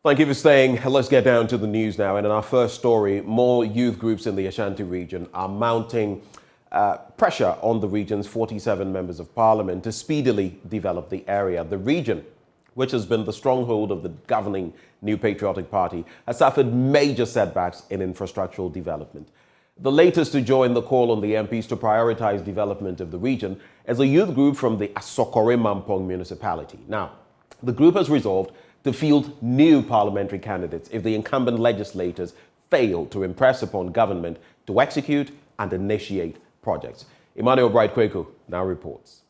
Thank you for staying. Let's get down to the news now. And in our first story, more youth groups in the Ashanti region are mounting pressure on the region's 47 members of parliament to speedily develop the area. The region, which has been the stronghold of the governing New Patriotic Party, has suffered major setbacks in infrastructural development. The latest to join the call on the MPs to prioritize development of the region is a youth group from the Asokore-Mampong municipality. Now, the group has resolved to field new parliamentary candidates if the incumbent legislators fail to impress upon government to execute and initiate projects. Emmanuel Bright-Kweku now reports.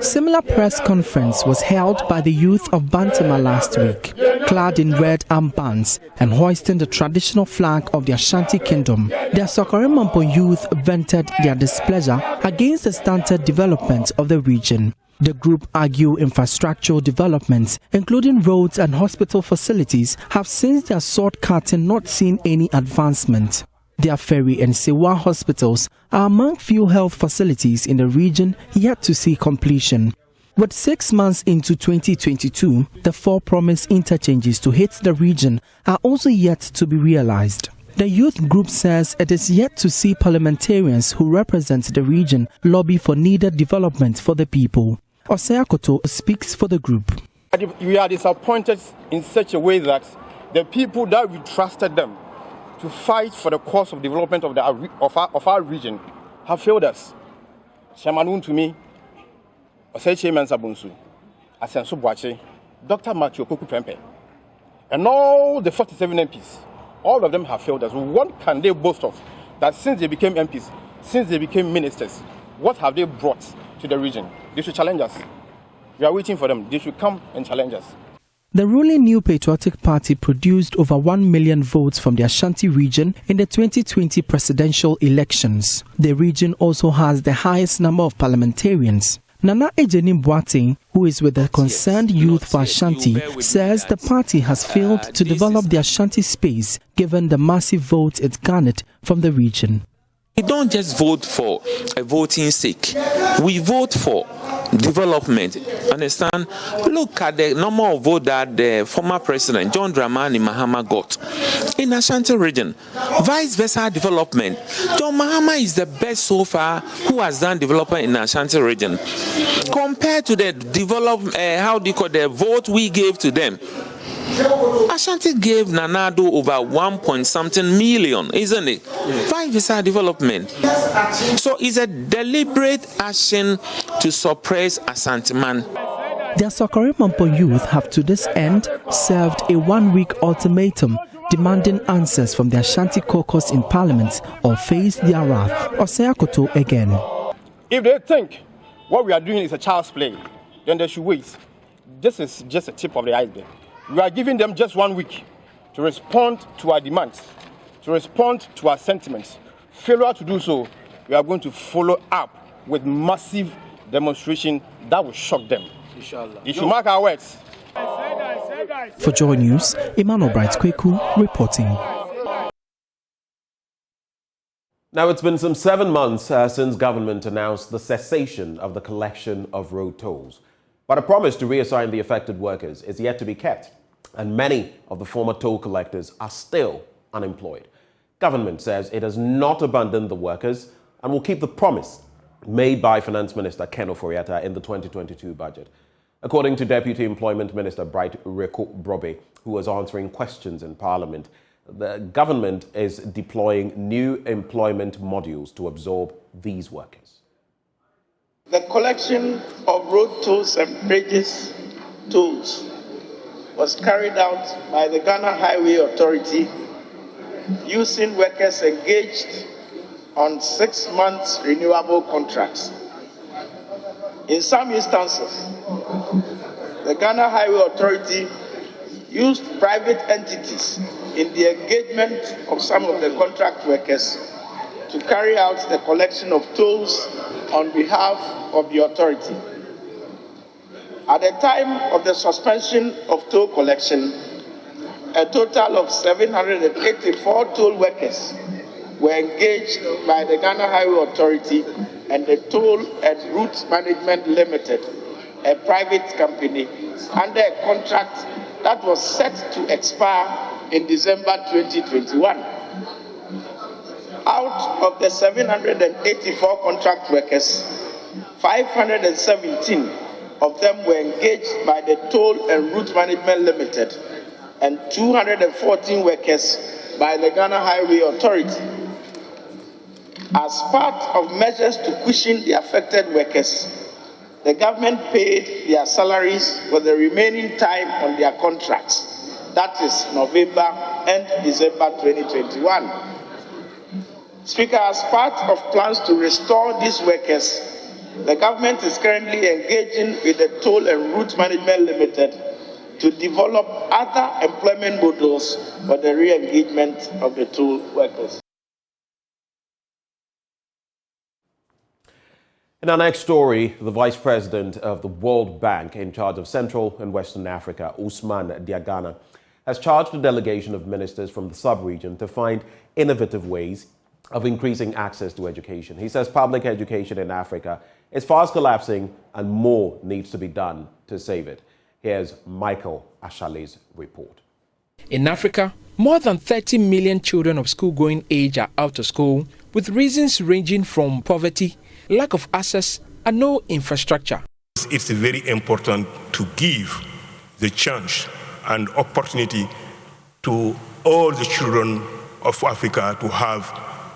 Similar press conference was held by the youth of Bantama last week, clad in red armbands and hoisting the traditional flag of the Ashanti Kingdom. The Asokore-Mampong youth vented their displeasure against the stunted development of the region. The group argue infrastructural developments, including roads and hospital facilities, have since their sword-cutting not seen any advancement. Their Ferry and Sewa hospitals are among few health facilities in the region yet to see completion. With 6 months into 2022, the 4 promised interchanges to hit the region are also yet to be realized. The youth group says it is yet to see parliamentarians who represent the region lobby for needed development for the people. Akakpo speaks for the group. We are disappointed in such a way that the people that we trusted them to fight for the cause of development of our region have failed us. Chairman to me, Chairman Sabunsu, Asenso Boache, Dr. Matthew Koku Pempe, and all the 47 MPs, all of them have failed us. What can they boast of that since they became MPs, since they became ministers, what have they brought to the region? They should challenge us. We are waiting for them. They should come and challenge us. The ruling New Patriotic Party produced over 1 million votes from the Ashanti region in the 2020 presidential elections. The region also has the highest number of parliamentarians. Nana Ejenim Boateng, who is with the Concerned Youth for Ashanti, says the party has failed to develop the Ashanti space given the massive votes it garnered from the region. We don't just vote for a voting sake. We vote for development. Understand? Look at the number of votes that the former president John Dramani Mahama got in Ashanti region. Vice versa development. John Mahama is the best so far who has done development in Ashanti region. Compared to the the vote we gave to them. Ashanti gave Nanado over 1-something million, isn't it? Vice versa development. So it's a deliberate action to suppress Ashanti man. The Asokore-Mampong youth have to this end served a 1-week ultimatum demanding answers from the Ashanti caucus in parliament or face their wrath. Akakpo again. If they think what we are doing is a child's play, then they should wait. This is just a tip of the iceberg. We are giving them just 1 week to respond to our demands, to respond to our sentiments. Failure to do so, we are going to follow up with massive demonstration that will shock them. Inshallah. You should mark our words. For Joy News, Emmanuel Bright-Kweku reporting. Now, it's been some 7 months since government announced the cessation of the collection of road tolls. But a promise to reassign the affected workers is yet to be kept, and many of the former toll collectors are still unemployed. Government says it has not abandoned the workers and will keep the promise made by Finance Minister Ken Ofori-Atta in the 2022 budget. According to Deputy Employment Minister Bright Brobe, who was answering questions in Parliament, the government is deploying new employment modules to absorb these workers. The collection of road tolls and bridges tolls was carried out by the Ghana Highway Authority using workers engaged on 6 months renewable contracts. In some instances, the Ghana Highway Authority used private entities in the engagement of some of the contract workers to carry out the collection of tolls on behalf of the authority. At the time of the suspension of toll collection, a total of 784 toll workers were engaged by the Ghana Highway Authority and the Toll and Route Management Limited, a private company, under a contract that was set to expire in December 2021. Out of the 784 contract workers, 517 of them were engaged by the Toll and Route Management Limited and 214 workers by the Ghana Highway Authority. As part of measures to cushion the affected workers, the government paid their salaries for the remaining time on their contracts, that is November and December 2021. Speaker, as part of plans to restore these workers, the government is currently engaging with the Toll and Route Management Limited to develop other employment models for the re-engagement of the toll workers. In our next story, the Vice President of the World Bank in charge of Central and Western Africa, Usman Diagana, has charged a delegation of ministers from the sub-region to find innovative ways of increasing access to education. He says public education in Africa is fast collapsing and more needs to be done to save it. Here's Michael Ashale's report. In Africa, more than 30 million children of school-going age are out of school, with reasons ranging from poverty, lack of access, and no infrastructure. It's very important to give the chance and opportunity to all the children of Africa to have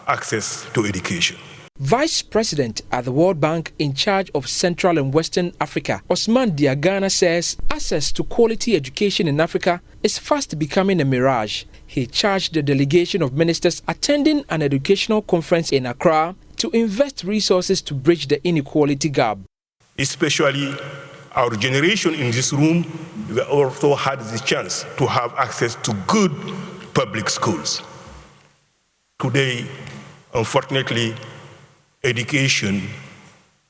access to education. Vice President at the World Bank in charge of Central and Western Africa, Usman Diagana, says access to quality education in Africa is fast becoming a mirage. He charged the delegation of ministers attending an educational conference in Accra to invest resources to bridge the inequality gap. Especially our generation in this room, we also had the chance to have access to good public schools. Today, unfortunately, education,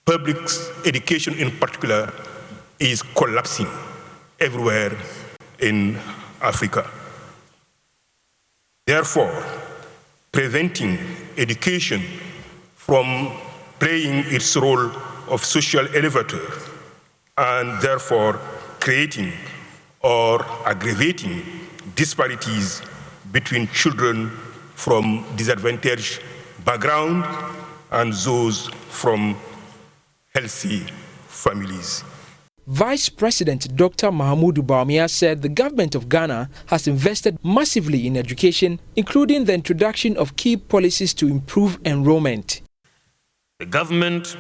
public education in particular, is collapsing everywhere in Africa. Therefore, preventing education from playing its role of social elevator and therefore creating or aggravating disparities between children from disadvantaged background and those from healthy families. Vice President Dr. Mahamudu Bawumia said the government of Ghana has invested massively in education, including the introduction of key policies to improve enrollment. The government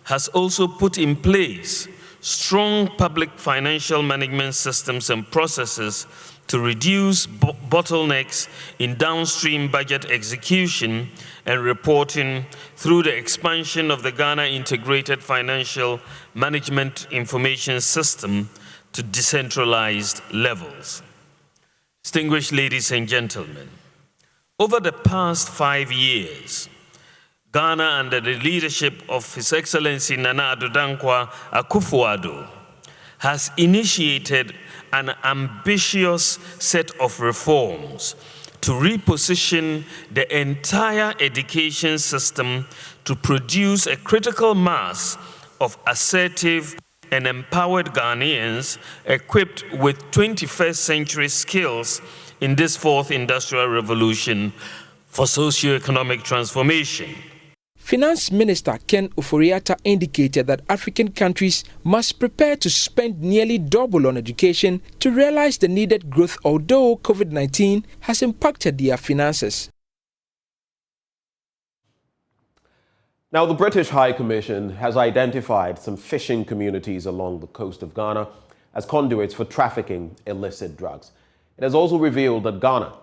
has also put in place strong public financial management systems and processes to reduce bottlenecks in downstream budget execution and reporting through the expansion of the Ghana Integrated Financial Management Information System to decentralized levels. Distinguished ladies and gentlemen, over the past 5 years, Ghana, under the leadership of His Excellency Nana Addo Dankwa Akufo-Addo, has initiated an ambitious set of reforms to reposition the entire education system to produce a critical mass of assertive and empowered Ghanaians equipped with 21st century skills in this fourth industrial revolution for socio-economic transformation. Finance Minister Ken Ofori-Atta indicated that African countries must prepare to spend nearly double on education to realize the needed growth, although COVID-19 has impacted their finances. Now, the British High Commission has identified some fishing communities along the coast of Ghana as conduits for trafficking illicit drugs. It has also revealed that Ghana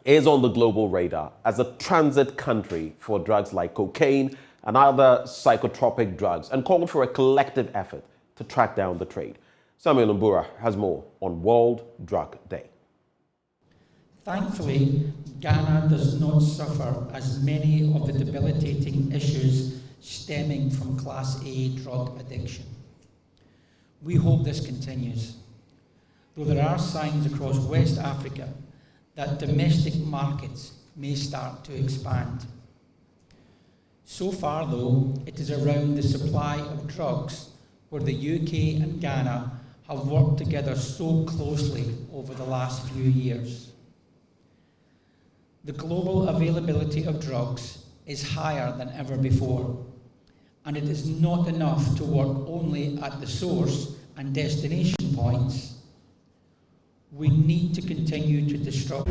is on the global radar as a transit country for drugs like cocaine and other psychotropic drugs, and called for a collective effort to track down the trade. Samuel Mbura has more on World Drug Day. Thankfully, Ghana does not suffer as many of the debilitating issues stemming from Class A drug addiction. We hope this continues, though there are signs across West Africa that domestic markets may start to expand. So far, though, it is around the supply of drugs where the UK and Ghana have worked together so closely over the last few years. The global availability of drugs is higher than ever before, and it is not enough to work only at the source and destination points. We need to continue to disrupt.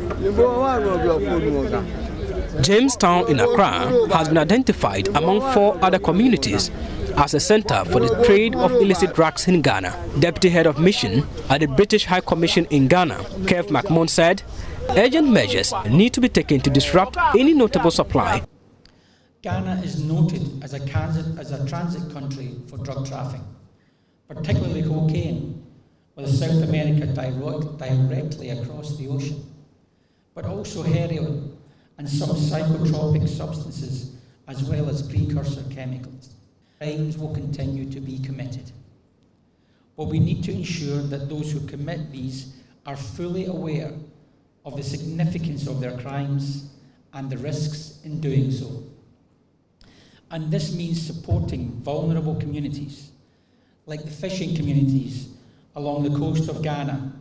Jamestown in Accra has been identified among 4 other communities as a center for the trade of illicit drugs in Ghana. Deputy Head of Mission at the British High Commission in Ghana, Kev McMahon, said urgent measures need to be taken to disrupt any notable supply. Ghana is noted as a transit country for drug trafficking, particularly cocaine, with South America directly across the ocean, but also heroin and some psychotropic substances, as well as precursor chemicals. Crimes will continue to be committed, but we need to ensure that those who commit these are fully aware of the significance of their crimes and the risks in doing so. And this means supporting vulnerable communities, like the fishing communities along the coast of Ghana,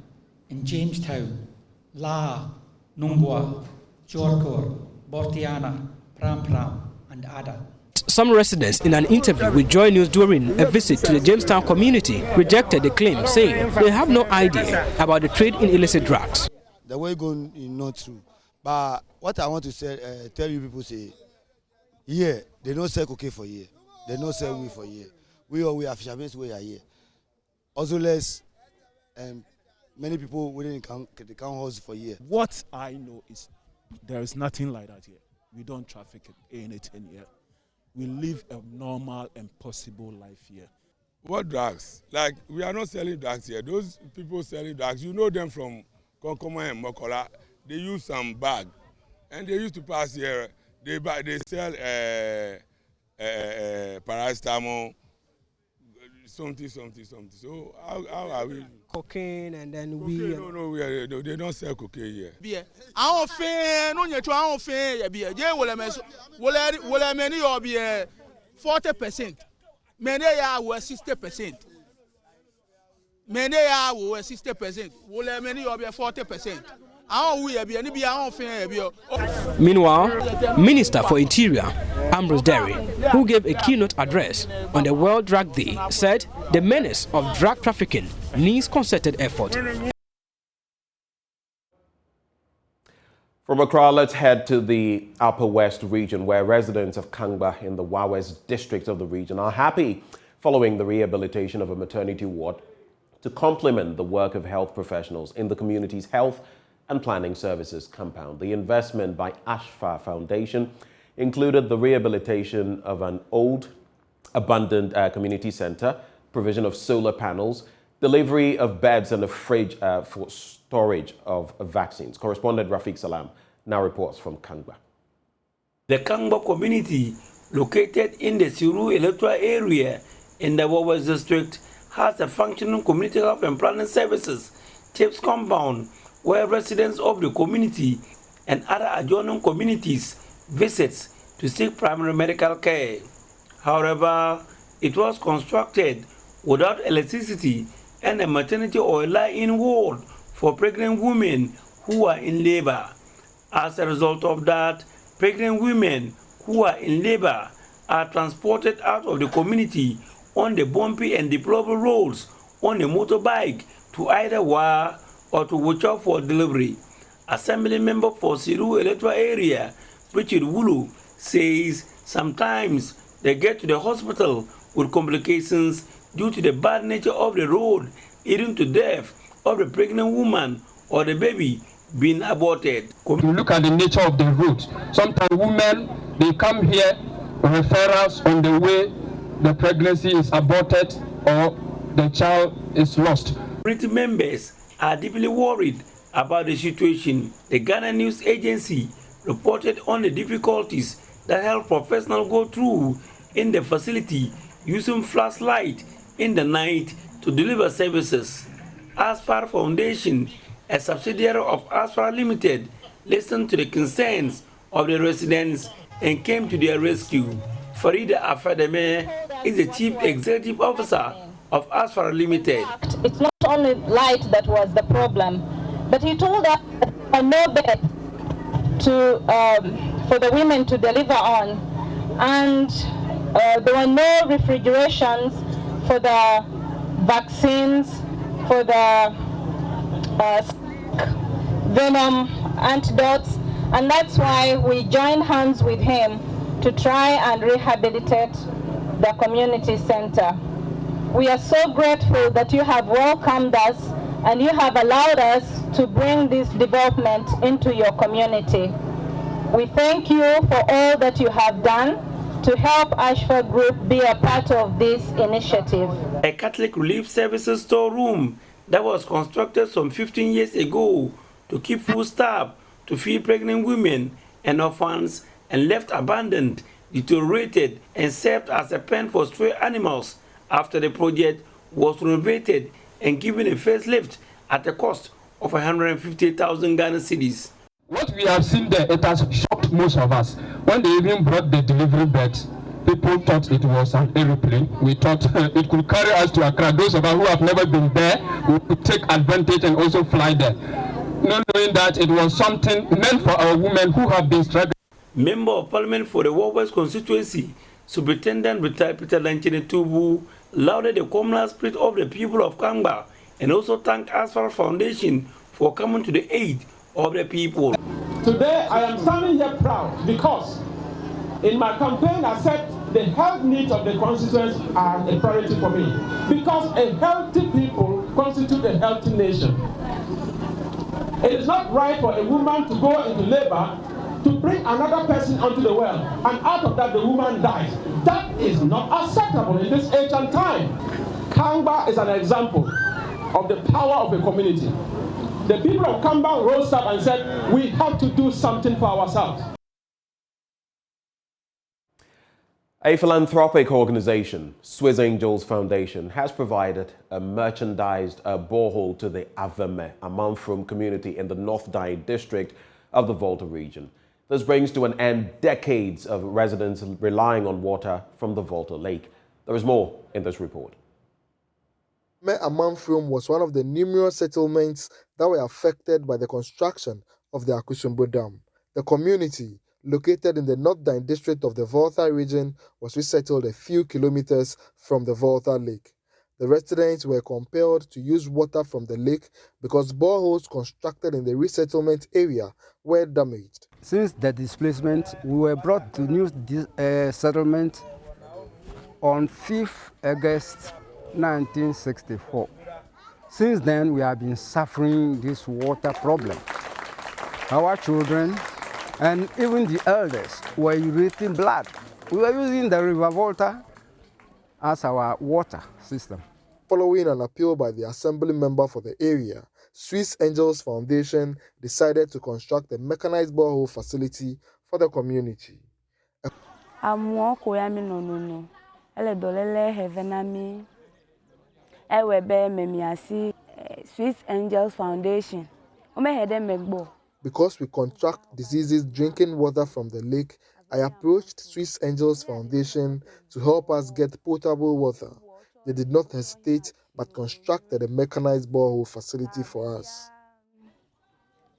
in Jamestown, Laa, Nungwa, Jorkor, Bortiana, Pram Pram, and Ada. Some residents in an interview with Joy News during a visit to the Jamestown community rejected the claim, saying they have no idea about the trade in illicit drugs. The way going is not true. But what I want to say, tell you people say, here, they don't sell cocaine for here. They don't sell weed for here. We are fishermen, we are here. Also less, many people within the count house for here. What I know is there is nothing like that here. We don't traffic anything here. We live a normal and possible life here. What drugs? Like, we are not selling drugs here. Those people selling drugs, you know them from Konkoma and Mokola. They use some bag, and they used to pass here. They sell paracetamol, something. So how are we? Cocaine, and then cocaine, no, they don't sell cocaine here. Yeah. I don't think no, you try. I don't think yeah. They will many or be 40%. Many are 60%. Many are 60%. Will many or be 40%. Meanwhile, Minister for Interior, Ambrose Derry, who gave a keynote address on the World Drug Day, said the menace of drug trafficking needs concerted effort. From Accra, let's head to the Upper West region, where residents of Kangba in the Wawes district of the region are happy following the rehabilitation of a maternity ward to complement the work of health professionals in the community's health and planning services compound. The investment by Ashfa Foundation included the rehabilitation of an old, abandoned community center, provision of solar panels, delivery of beds and a fridge for storage of vaccines. Correspondent Rafiq Salam now reports from Kangba. The Kangba community, located in the Siru electoral area in the Wawes district, has a functioning community health and planning services CHIPS compound, where residents of the community and other adjoining communities visits to seek primary medical care. However, it was constructed without electricity and a maternity or lie-in ward for pregnant women who are in labor. As a result of that, pregnant women who are in labor are transported out of the community on the bumpy and deplorable roads on a motorbike to either Wa or to watch out for delivery. Assembly member for Siru electoral area, Richard Wulu, says sometimes they get to the hospital with complications due to the bad nature of the road, leading to death of the pregnant woman or the baby being aborted. If you look at the nature of the route, sometimes women, they come here, referrals on the way the pregnancy is aborted or the child is lost. Community members are deeply worried about the situation. The Ghana News Agency reported on the difficulties that health professionals go through in the facility using flashlight in the night to deliver services. Asfar Foundation, a subsidiary of Asfar Limited, listened to the concerns of the residents and came to their rescue. Farida Afademe is the Chief Executive Officer of Asphalt Limited. It's not only light that was the problem, but he told us that there are no beds for the women to deliver on, and there were no refrigerations for the vaccines, for the venom antidotes, and that's why we joined hands with him to try and rehabilitate the community center. We are so grateful that you have welcomed us and you have allowed us to bring this development into your community. We thank you for all that you have done to help Ashford Group be a part of this initiative. A Catholic Relief Services storeroom that was constructed some 15 years ago to keep food staff, to feed pregnant women and orphans, and left abandoned, deteriorated, and served as a pen for stray animals after the project was renovated and given a facelift at a cost of 150,000 Ghana cedis. What we have seen there, it has shocked most of us. When they even brought the delivery bed, people thought it was an aeroplane. We thought it could carry us to Accra. Those of us who have never been there, we could take advantage and also fly there. Not knowing that it was something meant for our women who have been struggling. Member of Parliament for the West constituency, Superintendent retired Peter Lanchene Tubu, lauded the communal spirit of the people of Kangba and also thanked Asphalt Foundation for coming to the aid of the people. Today I am standing here proud because in my campaign I said the health needs of the constituents are a priority for me, because a healthy people constitute a healthy nation. It is not right for a woman to go into labor to bring another person onto the well, and out of that the woman dies. That is not acceptable in this age and time. Kangba is an example of the power of a community. The people of Kangba rose up and said, we have to do something for ourselves. A philanthropic organization, Swiss Angels Foundation, has provided a merchandised borehole to the Aveme, a Manfrum community in the North Dai district of the Volta region. This brings to an end decades of residents relying on water from the Volta Lake. There is more in this report. Manfrum was one of the numerous settlements that were affected by the construction of the Akusumbo Dam. The community, located in the North Dai district of the Volta region, was resettled a few kilometers from the Volta Lake. The residents were compelled to use water from the lake because boreholes constructed in the resettlement area were damaged. Since the displacement, we were brought to new settlement on 5th August 1964. Since then, we have been suffering this water problem. Our children and even the elders were urinating blood. We were using the River Volta as our water system. Following an appeal by the assembly member for the area, Swiss Angels Foundation decided to construct a mechanized borehole facility for the community. Swiss Angels Foundation. Because we contract diseases drinking water from the lake, I approached Swiss Angels Foundation to help us get potable water. They did not hesitate but constructed a mechanized borehole facility for us.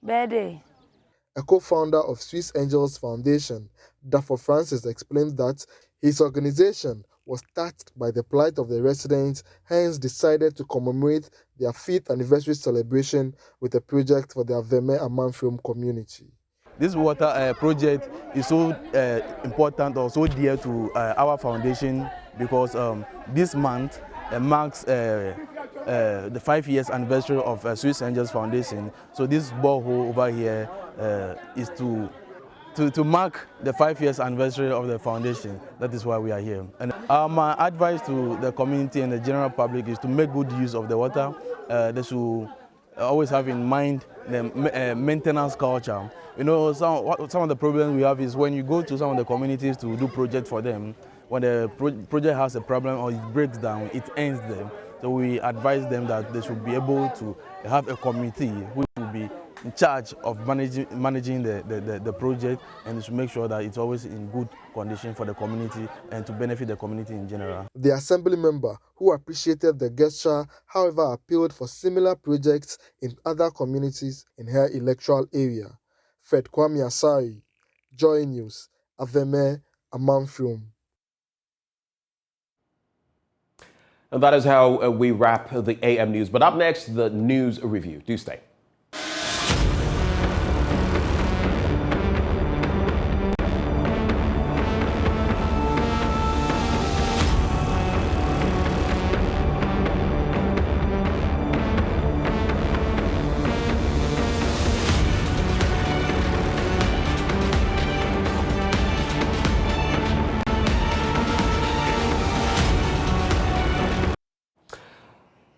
A co-founder of Swiss Angels Foundation, Dafo Francis, explained that his organization was touched by the plight of the residents, hence decided to commemorate their 5th anniversary celebration with a project for the Aveme and Manfrum community. This water project is so important or so dear to our foundation because this month marks the 5 years anniversary of Swiss Angels Foundation. So this borehole over here is to mark the 5 years anniversary of the foundation. That is why we are here. And my advice to the community and the general public is to make good use of the water. They should always have in mind the maintenance culture. You know, some of the problems we have is when you go to some of the communities to do projects for them, when the project has a problem or it breaks down, it ends them. So we advise them that they should be able to have a committee which will be in charge of managing the project, and to make sure that it's always in good condition for the community and to benefit the community in general. The assembly member, who appreciated the gesture, however, appealed for similar projects in other communities in her electoral area. Fred Kwame Asari, Joy News, Aveme, Amanfium. And that is how we wrap the AM News. But up next, the news review. Do stay.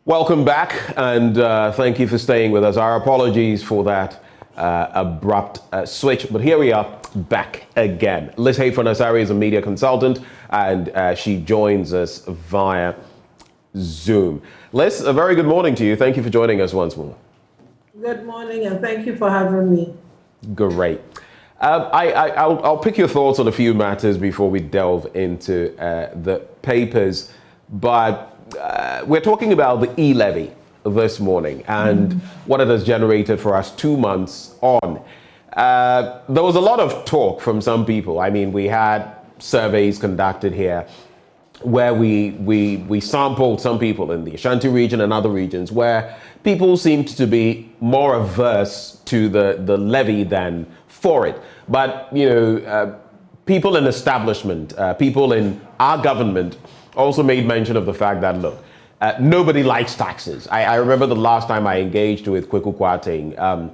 Welcome back, and thank you for staying with us. Our apologies for that abrupt switch, but here we are back again. Liz Hayfron-Asari is a media consultant, and she joins us via Zoom. Liz, a very good morning to you. Thank you for joining us once more. Good morning, and thank you for having me. Great. I'll pick your thoughts on a few matters before we delve into the papers, but we're talking about the E-levy this morning and what it has generated for us 2 months on. There was a lot of talk from some people. I mean, we had surveys conducted here where we sampled some people in the Ashanti region and other regions where people seemed to be more averse to the levy than for it. But, you know, people in establishment, people in our government also made mention of the fact that, look, nobody likes taxes. I remember the last time I engaged with Kweku Kwarteng,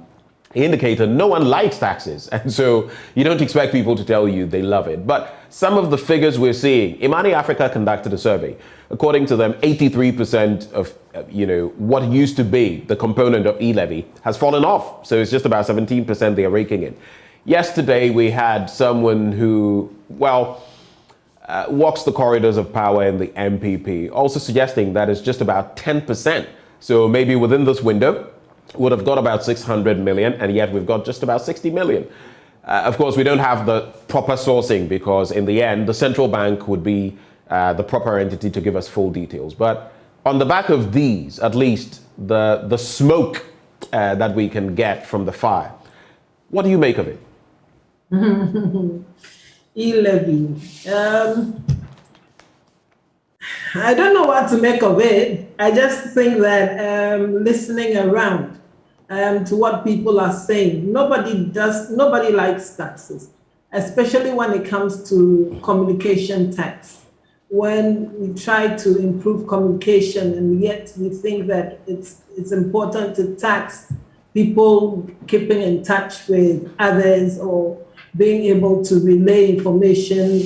he indicated no one likes taxes. And so you don't expect people to tell you they love it. But some of the figures we're seeing, Imani Africa conducted a survey. According to them, 83% of, what used to be the component of E-levy has fallen off. So it's just about 17% they are raking in. Yesterday, we had someone who, walks the corridors of power in the MPP, also suggesting that it's just about 10%. So maybe within this window, would have got about 600 million, and yet we've got just about 60 million. Of course, we don't have the proper sourcing because in the end, the central bank would be the proper entity to give us full details. But on the back of these, at least the smoke that we can get from the fire, what do you make of it? E-levy. I don't know what to make of it. I just think that listening around to what people are saying, nobody likes taxes, especially when it comes to communication tax. When we try to improve communication and yet we think that it's important to tax people keeping in touch with others or being able to relay information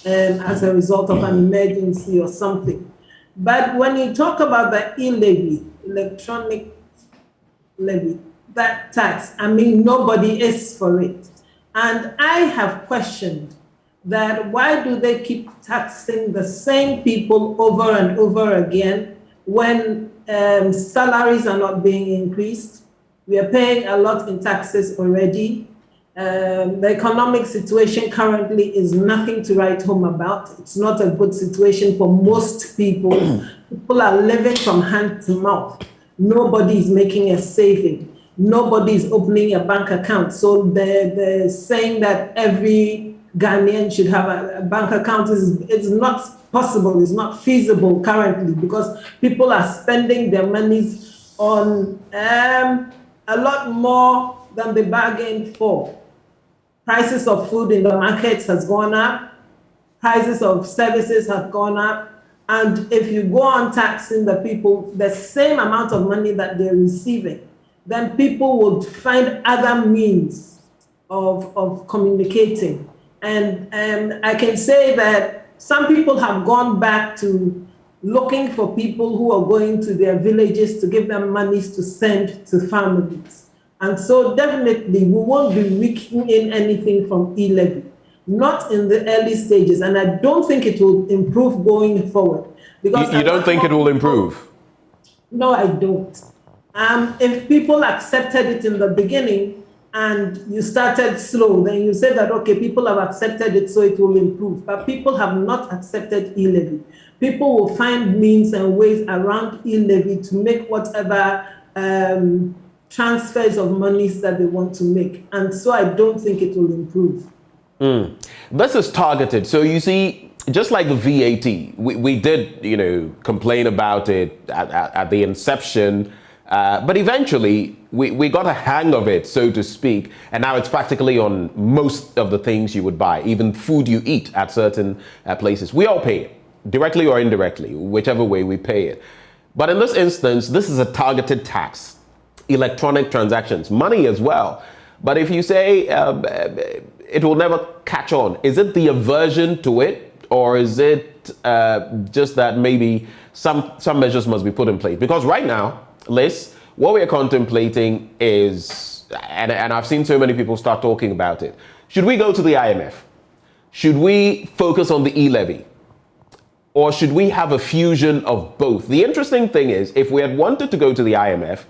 as a result of an emergency or something. But when you talk about the E-levy, electronic levy, that tax, I mean, nobody is for it. And I have questioned that why do they keep taxing the same people over and over again when salaries are not being increased? We are paying a lot in taxes already. The economic situation currently is nothing to write home about. It's not a good situation for most people. People are living from hand to mouth. Nobody is making a saving. Nobody is opening a bank account. So they're saying that every Ghanaian should have a bank account. It's not possible. It's not feasible currently because people are spending their monies on a lot more than they bargained for. Prices of food in the markets has gone up. Prices of services have gone up. And if you go on taxing the people the same amount of money that they're receiving, then people would find other means of communicating. And I can say that some people have gone back to looking for people who are going to their villages to give them monies to send to families. And so definitely we won't be raking in anything from E-levy, not in the early stages. And I don't think it will improve going forward. Because you don't think it will improve? No, I don't. If people accepted it in the beginning and you started slow, then you say that, okay, people have accepted it, so it will improve. But people have not accepted E-levy. People will find means and ways around E-levy to make whatever transfers of monies that they want to make. And so I don't think it will improve. This is targeted. So you see, just like the VAT, we did, complain about it at the inception, but eventually we got a hang of it, so to speak, and now it's practically on most of the things you would buy, even food you eat at certain places. We all pay it, directly or indirectly, whichever way we pay it. But in this instance, this is a targeted tax. Electronic transactions, money as well. But if you say it will never catch on, is it the aversion to it, or is it just that maybe some measures must be put in place? Because right now, Liz, what we are contemplating is, and I've seen so many people start talking about it, should we go to the IMF? Should we focus on the E-levy? Or should we have a fusion of both? The interesting thing is, if we had wanted to go to the IMF,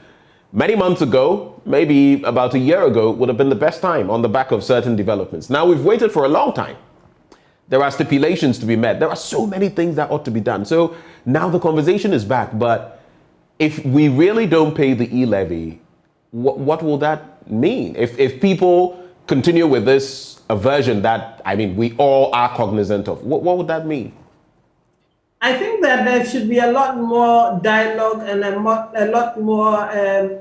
many months ago, maybe about a year ago, would have been the best time on the back of certain developments. Now we've waited for a long time. There are stipulations to be met. There are so many things that ought to be done. So now the conversation is back. But if we really don't pay the E-levy, what will that mean? If people continue with this aversion that, we all are cognizant of, what would that mean? I think that there should be a lot more dialogue and a lot more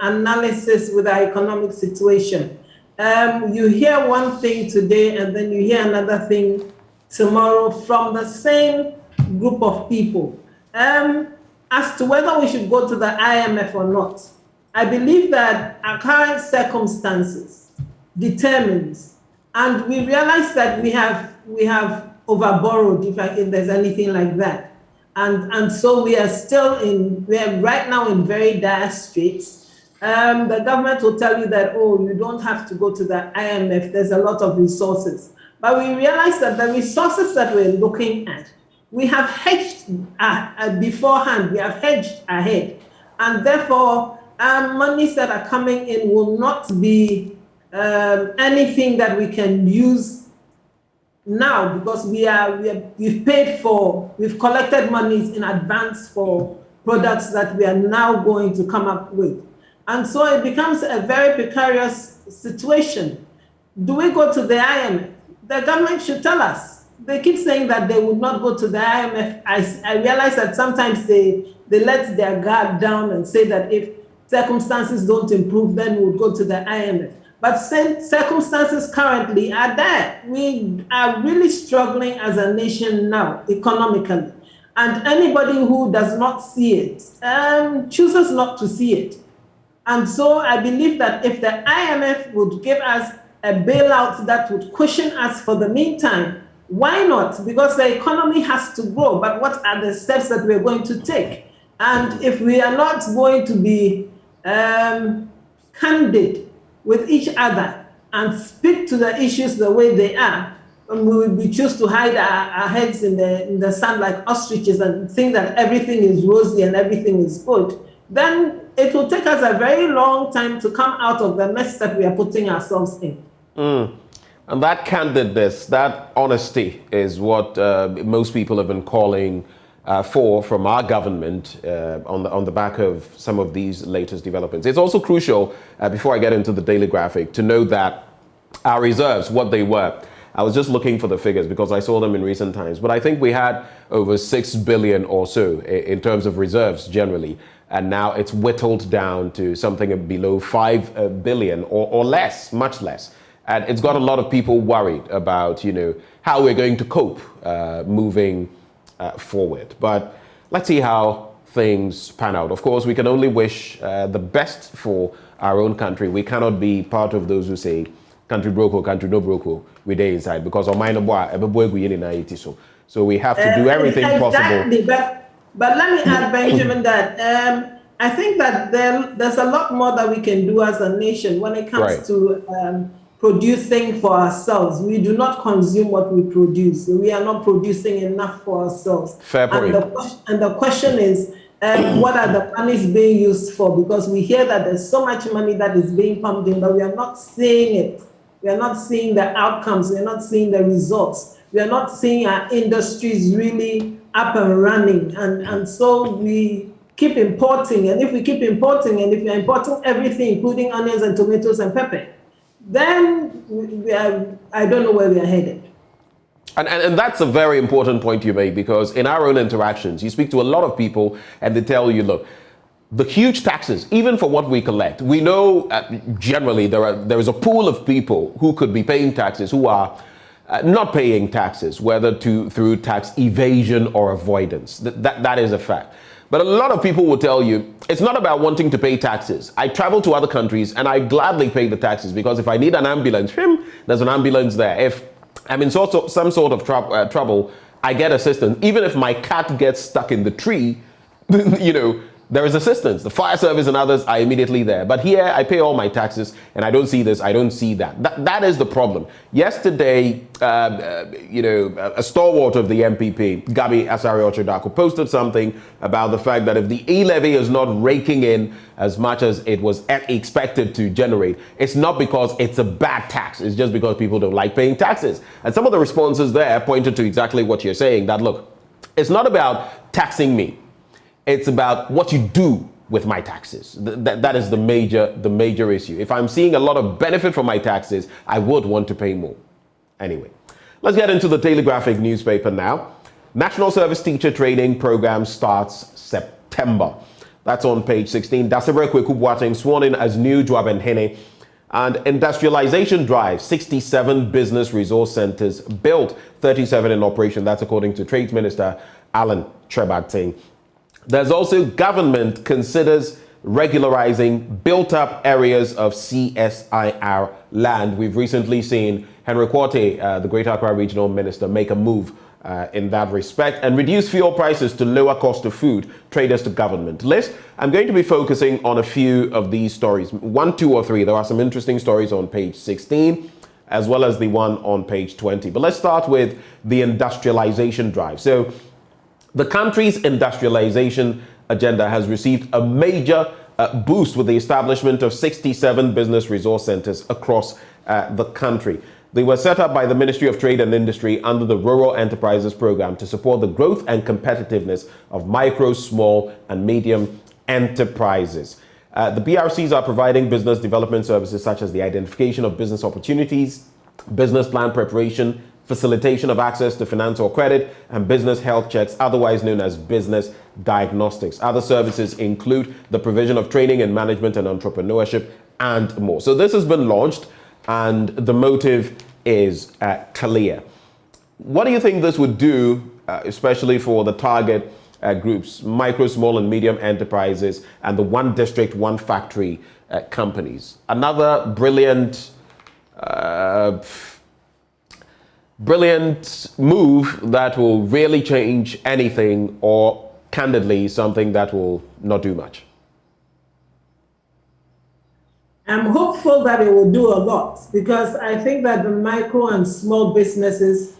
analysis with our economic situation. You hear one thing today and then you hear another thing tomorrow from the same group of people. As to whether we should go to the IMF or not, I believe that our current circumstances determines, and we realize that we have overborrowed, if there's anything like that. And so we are right now in very dire straits. The government will tell you that, you don't have to go to the IMF, there's a lot of resources. But we realize that the resources that we're looking at, we have hedged beforehand, we have hedged ahead. And therefore, monies that are coming in will not be anything that we can use now, because we've collected monies in advance for products that we are now going to come up with. And so it becomes a very precarious situation. Do we go to the IMF? The government should tell us. They keep saying that they would not go to the IMF. I realize that sometimes they let their guard down and say that if circumstances don't improve, then we'll go to the IMF. But circumstances currently are there. We are really struggling as a nation now, economically. And anybody who does not see it chooses not to see it. And so I believe that if the IMF would give us a bailout that would cushion us for the meantime, why not? Because the economy has to grow. But what are the steps that we're going to take? And if we are not going to be candid with each other and speak to the issues the way they are, and we choose to hide our heads in the sand like ostriches and think that everything is rosy and everything is good, then it will take us a very long time to come out of the mess that we are putting ourselves in. And that candidness, that honesty is what most people have been calling from our government on the back of some of these latest developments. It's also crucial, before I get into the daily graphic, to know that our reserves, what they were. I was just looking for the figures because I saw them in recent times, but I think we had over 6 billion or so in terms of reserves generally, and now it's whittled down to something below 5 billion or less, much less. And it's got a lot of people worried about, how we're going to cope moving forward. But let's see how things pan out. Of course, we can only wish the best for our own country. We cannot be part of those who say, country broke or country no broke, we day inside, because on mine so we have to do everything possible. But let me add, Benjamin, that I think that there's a lot more that we can do as a nation when it comes to producing for ourselves. We do not consume what we produce. We are not producing enough for ourselves. Fair point. And the question is, what are the monies being used for? Because we hear that there's so much money that is being pumped in, but we are not seeing it. We are not seeing the outcomes. We are not seeing the results. We are not seeing our industries really up and running. And so we keep importing. And if we keep importing, and if we are importing everything, including onions and tomatoes and pepper, then I don't know where we are headed. And that's a very important point you made, because in our own interactions, you speak to a lot of people and they tell you, look, the huge taxes, even for what we collect, we know generally there is a pool of people who could be paying taxes who are not paying taxes, whether through tax evasion or avoidance. That is a fact. But a lot of people will tell you, it's not about wanting to pay taxes. I travel to other countries and I gladly pay the taxes, because if I need an ambulance, there's an ambulance there. If I'm in some sort of trouble, I get assistance. Even if my cat gets stuck in the tree, you know, there is assistance. The fire service and others are immediately there. But here, I pay all my taxes, and I don't see this, I don't see that. That is the problem. Yesterday, you know, a stalwart of the MPP, Gabi Asare-Ochodako, posted something about the fact that if the E-levy is not raking in as much as it was expected to generate, it's not because it's a bad tax. It's just because people don't like paying taxes. And some of the responses there pointed to exactly what you're saying, that, look, it's not about taxing me. It's about what you do with my taxes. That is the major issue. If I'm seeing a lot of benefit from my taxes, I would want to pay more. Anyway, let's get into the Telegraphic newspaper now. National Service Teacher Training Program starts September. That's on page 16. Dasebre Kwekubwateng sworn in as new Dwabenhene. And industrialization drive, 67 business resource centers built, 37 in operation. That's according to Trade Minister Alan Trebateng. There's also government considers regularizing built-up areas of CSIR land. We've recently seen Henry Quartey, the Greater Accra Regional Minister, make a move in that respect, and reduce fuel prices to lower cost of food, traders to government. Liz, I'm going to be focusing on a few of these stories, 1, 2, or 3. There are some interesting stories on page 16, as well as the one on page 20. But let's start with the industrialization drive. So, the country's industrialization agenda has received a major boost with the establishment of 67 business resource centers across the country. They were set up by the Ministry of Trade and Industry under the Rural Enterprises Program to support the growth and competitiveness of micro, small, and medium enterprises. The BRCs are providing business development services such as the identification of business opportunities, business plan preparation, facilitation of access to finance or credit, and business health checks, otherwise known as business diagnostics. Other services include the provision of training in management and entrepreneurship and more. So this has been launched, and the motive is clear. What do you think this would do, especially for the target groups, micro, small, and medium enterprises, and the one district, one factory companies? Another brilliant move that will really change anything, or candidly something that will not do much? I'm hopeful that it will do a lot, because I think that the micro and small businesses,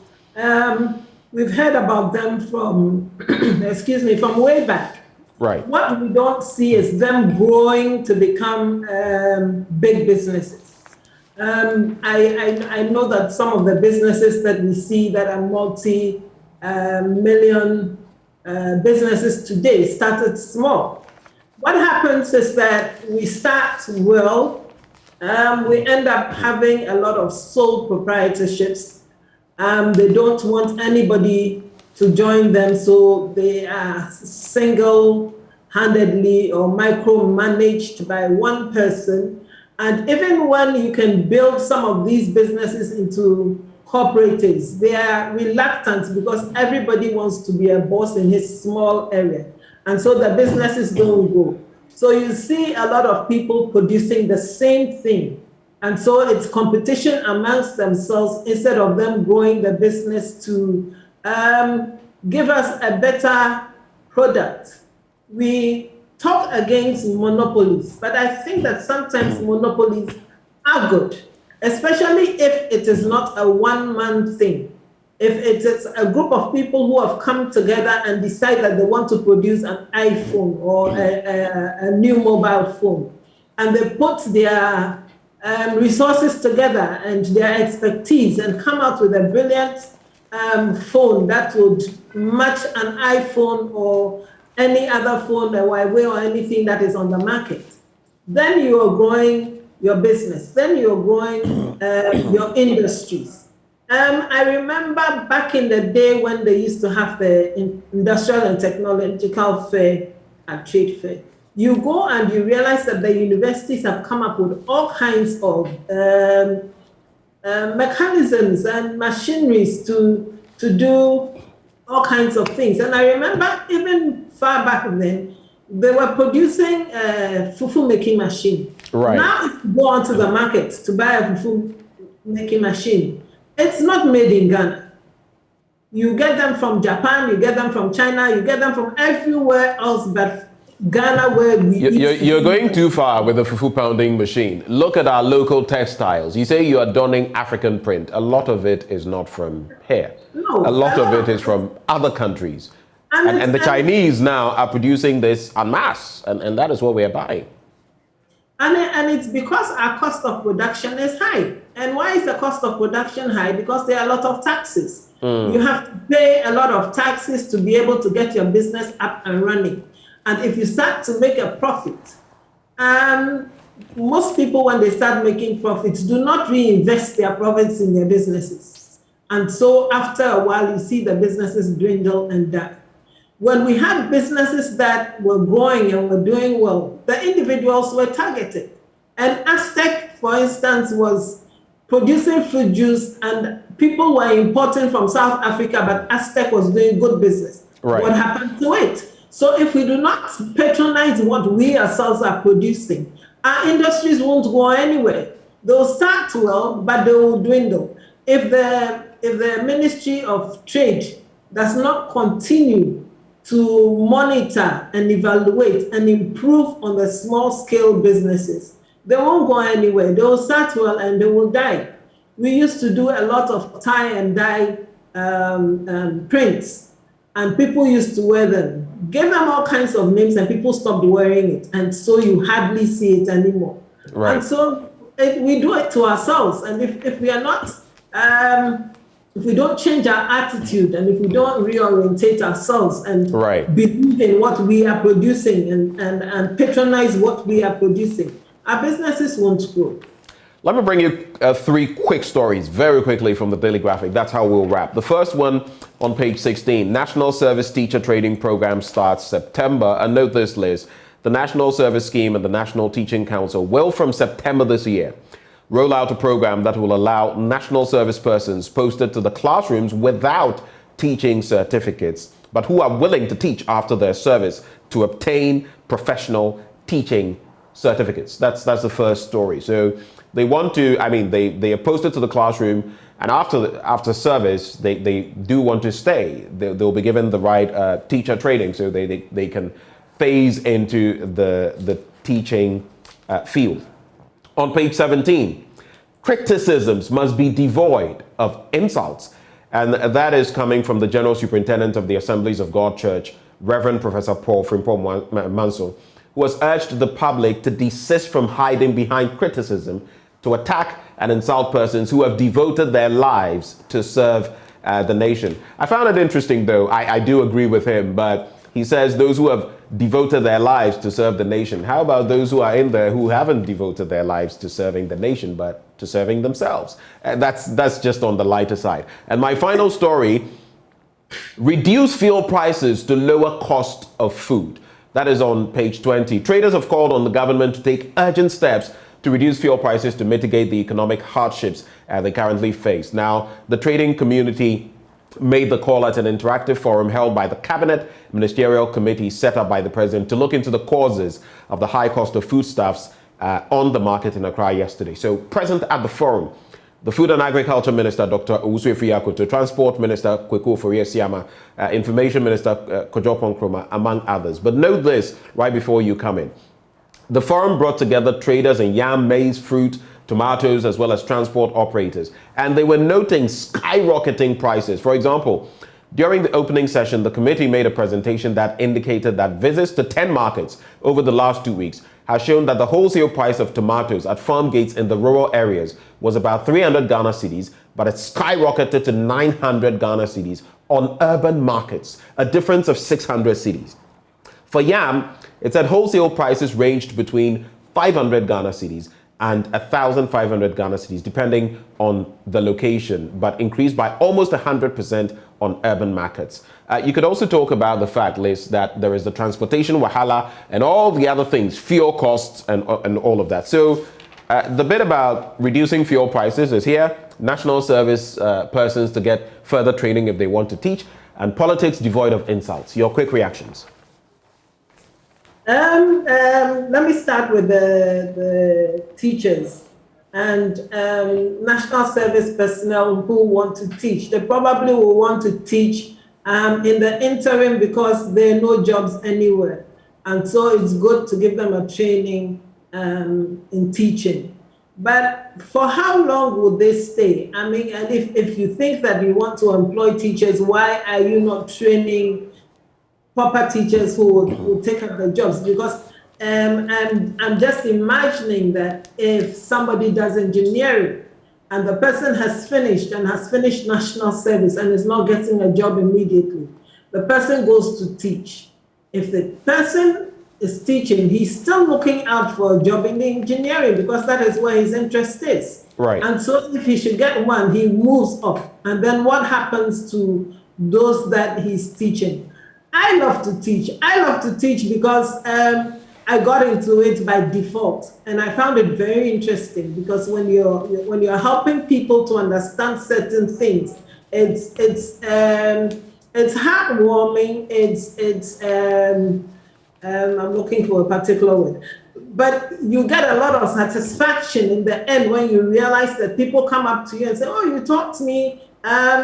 we've heard about them from, from way back. Right. What we don't see is them growing to become big businesses. I know that some of the businesses that we see that are multi-million businesses today started small. What happens is that we start well, we end up having a lot of sole proprietorships. They don't want anybody to join them, so they are single-handedly or micromanaged by one person. And even when you can build some of these businesses into cooperatives, they are reluctant because everybody wants to be a boss in his small area. And so the businesses don't go. So you see a lot of people producing the same thing. And so it's competition amongst themselves instead of them growing the business to give us a better product. We talk against monopolies, but I think that sometimes monopolies are good, especially if it is not a one-man thing. if it is a group of people who have come together and decide that they want to produce an iPhone or a new mobile phone, and they put their resources together and their expertise and come out with a brilliant phone that would match an iPhone or any other phone, a Huawei or anything that is on the market, then you are growing your business, then you're growing your industries. I remember back in the day when they used to have the industrial and technological fair and trade fair. You go and you realize that the universities have come up with all kinds of mechanisms and machineries to do all kinds of things. And I remember even far back then, they were producing a fufu making machine. Right. Now, if you go onto the market to buy a fufu making machine, it's not made in Ghana. You get them from Japan, you get them from China, you get them from everywhere else but Ghana, where we You're going too far with the fufu pounding machine. Look at our local textiles. You say you are donning African print. A lot of it is not from here. No, a lot of it is from other countries. And the Chinese now are producing this en masse, and that is what we are buying. And it's because our cost of production is high. And why is the cost of production high? Because there are a lot of taxes. You have to pay a lot of taxes to be able to get your business up and running. And if you start to make a profit, most people, when they start making profits, do not reinvest their profits in their businesses. And so after a while, you see the businesses dwindle and die. When we had businesses that were growing and were doing well, the individuals were targeted. And Aztec, for instance, was producing fruit juice and people were importing from South Africa, but Aztec was doing good business. Right. What happened to it? So if we do not patronize what we ourselves are producing, our industries won't go anywhere. They'll start well, but they will dwindle. If the Ministry of Trade does not continue to monitor and evaluate and improve on the small-scale businesses, they won't go anywhere. They will start well and they will die. We used to do a lot of tie and dye prints, and people used to wear them. Give them all kinds of names and people stopped wearing it, and so you hardly see it anymore. Right. And so we do it to ourselves, and if we are not, if we don't change our attitude and if we don't reorientate ourselves and believe in what we are producing and patronize what we are producing, our businesses won't grow. Let me bring you 3 quick stories very quickly from the Daily Graphic. That's how we'll wrap. The first one on page 16, National Service Teacher Training Program starts September. And note this, Liz, the National Service Scheme and the National Teaching Council will, from September this year, roll out a program that will allow national service persons posted to the classrooms without teaching certificates, but who are willing to teach after their service to obtain professional teaching certificates. That's the first story. So they want to, they are posted to the classroom, and after service, they do want to stay. They'll be given the right teacher training so they can phase into the teaching field. On page 17, criticisms must be devoid of insults. And that is coming from the General Superintendent of the Assemblies of God Church, Reverend Professor Paul Frimpong Manso, who has urged the public to desist from hiding behind criticism, to attack and insult persons who have devoted their lives to serve the nation. I found it interesting, though. I do agree with him, but he says those who have devoted their lives to serve the nation. How about those who are in there who haven't devoted their lives to serving the nation, but to serving themselves? And that's just on the lighter side. And my final story, reduce fuel prices to lower cost of food. That is on page 20. Traders have called on the government to take urgent steps to reduce fuel prices to mitigate the economic hardships they currently face. Now, the trading community made the call at an interactive forum held by the Cabinet Ministerial Committee set up by the President to look into the causes of the high cost of foodstuffs on the market in Accra yesterday. So present at the forum, the Food and Agriculture Minister, Dr. Owusu Efiakoto, Transport Minister, Kweku Ofori-Esiama, Information Minister, Kojo Ponkroma, among others. But note this right before you come in. The forum brought together traders in yam, maize, fruit, tomatoes, as well as transport operators. And they were noting skyrocketing prices. For example, during the opening session, the committee made a presentation that indicated that visits to 10 markets over the last 2 weeks has shown that the wholesale price of tomatoes at farm gates in the rural areas was about 300 Ghana cedis, but it skyrocketed to 900 Ghana cedis on urban markets, a difference of 600 cedis. For yam, it said wholesale prices ranged between 500 Ghana cedis and 1,500 Ghana cedis, depending on the location, but increased by almost 100% on urban markets. You could also talk about the fact, Liz, that there is the transportation wahala and all the other things, fuel costs and all of that. So the bit about reducing fuel prices is here, national service persons to get further training if they want to teach, and politics devoid of insults. Your quick reactions. Let me start with the teachers and national service personnel who want to teach. They probably will want to teach in the interim because there are no jobs anywhere. And so it's good to give them a training in teaching. But for how long would they stay? I mean, and if you think that you want to employ teachers, why are you not training proper teachers who will take up the jobs? Because I'm just imagining that if somebody does engineering and the person has finished national service and is not getting a job immediately, the person goes to teach. If the person is teaching, he's still looking out for a job in the engineering because that is where his interest is. Right. And so if he should get one, he moves off. And then what happens to those that he's teaching? I love to teach. I love to teach because I got into it by default, and I found it very interesting because when you're helping people to understand certain things, it's heartwarming. I'm looking for a particular word, but you get a lot of satisfaction in the end when you realize that people come up to you and say, "Oh, you taught me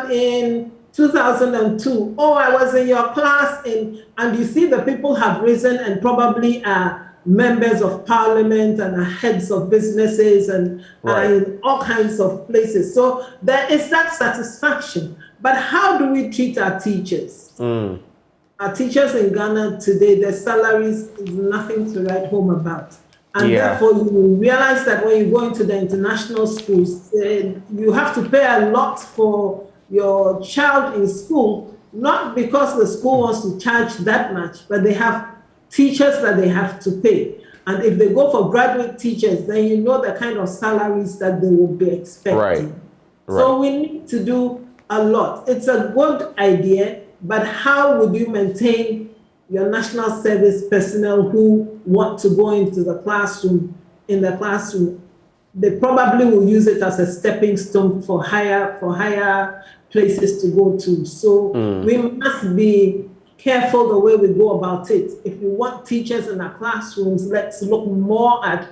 in 2002. Oh, I was in your class," and you see the people have risen and probably are members of parliament and are heads of businesses and are in all kinds of places. So there is that satisfaction. But how do we treat our teachers? Our teachers in Ghana today, their salaries is nothing to write home about. And therefore, you realize that when you go into the international schools, you have to pay a lot for your child in school, not because the school wants to charge that much, but they have teachers that they have to pay. And if they go for graduate teachers, then you know the kind of salaries that they will be expecting. So we need to do a lot. It's a good idea, but how would you maintain your national service personnel who want to go into the classroom, They probably will use it as a stepping stone for higher places to go to. So we must be careful the way we go about it. If we want teachers in our classrooms, let's look more at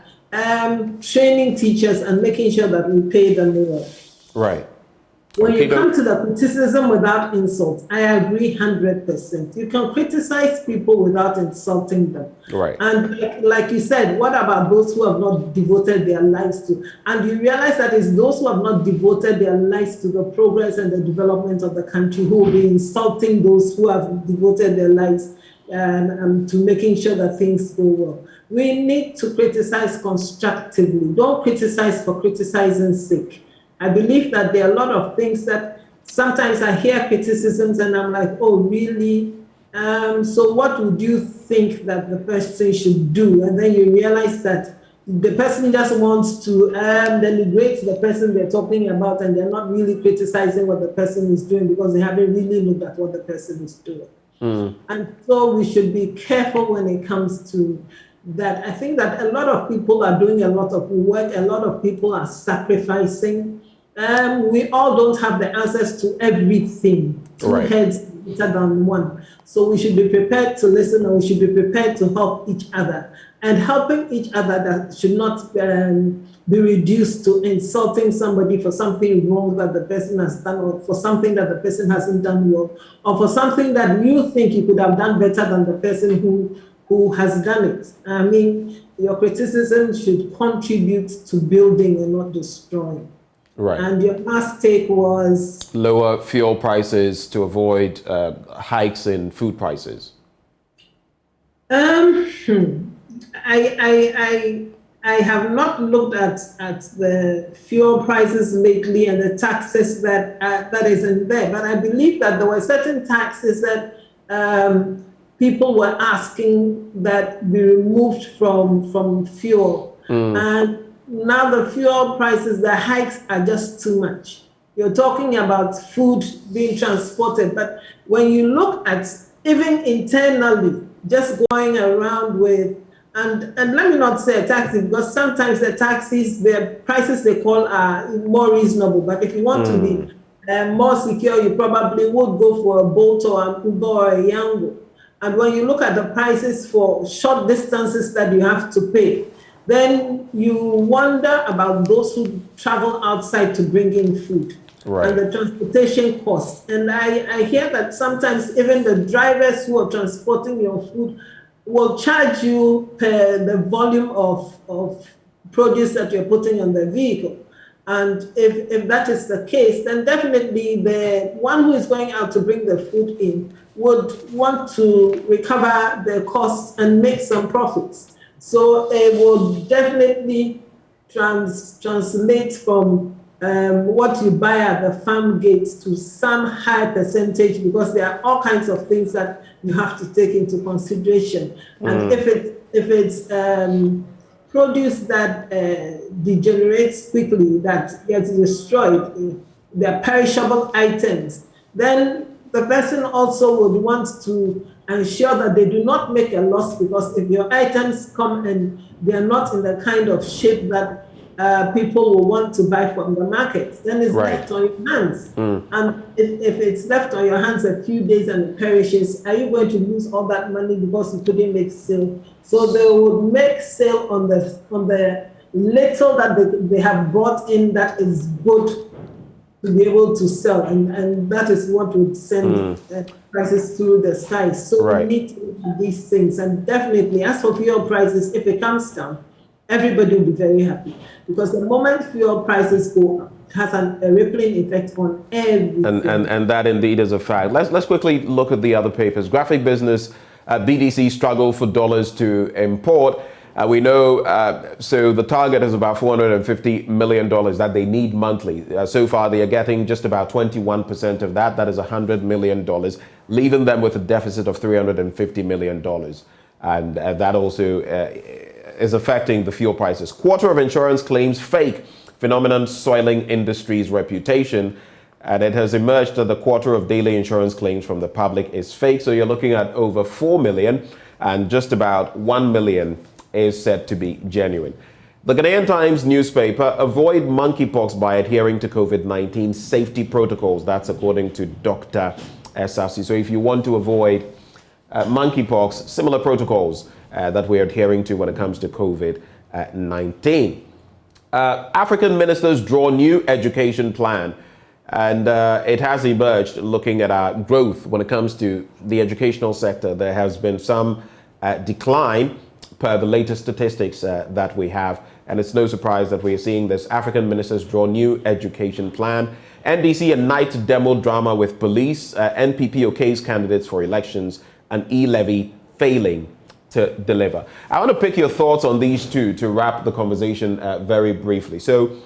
training teachers and making sure that we pay them well. Right. When you come to the criticism without insult, I agree 100%. You can criticize people without insulting them. Right. And like you said, what about those who have not devoted their lives to? And you realize that it's those who have not devoted their lives to the progress and the development of the country who will be insulting those who have devoted their lives to making sure that things go well. We need to criticize constructively. Don't criticize for criticizing's sake. I believe that there are a lot of things that sometimes I hear criticisms and I'm like, oh, really? So what would you think that the person should do? And then you realize that the person just wants to denigrate the person they're talking about, and they're not really criticizing what the person is doing because they haven't really looked at what the person is doing. And so we should be careful when it comes to that. I think that a lot of people are doing a lot of work. A lot of people are sacrificing. We all don't have the answers to everything. Two heads better than one. So we should be prepared to listen, and we should be prepared to help each other. And helping each other that should not be reduced to insulting somebody for something wrong that the person has done, or for something that the person hasn't done well, or for something that you think you could have done better than the person who who has done it. I mean, your criticism should contribute to building and not destroying. Right. And your last take was? Lower fuel prices to avoid hikes in food prices. I have not looked at the fuel prices lately and the taxes that is in there, but I believe that there were certain taxes that people were asking that be removed from fuel. And now the fuel prices, the hikes are just too much. You're talking about food being transported, but when you look at even internally, just going around with, and let me not say a taxi, because sometimes the taxis, the prices they call are more reasonable, but if you want to be more secure, you probably would go for a Bolt or an Uber or a Yango. And when you look at the prices for short distances that you have to pay, then you wonder about those who travel outside to bring in food. Right. And the transportation costs. And I hear that sometimes even the drivers who are transporting your food will charge you per the volume of produce that you're putting on the vehicle. And if that is the case, then definitely the one who is going out to bring the food in would want to recover the costs and make some profits. So it will definitely translate from what you buy at the farm gates to some high percentage, because there are all kinds of things that you have to take into consideration. And if it's produce that degenerates quickly, that gets destroyed, they're perishable items, then the person also would want to ensure that they do not make a loss, because if your items come and they're not in the kind of shape that people will want to buy from the market, then it's left on your hands. And if it's left on your hands a few days and it perishes, are you going to lose all that money because you couldn't make sale? So they would make sale on the little that they have brought in that is good to be able to sell, and that is what would send prices through the sky. So we need to do these things, and definitely as for fuel prices, if it comes down, everybody will be very happy, because the moment fuel prices go up, it has a rippling effect on everything. And that indeed is a fact. Let's quickly look at the other papers. Graphic Business, BDC struggle for dollars to import. We know, so the target is about $450 million that they need monthly. So far, they are getting just about 21% of that. That is $100 million, leaving them with a deficit of $350 million. And that also is affecting the fuel prices. Quarter of insurance claims fake, phenomenon soiling industry's reputation. And it has emerged that the quarter of daily insurance claims from the public is fake. So you're looking at over 4 million, and just about 1 million is said to be genuine. The Ghanaian Times newspaper, avoid monkeypox by adhering to COVID-19 safety protocols. That's according to Dr. Esasi. So if you want to avoid monkeypox, similar protocols that we're adhering to when it comes to COVID-19. African ministers draw new education plan, and it has emerged looking at our growth when it comes to the educational sector. There has been some decline per the latest statistics that we have. And it's no surprise that we're seeing this. African ministers draw new education plan. NDC, a night demo drama with police. NPP okays candidates for elections. And E-levy failing to deliver. I want to pick your thoughts on these two to wrap the conversation very briefly. So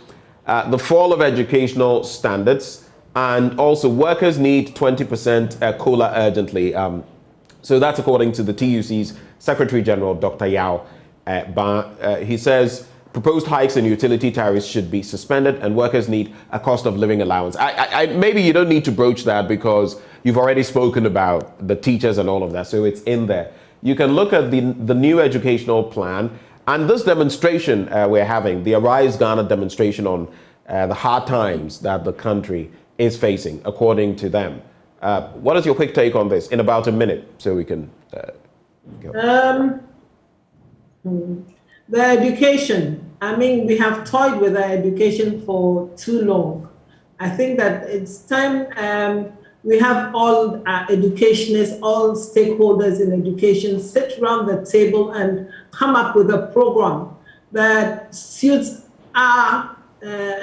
the fall of educational standards, and also workers need 20% COLA urgently. So that's according to the TUC's Secretary General, Dr. Yao Ba. He says proposed hikes in utility tariffs should be suspended, and workers need a cost of living allowance. Maybe you don't need to broach that because you've already spoken about the teachers and all of that, so it's in there. You can look at the new educational plan and this demonstration we're having, the Arise Ghana demonstration on the hard times that the country is facing, according to them. What is your quick take on this in about a minute so we can go? The education, I mean, we have toyed with our education for too long. I think that it's time we have all educationists, all stakeholders in education sit around the table and come up with a program that suits our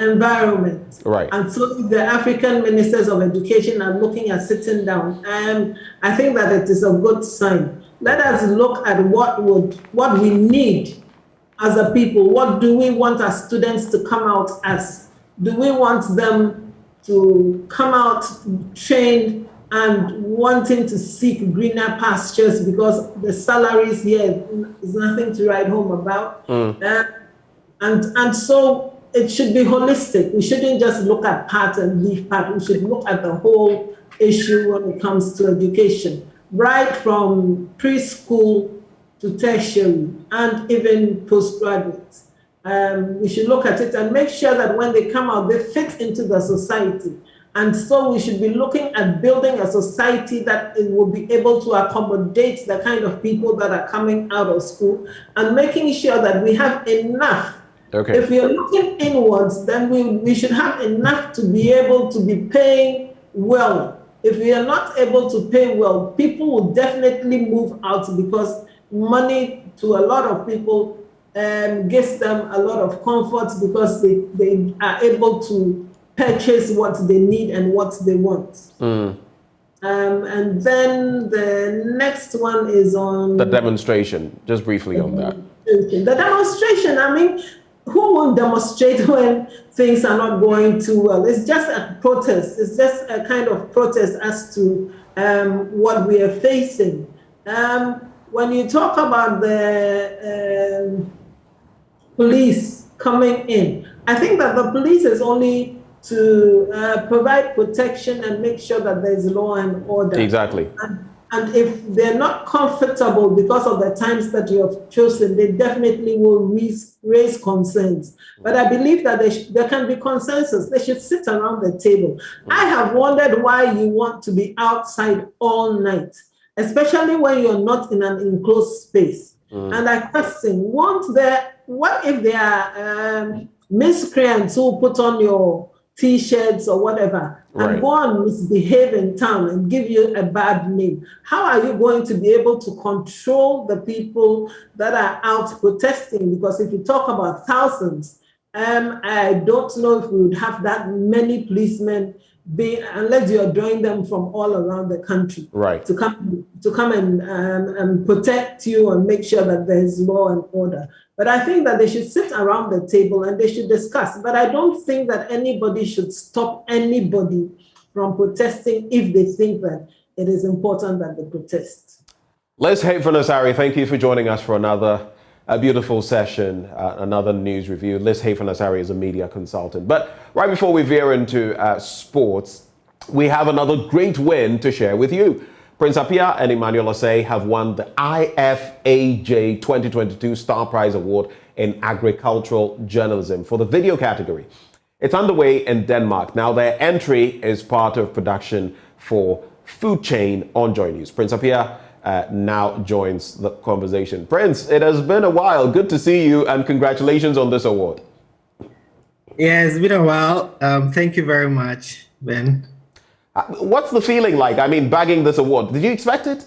environment. Right. And so the African ministers of education are looking at sitting down. And I think that it is a good sign. Let us look at what we need as a people. What do we want our students to come out as? Do we want them to come out trained and wanting to seek greener pastures because the salaries here is nothing to write home about? And so it should be holistic. We shouldn't just look at part and leave part. We should look at the whole issue when it comes to education, right from preschool to tertiary and even postgraduate. We should look at it and make sure that when they come out, they fit into the society. And so we should be looking at building a society that it will be able to accommodate the kind of people that are coming out of school and making sure that we have enough. Okay. If we are looking inwards, then we should have enough to be able to be paying well. If we are not able to pay well, people will definitely move out because money to a lot of people gives them a lot of comfort because they are able to purchase what they need and what they want. And then the next one is on the demonstration. Just briefly on that. The demonstration, I mean, who will demonstrate when things are not going too well? It's just a protest. It's just a kind of protest as to what we are facing. When you talk about the police coming in, I think that the police is only to provide protection and make sure that there's law and order. Exactly. And if they're not comfortable because of the times that you have chosen, they definitely will raise concerns. But I believe that there can be consensus. They should sit around the table. I have wondered why you want to be outside all night, especially when you're not in an enclosed space. And I question, what if there are miscreants who put on your T-shirts or whatever and go and misbehave in town and give you a bad name? How are you going to be able to control the people that are out protesting? Because if you talk about thousands, I don't know if we would have that many policemen unless you're drawing them from all around the country to come and protect you and make sure that there's law and order. But I think that they should sit around the table and they should discuss. But I don't think that anybody should stop anybody from protesting if they think that it is important that they protest. Liz Hayford-Nassari, thank you for joining us for another beautiful session, another news review. Liz Hayford-Nassari is a media consultant. But right before we veer into sports, we have another great win to share with you. Prince Appiah and Emmanuel Osei have won the IFAJ 2022 Star Prize Award in Agricultural Journalism for the video category. It's underway in Denmark. Now, their entry is part of production for Food Chain on Joy News. Prince Appiah now joins the conversation. Prince, it has been a while. Good to see you and congratulations on this award. Yeah, it's been a while. Thank you very much, Ben. What's the feeling like? I mean, bagging this award. Did you expect it?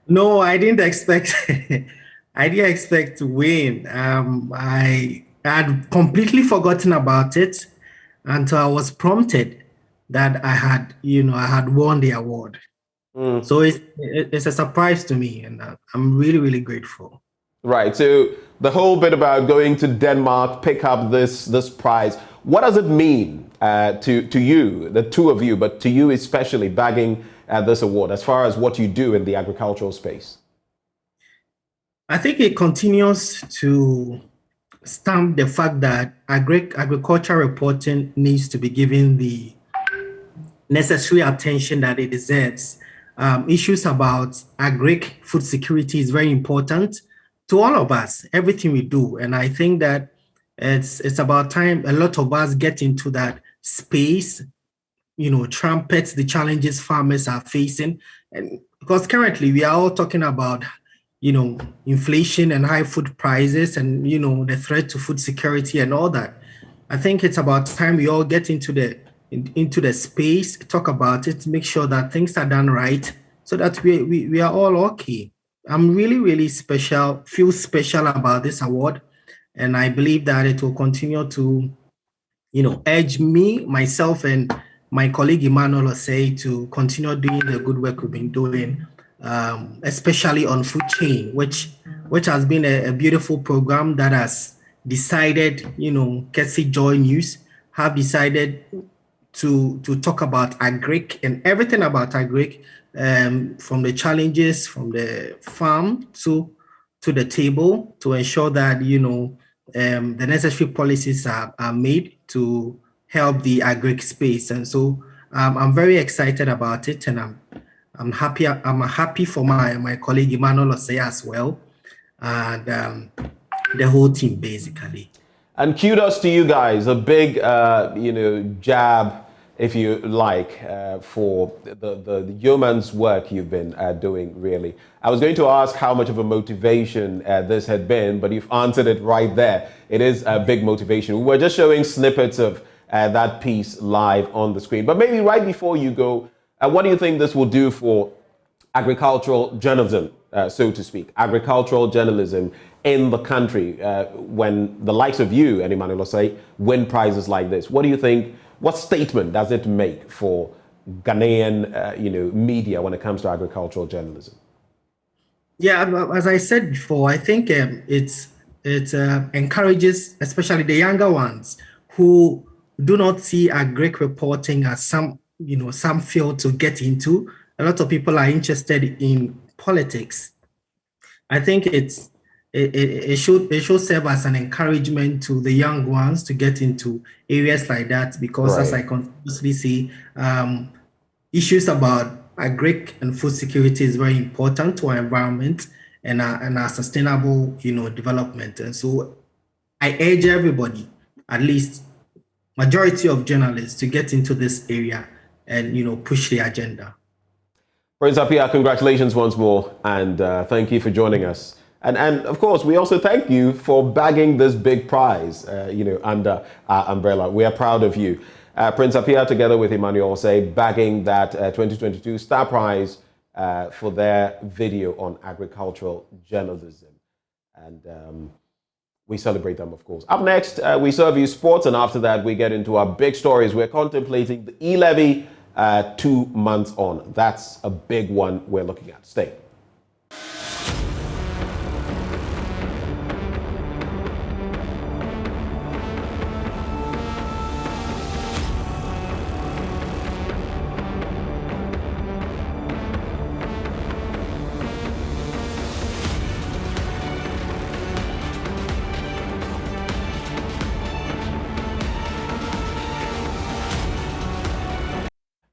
No, I didn't expect I didn't expect to win. I had completely forgotten about it until I was prompted that I had won the award. So it's a surprise to me, and I'm really, really grateful. Right. So the whole bit about going to Denmark, pick up this prize, what does it mean to you, the two of you, but to you especially, bagging this award as far as what you do in the agricultural space? I think it continues to stamp the fact that agriculture reporting needs to be given the necessary attention that it deserves. Issues about agric food security is very important to all of us, everything we do. And I think that it's about time a lot of us get into that space, trumpet the challenges farmers are facing. And because currently we are all talking about, inflation and high food prices and, the threat to food security and all that. I think it's about time we all get into the into the space, talk about it, make sure that things are done right, so that we are all okay. I'm really, really feel special about this award. And I believe that it will continue to, urge myself, and my colleague Emmanuel Osei to continue doing the good work we've been doing, especially on food chain, which has been a beautiful program that has decided, Ketsi Joy News have decided to talk about agric and everything about agric, from the challenges from the farm to the table, to ensure that the necessary policies are made to help the agric space. And so I'm very excited about it, and I'm happy for my colleague Emmanuel Osei as well, and the whole team basically. And kudos to you guys, a big jab, if you like, for the yeoman's work you've been doing, really. I was going to ask how much of a motivation this had been, but you've answered it right there. It is a big motivation. We were just showing snippets of that piece live on the screen. But maybe right before you go, what do you think this will do for agricultural journalism, so to speak, agricultural journalism in the country, when the likes of you and Emmanuel Osei win prizes like this? What do you think? What statement does it make for Ghanaian, media when it comes to agricultural journalism? Yeah, as I said before, I think it encourages, especially the younger ones who do not see agric reporting as some field to get into. A lot of people are interested in politics. I think it should serve as an encouragement to the young ones to get into areas like that, because as I continuously see, issues about agric and food security is very important to our environment and our sustainable, development. And so I urge everybody, at least majority of journalists, to get into this area and, push the agenda. Prince Appiah, congratulations once more, and thank you for joining us. And of course, we also thank you for bagging this big prize, under our umbrella. We are proud of you. Prince Appiah, together with Emmanuel Osei, bagging that 2022 Star Prize for their video on agricultural journalism. And we celebrate them, of course. Up next, we serve you sports, and after that, we get into our big stories. We're contemplating the E-levy 2 months on. That's a big one we're looking at. Stay.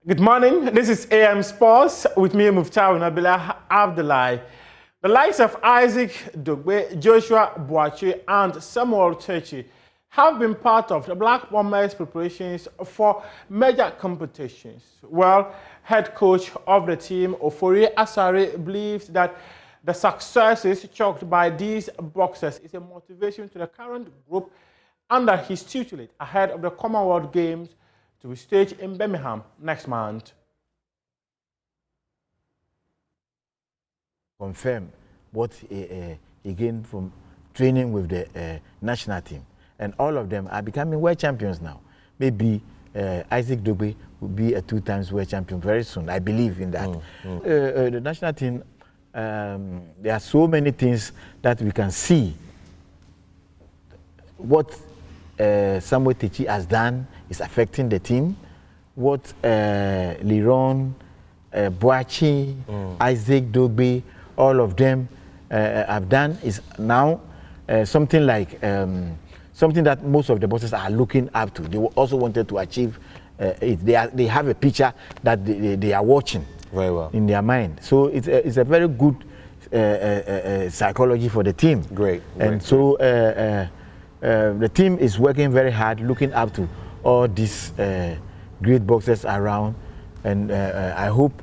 Good morning, this is AM Sports with me, Muftaw Nabila Abdullahi. The likes of Isaac Dogbe, Joshua Boache and Samuel Techi have been part of the Black Bombers preparations for major competitions. Well, head coach of the team, Ofori Asare, believes that the successes chalked by these boxers is a motivation to the current group under his tutelage ahead of the Commonwealth Games to be staged in Birmingham next month. Confirm what he gained from training with the national team. And all of them are becoming world champions now. Maybe Isaac Dogbe will be a 2-time world champion very soon. I believe in that. The national team, there are so many things that we can see. What Samuel Techi has done is affecting the team. What Liron, Boachi, Isaac Dogbe, all of them have done is now something like something that most of the bosses are looking up to. They also wanted to achieve it. They have a picture that they are watching very well in their mind. So it's a very good psychology for the team. Great. And so the team is working very hard, looking up to all these great boxers around, and I hope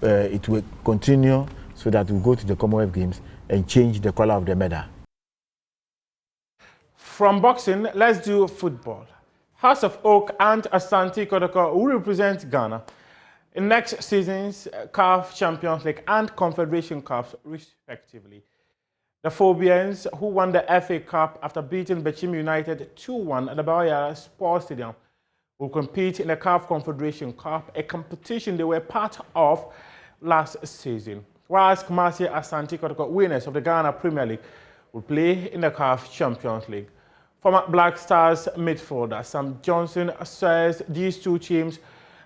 it will continue so that we go to the Commonwealth Games and change the color of the medal. From boxing, let's do football. House of Oak and Asante Kotoko will represent Ghana in next season's CAF Champions League and Confederation Cups, respectively. The Phobians, who won the FA Cup after beating Bechim United 2-1 at the Bawaya Sports Stadium, will compete in the CAF Confederation Cup, a competition they were part of last season. Whilst Kumasi Asante Kotoko, winners of the Ghana Premier League, will play in the CAF Champions League. Former Black Stars midfielder Sam Johnson says these two teams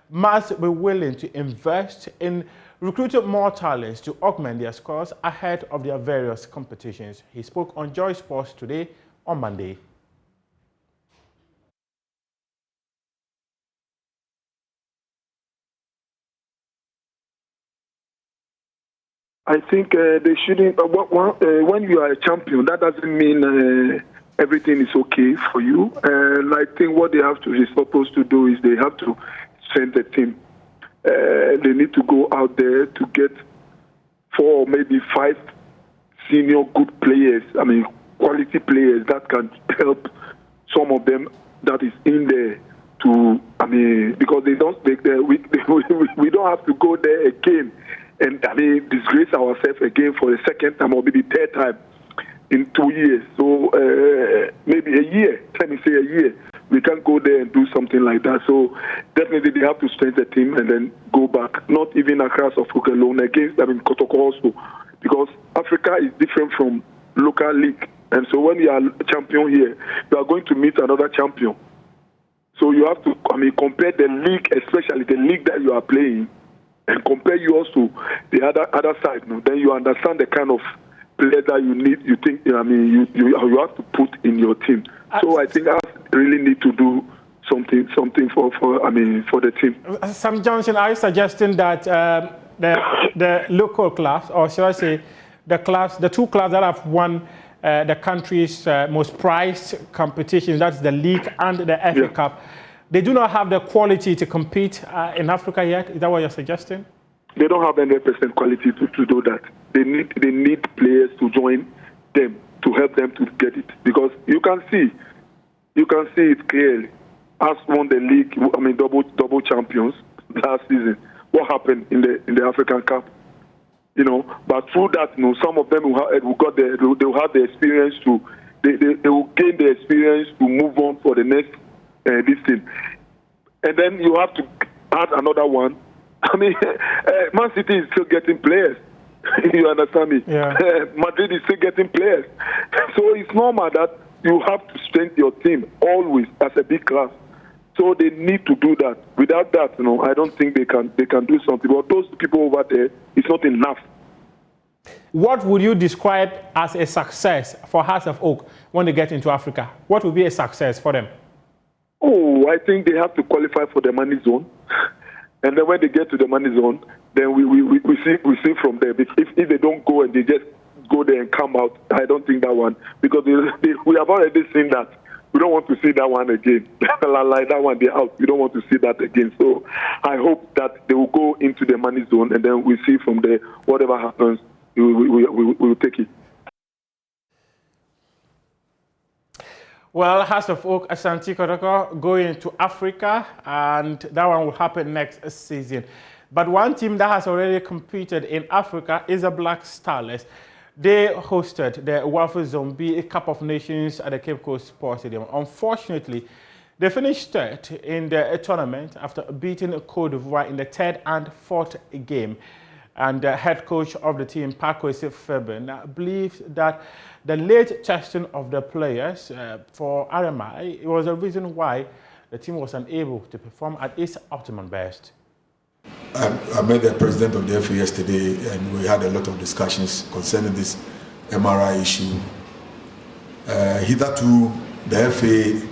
must be willing to invest in recruiting more talents to augment their scores ahead of their various competitions. He spoke on Joy Sports today on Monday. I think they shouldn't. When you are a champion, that doesn't mean everything is okay for you. And I think what they have to is supposed to do is they have to send the team. They need to go out there to get 4 or maybe 5 senior good players. I mean, quality players that can help some of them that is in there to. I mean, because they don't. We don't have to go there again and disgrace ourselves again for the second time or maybe third time in 2 years. So maybe a year, let me say a year, we can't go there and do something like that. So definitely they have to strengthen the team and then go back, not even across Africa alone, against Kotoko also, because Africa is different from local league. And so when you are a champion here, you are going to meet another champion. So you have to, compare the league, especially the league that you are playing, and compare you also the other side. No? Then you understand the kind of player that you need. You think you have to put in your team. So I think I really need to do something for the team. Sam Johnson, are you suggesting that the local clubs, or shall I say, the two clubs that have won the country's most prized competitions, that's the league and the FA Cup, they do not have the quality to compete in Africa yet? Is that what you're suggesting? They don't have 100% quality to do that. They need players to join them to help them to get it, because you can see it clearly. Us won the league, double champions last season. What happened in the African Cup? But through that, some of them they will have the experience they will gain the experience to move on for the next this thing. And then you have to add another one. Man City is still getting players. You understand me? Yeah. Madrid is still getting players. So it's normal that you have to strengthen your team always as a big class. So they need to do that. Without that, I don't think they can do something. But those people over there, it's not enough. What would you describe as a success for House of Oak when they get into Africa? What would be a success for them? Oh, I think they have to qualify for the money zone. And then when they get to the money zone, then we see from there. If they don't go and they just go there and come out, I don't think that one, because we have already seen that. We don't want to see that one again. Like that one, they're out. We don't want to see that again. So I hope that they will go into the money zone, and then we see from there, whatever happens, we will take it. Well, House of Oak, Asante Kotoko going to Africa, and that one will happen next season. But one team that has already competed in Africa is the Black Stars. They hosted the Wafu Zombie Cup of Nations at the Cape Coast Sports Stadium. Unfortunately, they finished third in the tournament after beating Cote d'Ivoire in the third and fourth game. And the head coach of the team, Pakwesi Feben, believes that the late testing of the players for RMI was the reason why the team was unable to perform at its optimum best. I met the president of the FA yesterday, and we had a lot of discussions concerning this MRI issue. Hitherto, the FA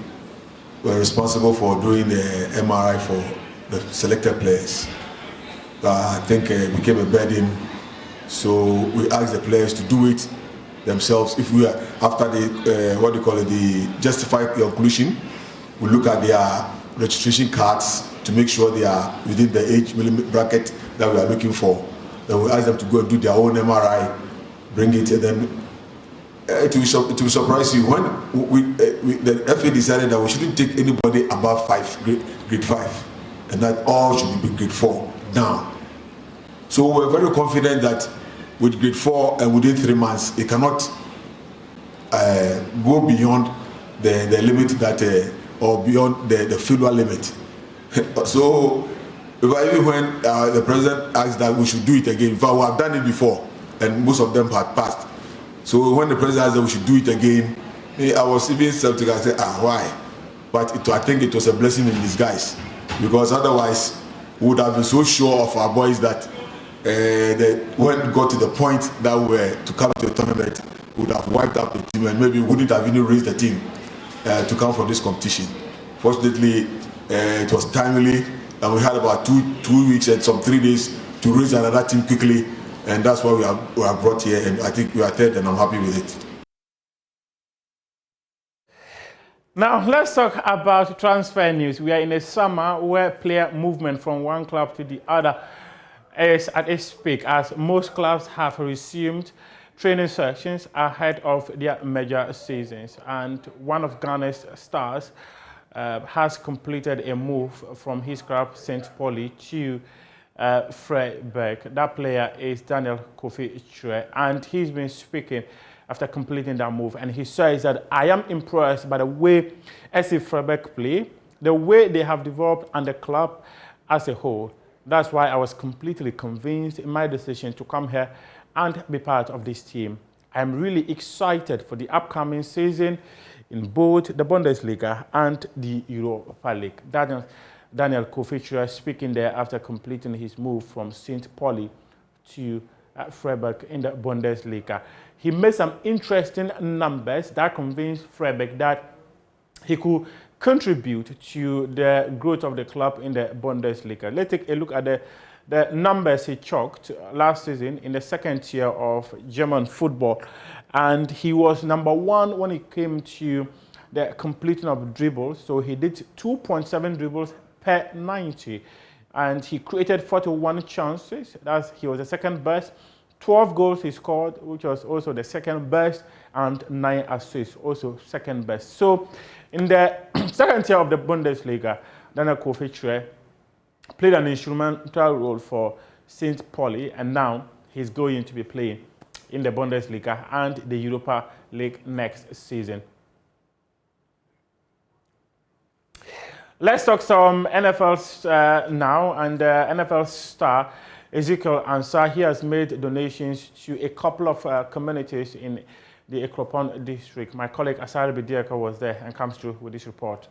were responsible for doing the MRI for the selected players. I think it became a burden, so we asked the players to do it themselves. If we are after the justified conclusion, we look at their registration cards to make sure they are within the age bracket that we are looking for. Then we ask them to go and do their own MRI, bring it, and then it will surprise you when the FA decided that we shouldn't take anybody above grade 5, and that all should be grade 4 now. So we're very confident that with grade 4 and within 3 months, it cannot go beyond the limit that or beyond the federal limit. So even when the president asked that we should do it again, in fact, we have done it before, and most of them had passed. So when the president asked that we should do it again, I was even skeptical. I said, why? But I think it was a blessing in disguise, because otherwise we would have been so sure of our boys that when it got to the point that we were to come to the tournament, we would have wiped out the team, and maybe we wouldn't have even raised the team to come from this competition. Fortunately, it was timely, and we had about two weeks and some 3 days to raise another team quickly, and that's why we are brought here, and I think we are third, and I'm happy with it. Now, let's talk about transfer news. We are in a summer where player movement from one club to the other is at its peak, as most clubs have resumed training sessions ahead of their major seasons. And one of Ghana's stars has completed a move from his club, St. Pauli, to Freiburg. That player is Daniel Kofi Chue, and he's been speaking after completing that move. And he says that, I am impressed by the way SC Freiburg play, the way they have developed, and the club as a whole. That's why I was completely convinced in my decision to come here and be part of this team. I'm really excited for the upcoming season in both the Bundesliga and the Europa League. Daniel Kofi Chue speaking there after completing his move from St. Pauli to Freiburg in the Bundesliga. He made some interesting numbers that convinced Freiburg that he could contribute to the growth of the club in the Bundesliga. Let's take a look at the numbers he chalked last season in the second tier of German football. And he was #1 when it came to the completing of dribbles. So he did 2.7 dribbles per 90. And he created 41 chances. He was the second best. 12 goals he scored, which was also the second best, and 9 assists, also second best. So in the second tier of the Bundesliga, Daniel Kofi Chue played an instrumental role for St. Pauli, and now he's going to be playing in the Bundesliga and the Europa League next season. Let's talk some NFL now, and NFL star Ezekiel Ansah, he has made donations to a couple of communities in the Akakpo district. My colleague Asari Bidiaka was there and comes through with this report.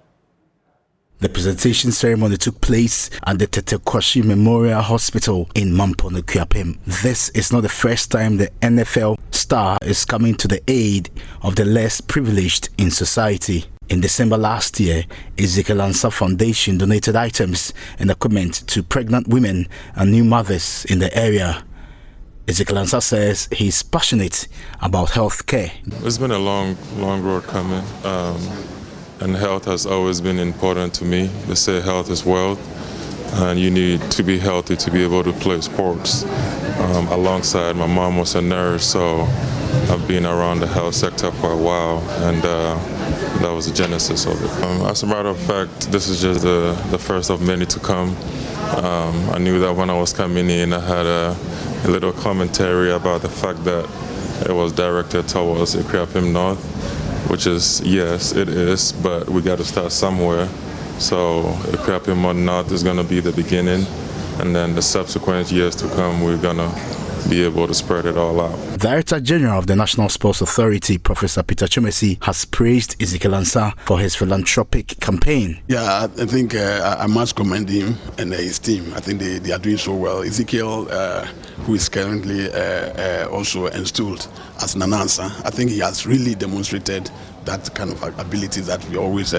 The presentation ceremony took place at the Tetekwashi Memorial Hospital in Mampono, Kuapem. This is not the first time the NFL star is coming to the aid of the less privileged in society. In December last year, Ezekiel Ansah Foundation donated items and equipment to pregnant women and new mothers in the area. Ezekiel Ansah says he's passionate about health care. It's been a long road coming, and health has always been important to me. They say health is wealth, and you need to be healthy to be able to play sports. Alongside, my mom was a nurse, so I've been around the health sector for a while, and that was the genesis of it. As a matter of fact, this is just the first of many to come. I knew that when I was coming in, I had a little commentary about the fact that it was directed towards Kuapem North, which is, yes, it is, but we got to start somewhere. So Kuapem North is going to be the beginning, and then the subsequent years to come, we're going to be able to spread it all out. Director General of the National Sports Authority, Professor Peter Chumesi, has praised Ezekiel Ansah for his philanthropic campaign. Yeah, I think I must commend him and his team. I think they are doing so well. Ezekiel, who is currently also installed as an announcer, I think he has really demonstrated that kind of ability that we always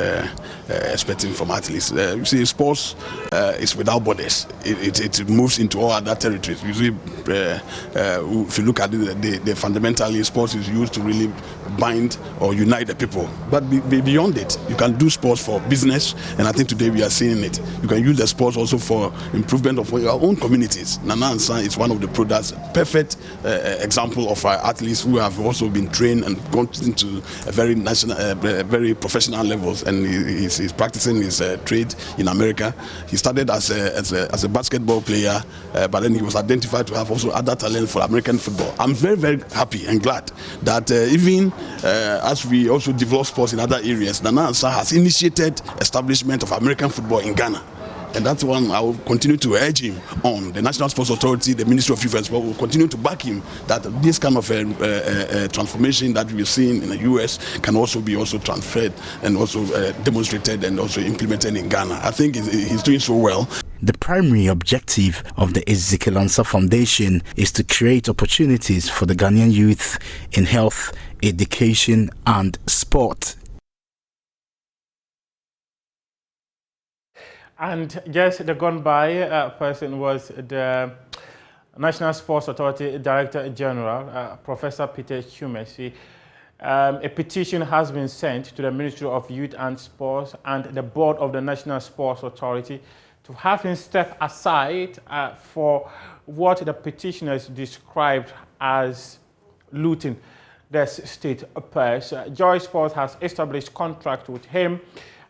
expecting from athletes. You see, sports is without borders. It moves into all other territories. You see, if you look at it, fundamentally, sports is used to really bind or unite the people. But beyond it, you can do sports for business, and I think today we are seeing it. You can use the sports also for improvement of your own communities. Nana Ansa is one of the products, perfect example of our athletes who have also been trained and gone into a very national, very professional levels, and he's practicing his trade in America. He started as a basketball player, but then he was identified to have also other talent for American football. I'm very, very happy and glad that even as we also develop sports in other areas, Nana Ansa has initiated establishment of American football in Ghana. And that's one I will continue to urge him on. The National Sports Authority, the Ministry of Youth and Sport will continue to back him that this kind of transformation that we're seeing in the US can also be transferred and also demonstrated and also implemented in Ghana. I think he's doing so well. The primary objective of the Ezekiel Ansah Foundation is to create opportunities for the Ghanaian youth in health, education and sport. And just the gone by person was the National Sports Authority Director General, Professor Peter Chumesi. A petition has been sent to the Ministry of Youth and Sports and the Board of the National Sports Authority to have him step aside for what the petitioners described as looting the state purse. Joy Sports has established contract with him,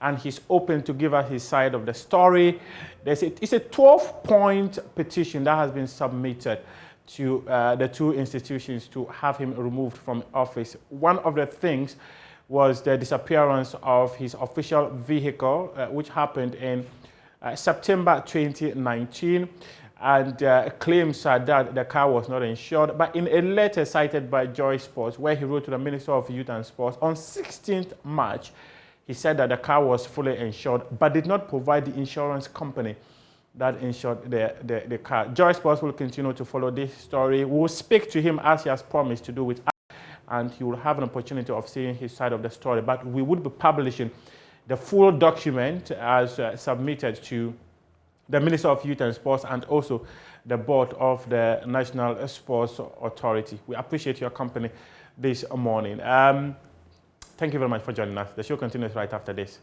and he's open to give us his side of the story. It's a 12-point petition that has been submitted to the two institutions to have him removed from office. One of the things was the disappearance of his official vehicle, which happened in September 2019, and claims that the car was not insured. But in a letter cited by Joy Sports, where he wrote to the Minister of Youth and Sports on 16th March, he said that the car was fully insured, but did not provide the insurance company that insured the car. Joy Sports will continue to follow this story. We'll speak to him as he has promised to do with us, and he will have an opportunity of seeing his side of the story. But we would be publishing the full document as submitted to the Minister of Youth and Sports and also the board of the National Sports Authority. We appreciate your company this morning. Thank you very much for joining us. The show continues right after this.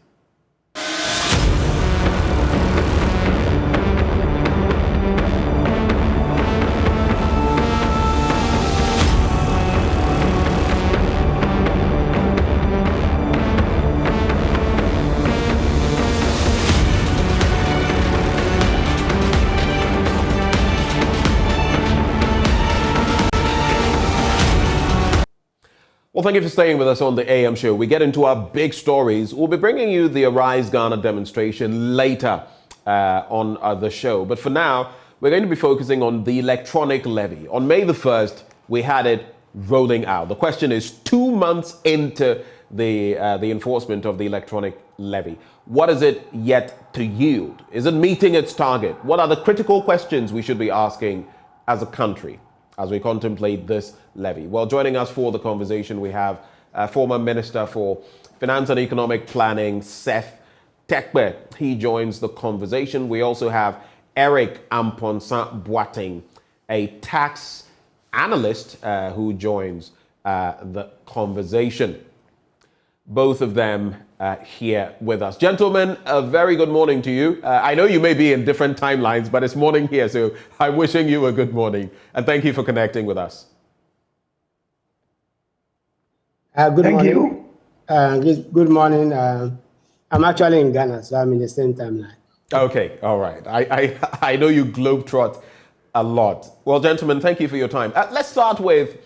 Well, thank you for staying with us on the AM show. We get into our big stories. We'll be bringing you the Arise Ghana demonstration later on the show. But for now, we're going to be focusing on the electronic levy. On May the 1st, we had it rolling out. The question is, 2 months into the enforcement of the electronic levy, what is it yet to yield? Is it meeting its target? What are the critical questions we should be asking as a country as we contemplate this levy? Well, joining us for the conversation, we have former Minister for Finance and Economic Planning, Seth Terkper. He joins the conversation. We also have Eric Amponsa Boateng, a tax analyst who joins the conversation. Both of them here with us. Gentlemen, a very good morning to you. I know you may be in different timelines, but it's morning here, so I'm wishing you a good morning. And thank you for connecting with us. Good morning. Good morning. I'm actually in Ghana, so I'm in the same timeline. Okay, all right. I know you globetrot a lot. Well, gentlemen, thank you for your time. Let's start with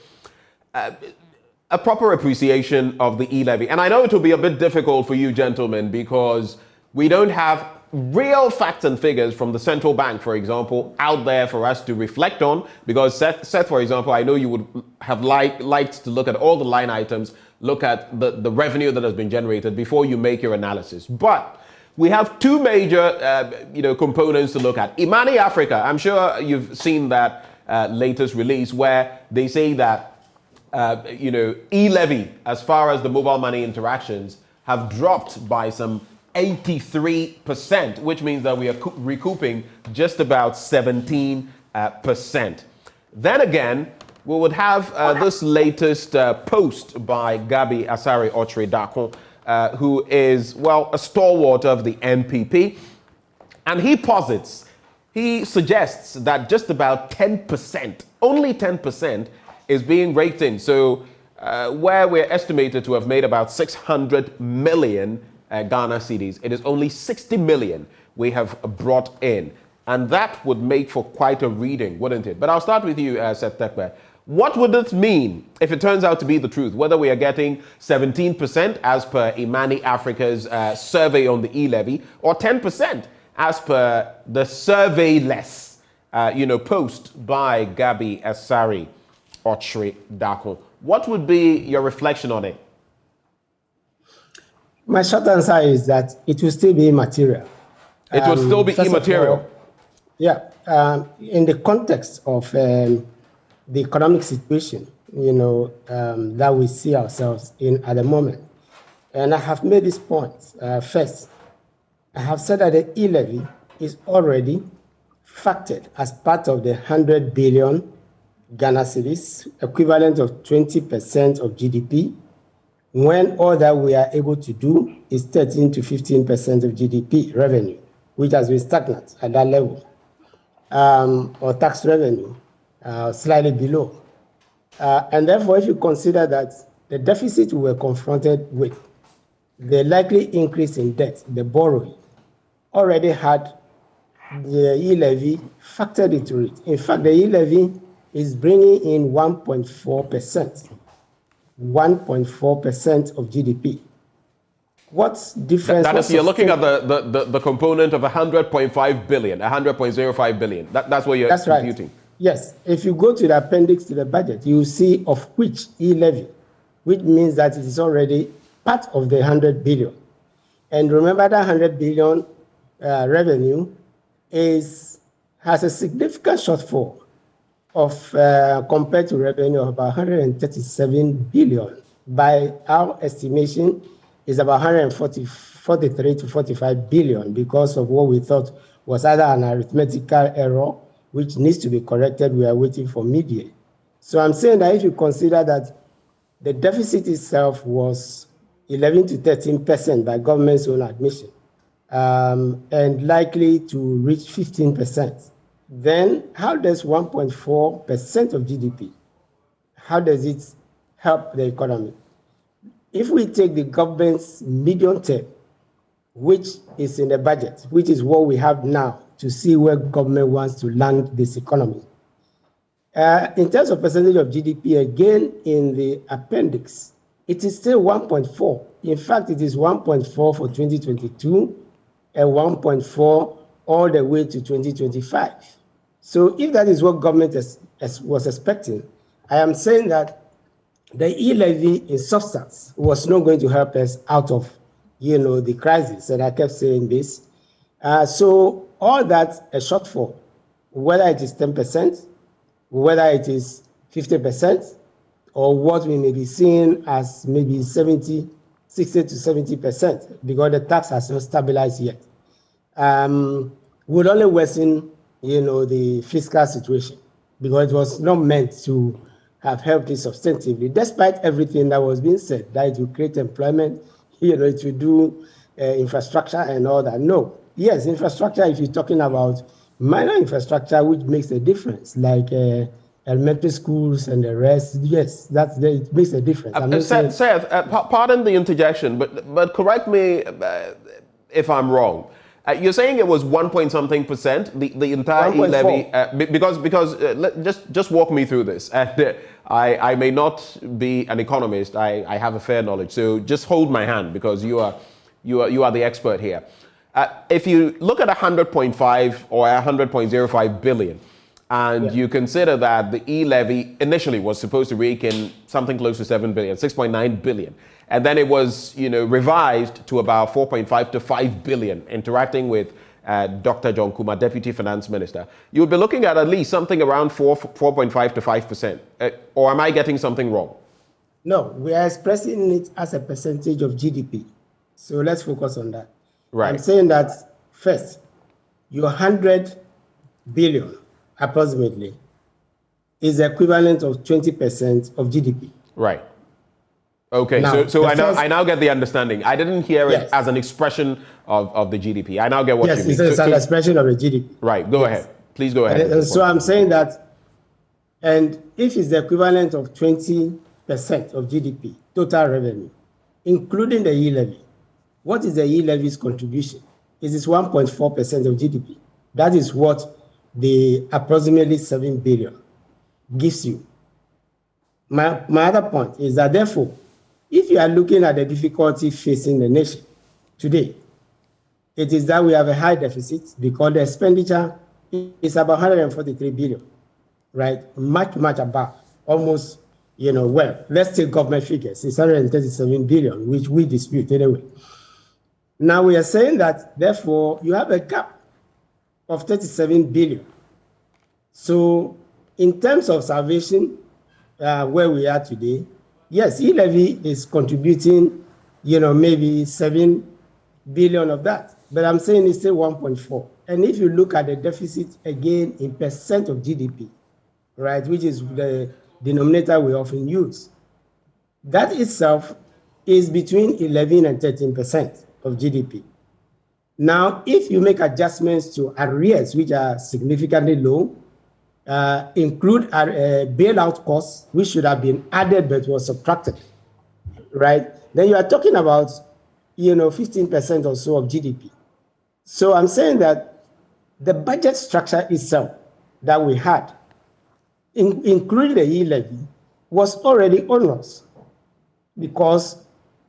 a proper appreciation of the E-levy. And I know it will be a bit difficult for you gentlemen because we don't have real facts and figures from the central bank, for example, out there for us to reflect on. Because Seth, for example, I know you would have liked to look at all the line items, look at the revenue that has been generated before you make your analysis. But we have two major components to look at. Imani Africa, I'm sure you've seen that latest release where they say that E-levy, as far as the mobile money interactions, have dropped by some 83%, which means that we are recouping just about 17%. Then again, we would have this latest post by Gabi Asare Ochre-Dakun, who is, well, a stalwart of the NPP. And he suggests that just about 10%, only 10%, is being raked in. So where we're estimated to have made about 600 million Ghana cedis, it is only 60 million we have brought in. And that would make for quite a reading, wouldn't it? But I'll start with you, Seth Tekbe. What would it mean if it turns out to be the truth? Whether we are getting 17% as per Imani Africa's survey on the E-levy, or 10% as per the survey-less, post by Gabi Asare Ochre-Dakun. What would be your reflection on it? My short answer is that it will still be immaterial. It will still be immaterial. In the context of the economic situation, that we see ourselves in at the moment. And I have made this point. First, I have said that the E-levy is already factored as part of the 100 billion Ghana cedis, equivalent of 20% of GDP, when all that we are able to do is 13 to 15% of GDP revenue, which has been stagnant at that level, or tax revenue, slightly below. And therefore, if you consider that the deficit we were confronted with, the likely increase in debt, the borrowing, already had the E-levy factored into it. In fact, the E-levy is bringing in 1.4%, 1.4% of GDP. What's different? That is, you're looking at the component of 100.5 billion, 100.05 billion. That's what you're computing. Right. Yes. If you go to the appendix to the budget, you will see of which E-levy, which means that it is already part of the 100 billion. And remember that 100 billion revenue has a significant shortfall of compared to revenue of about 137 billion. By our estimation, is about 143 to 45 billion because of what we thought was either an arithmetical error, which needs to be corrected. We are waiting for mid-year. So I'm saying that if you consider that the deficit itself was 11 to 13% by government's own admission, and likely to reach 15%, then how does 1.4% of GDP, how does it help the economy? If we take the government's medium term, which is in the budget, which is what we have now to see where government wants to land this economy. In terms of percentage of GDP, again, in the appendix, it is still 1.4. In fact, it is 1.4 for 2022 and 1.4 all the way to 2025. So if that is what government was expecting, I am saying that the E-levy in substance was not going to help us out of, the crisis, and I kept saying this. So all that a shortfall, whether it is 10%, whether it is 50%, or what we may be seeing as maybe 60 to 70%, because the tax has not stabilized yet, would only worsen, the fiscal situation, because it was not meant to have helped it substantively, despite everything that was being said, that it will create employment, it will do infrastructure and all that. No. Yes, infrastructure, if you're talking about minor infrastructure, which makes a difference, like elementary schools and the rest, yes, it makes a difference. Seth, pardon the interjection, but correct me if I'm wrong. You're saying it was 1-point-something%, the entire E-levy, because just walk me through this. I may not be an economist. I have a fair knowledge, so just hold my hand because you are the expert here. If you look at 100.5 or 100.05 billion, and you consider that the E-levy initially was supposed to rake in something close to 7 billion, 6.9 billion. And then it was, revised to about 4.5 to 5 billion, interacting with Dr. John Kuma, Deputy Finance Minister. You would be looking at least something around 4.5 to 5%. Or am I getting something wrong? No, we are expressing it as a percentage of GDP. So let's focus on that. Right. I'm saying that first, your 100 billion approximately is the equivalent of 20% of GDP. Right. Okay, Now, so I now get the understanding. I didn't hear it as an expression of the GDP. I now get what you mean. Yes, it's an expression of the GDP. Right, go ahead. Please go ahead. And so I'm saying that, and if it's the equivalent of 20% of GDP, total revenue, including the E-levy, what is the E-levy's contribution? It is 1.4% of GDP. That is what the approximately 7 billion gives you. My other point is that, therefore, if you are looking at the difficulty facing the nation today, it is that we have a high deficit because the expenditure is about 143 billion, right? Much, much above, almost, well, let's take government figures. It's 137 billion, which we dispute anyway. Now we are saying that, therefore, you have a gap of 37 billion. So in terms of salvation, where we are today, yes, E-levy is contributing, maybe 7 billion of that. But I'm saying it's still 1.4. And if you look at the deficit again in percent of GDP, right, which is the denominator we often use, that itself is between 11 and 13% of GDP. Now, if you make adjustments to arrears, which are significantly low, include bailout costs, which should have been added but was subtracted, right? Then you are talking about, 15% or so of GDP. So I'm saying that the budget structure itself that we had, including the E-levy, was already onerous because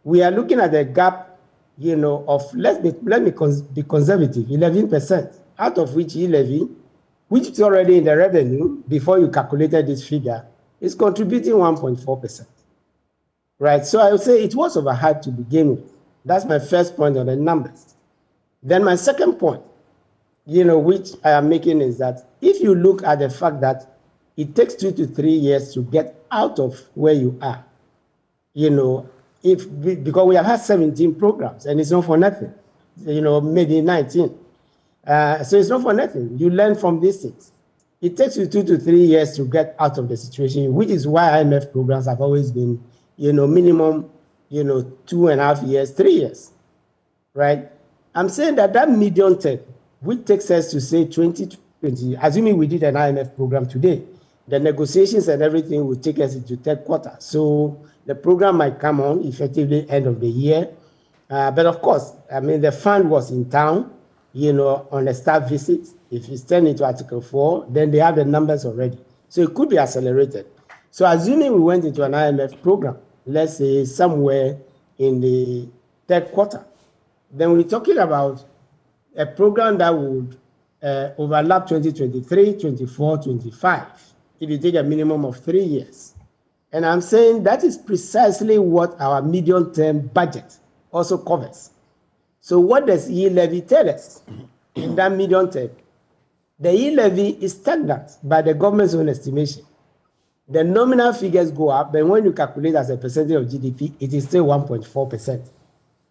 we are looking at a gap, of let me be conservative, 11%, out of which E-levy, which is already in the revenue before you calculated this figure, is contributing 1.4%. Right? So I would say it was overhyped to begin with. That's my first point on the numbers. Then my second point, which I am making is that if you look at the fact that it takes 2 to 3 years to get out of where you are, because we have had 17 programs and it's not for nothing, maybe 19. So it's not for nothing. You learn from these things. It takes you 2 to 3 years to get out of the situation, which is why IMF programs have always been, minimum, 2.5 years, 3 years, right? I'm saying that medium term, which takes us to say 2020, assuming we did an IMF program today, the negotiations and everything will take us into third quarter. So the program might come on effectively end of the year. But of course, the fund was in town, on a staff visit. If it's turned into Article 4, then they have the numbers already. So it could be accelerated. So assuming we went into an IMF program, let's say somewhere in the third quarter, then we're talking about a program that would overlap 2023, 24, 25, if you take a minimum of 3 years. And I'm saying that is precisely what our medium-term budget also covers. So what does E-levy tell us in that medium term? The E-levy is stagnant by the government's own estimation. The nominal figures go up, but when you calculate as a percentage of GDP, it is still 1.4%.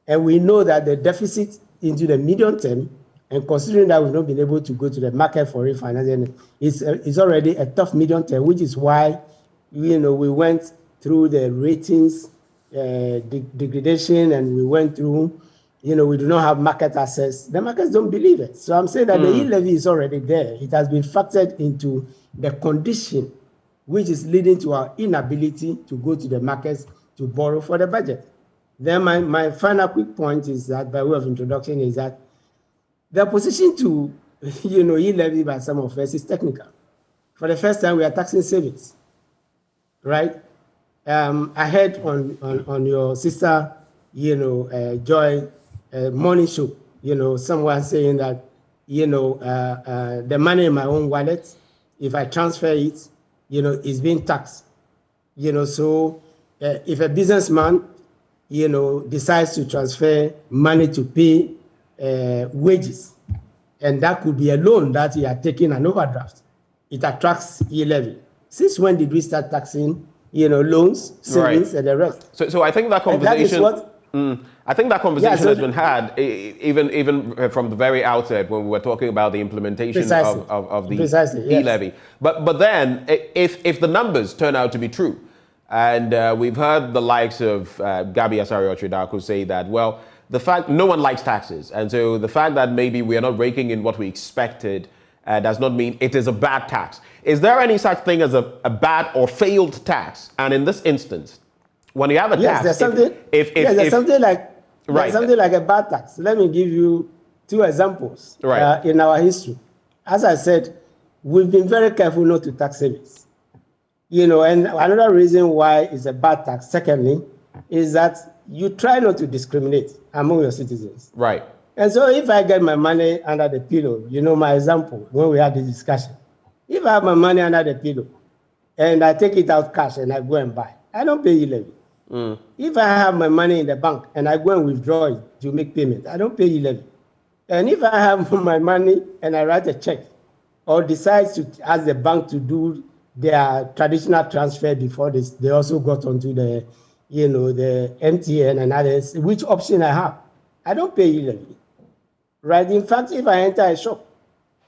And we know that the deficit into the medium term, and considering that we've not been able to go to the market for refinancing, is already a tough medium term, which is why we went through the ratings degradation, and we went through, we do not have market access. The markets don't believe it. So I'm saying that the E-levy is already there. It has been factored into the condition which is leading to our inability to go to the markets to borrow for the budget. Then my final quick point is that, by way of introduction, is that the opposition to E-levy by some of us is technical. For the first time, we are taxing savings, right? I heard on your sister, Joy morning show, someone saying that, the money in my own wallet, if I transfer it, is being taxed. So if a businessman, decides to transfer money to pay wages, and that could be a loan that he had taken an overdraft, it attracts E-levy. Since when did we start taxing, loans, savings, and the rest? So I think that conversation. I think that conversation has been had even from the very outset when we were talking about the implementation of the E-levy. Yes. But then, if the numbers turn out to be true, and we've heard the likes of Gabi Asare-Ochidaku say that, well, the fact no one likes taxes, and so the fact that maybe we are not raking in what we expected does not mean it is a bad tax. Is there any such thing as a bad or failed tax? And in this instance, when you have a tax, there's something, there's something like a bad tax. Let me give you two examples in our history. As I said, we've been very careful not to tax savings. You know, and another reason why it's a bad tax, secondly, is that you try not to discriminate among your citizens. Right. And so if I get my money under the pillow, you know my example when we had the discussion. If I have my money under the pillow and I take it out cash and I go and buy, I don't pay E-levy. If I have my money in the bank and I go and withdraw it to make payment, I don't pay E-levy. And if I have my money and I write a check or decide to ask the bank to do their traditional transfer before this, they also got onto the, you know, the MTN and others, which option I have, I don't pay E-levy. Right? In fact, if I enter a shop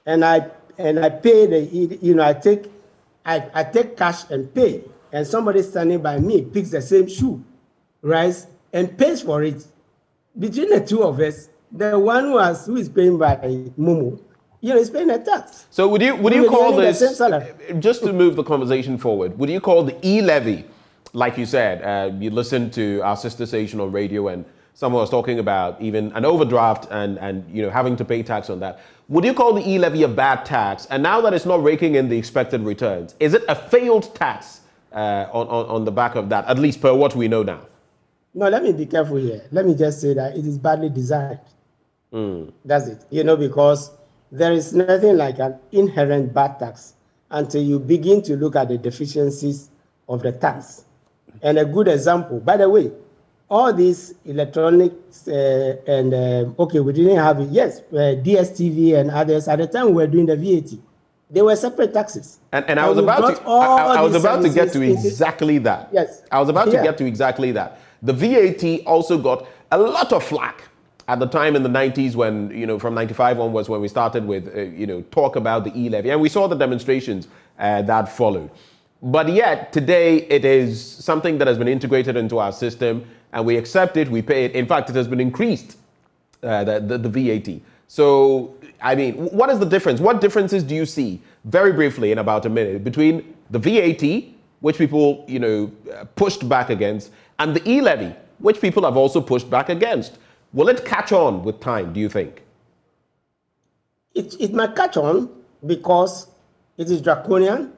and I pay the, you know, I take cash and pay, and somebody standing by me picks the same shoe, right, and pays for it. Between the two of us, the one who is paying by Momo, you know, is paying a tax. So would you call this, just to move the conversation forward, would you call the E-levy, like you said, you listened to our sister station on radio and someone was talking about even an overdraft and you know, having to pay tax on that. Would you call the E-levy a bad tax? And now that it's not raking in the expected returns, is it a failed tax on the back of that, at least per what we know now? No, let me be careful here. Let me just say that it is badly designed. That's it. You know, because there is nothing like an inherent bad tax until you begin to look at the deficiencies of the tax. And a good example, by the way, all these electronics okay, we didn't have it. Yes, DSTV and others, at the time we were doing the VAT. They were separate taxes. And I was about to get to exactly that. Yes. I was about to get to exactly that. The VAT also got a lot of flack at the time in the 90s when, you know, from 95 onwards when we started with, you know, talk about the E-levy. And we saw the demonstrations that followed. But yet, today, it is something that has been integrated into our system and we accept it, we pay it. In fact, it has been increased, the VAT. So, I mean, what is the difference? What differences do you see, very briefly in about a minute, between the VAT, which people, you know, pushed back against, and the E-levy, which people have also pushed back against? Will it catch on with time, do you think? It might catch on because it is draconian.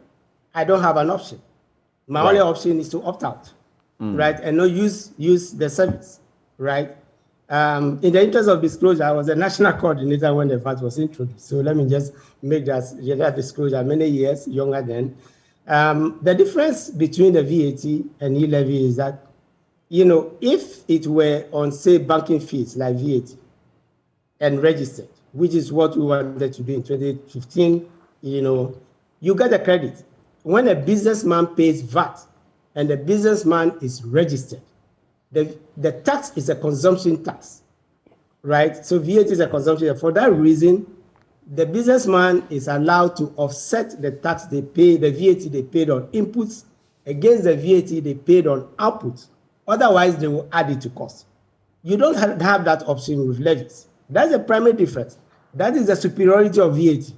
I don't have an option. My only option is to opt out, right, and not use the service, right? In the interest of disclosure, I was a national coordinator when the VAT was introduced. So let me just make that disclosure. Many years younger than. The difference between the VAT and E-levy is that, you know, if it were on, say, banking fees like VAT and registered, which is what we wanted to do in 2015, you know, you get a credit. When a businessman pays VAT and the businessman is registered, the tax is a consumption tax, right? So VAT is a consumption. For that reason, the businessman is allowed to offset the tax they pay, the VAT they paid on inputs against the VAT they paid on outputs. Otherwise, they will add it to cost. You don't have that option with levies. That's the primary difference. That is the superiority of VAT,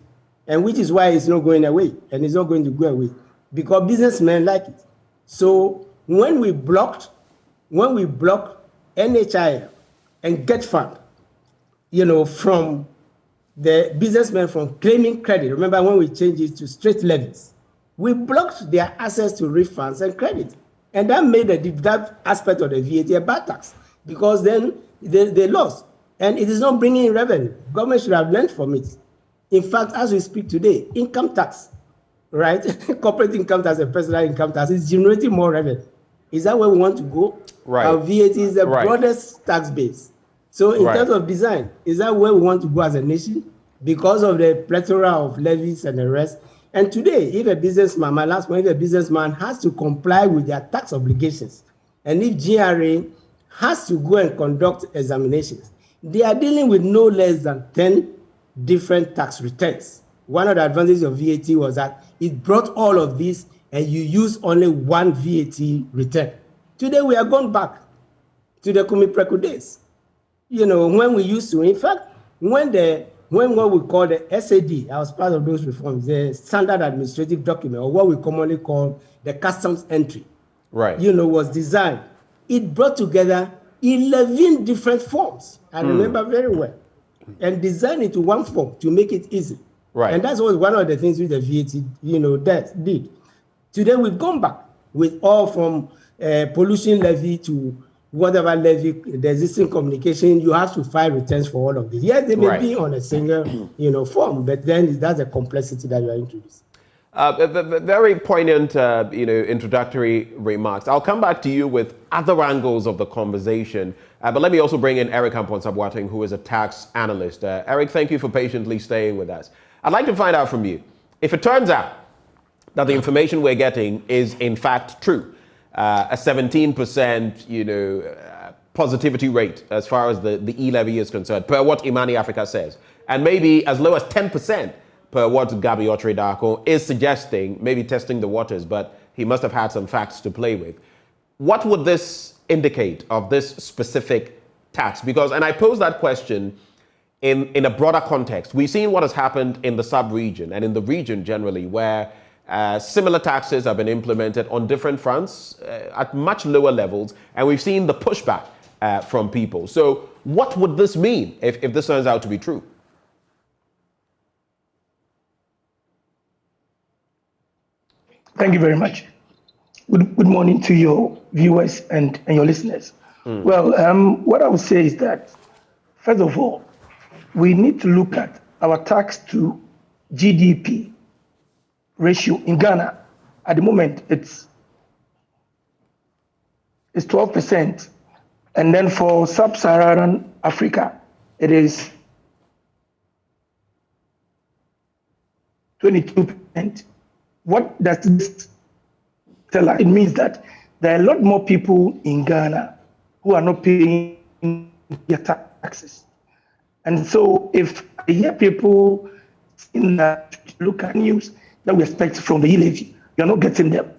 and which is why it's not going away, and it's not going to go away, because businessmen like it. So when we blocked NHIL and Get Fund, you know, from the businessmen from claiming credit, remember when we changed it to straight levies, we blocked their access to refunds and credit. And that made that aspect of the VAT a bad tax, because then they lost. And it is not bringing in revenue. Government should have learned from it. In fact, as we speak today, income tax, right? Corporate income tax and personal income tax is generating more revenue. Is that where we want to go? Right. Our VAT is the broadest tax base. So in terms of design, is that where we want to go as a nation? Because of the plethora of levies and the rest. And today, if a businessman, if a businessman has to comply with their tax obligations, and if GRA has to go and conduct examinations, they are dealing with no less than 10 different tax returns. One of the advantages of VAT was that it brought all of these and you use only one VAT return. Today we are going back to the Kumipreku days. You know, when we used to, in fact, when what we call the SAD, I was part of those reforms, the standard administrative document, or what we commonly call the customs entry, right, you know, was designed. It brought together 11 different forms, I remember very well, and designed it to one form to make it easy. Right. And that was one of the things with the VAT, you know, that did. Today we've gone back with all from pollution levy to whatever levy, the existing communication, you have to file returns for all of this. Yes, they may be on a single, you know, form, but then that's a complexity that you are introducing. Very poignant, you know, introductory remarks. I'll come back to you with other angles of the conversation, but let me also bring in Eric Amponsah-Boateng, who is a tax analyst. Eric, thank you for patiently staying with us. I'd like to find out from you, if it turns out that the information we're getting is in fact true, a 17%, you know, positivity rate as far as the E-levy is concerned, per what Imani Africa says, and maybe as low as 10% per what Gabi Otredako is suggesting, maybe testing the waters, but he must have had some facts to play with. What would this indicate of this specific tax? Because, and I pose that question in a broader context. We've seen what has happened in the sub-region and in the region generally, where similar taxes have been implemented on different fronts at much lower levels, and we've seen the pushback from people. So what would this mean if this turns out to be true? Thank you very much. Good morning to your viewers and your listeners. Well, what I would say is that, first of all, we need to look at our tax to GDP ratio in Ghana. At the moment, it's 12%. And then for sub-Saharan Africa, it is 22%. What does this tell us? It means that there are a lot more people in Ghana who are not paying their taxes. And so if I hear people look at news that we expect from the E-levy, you're not getting them.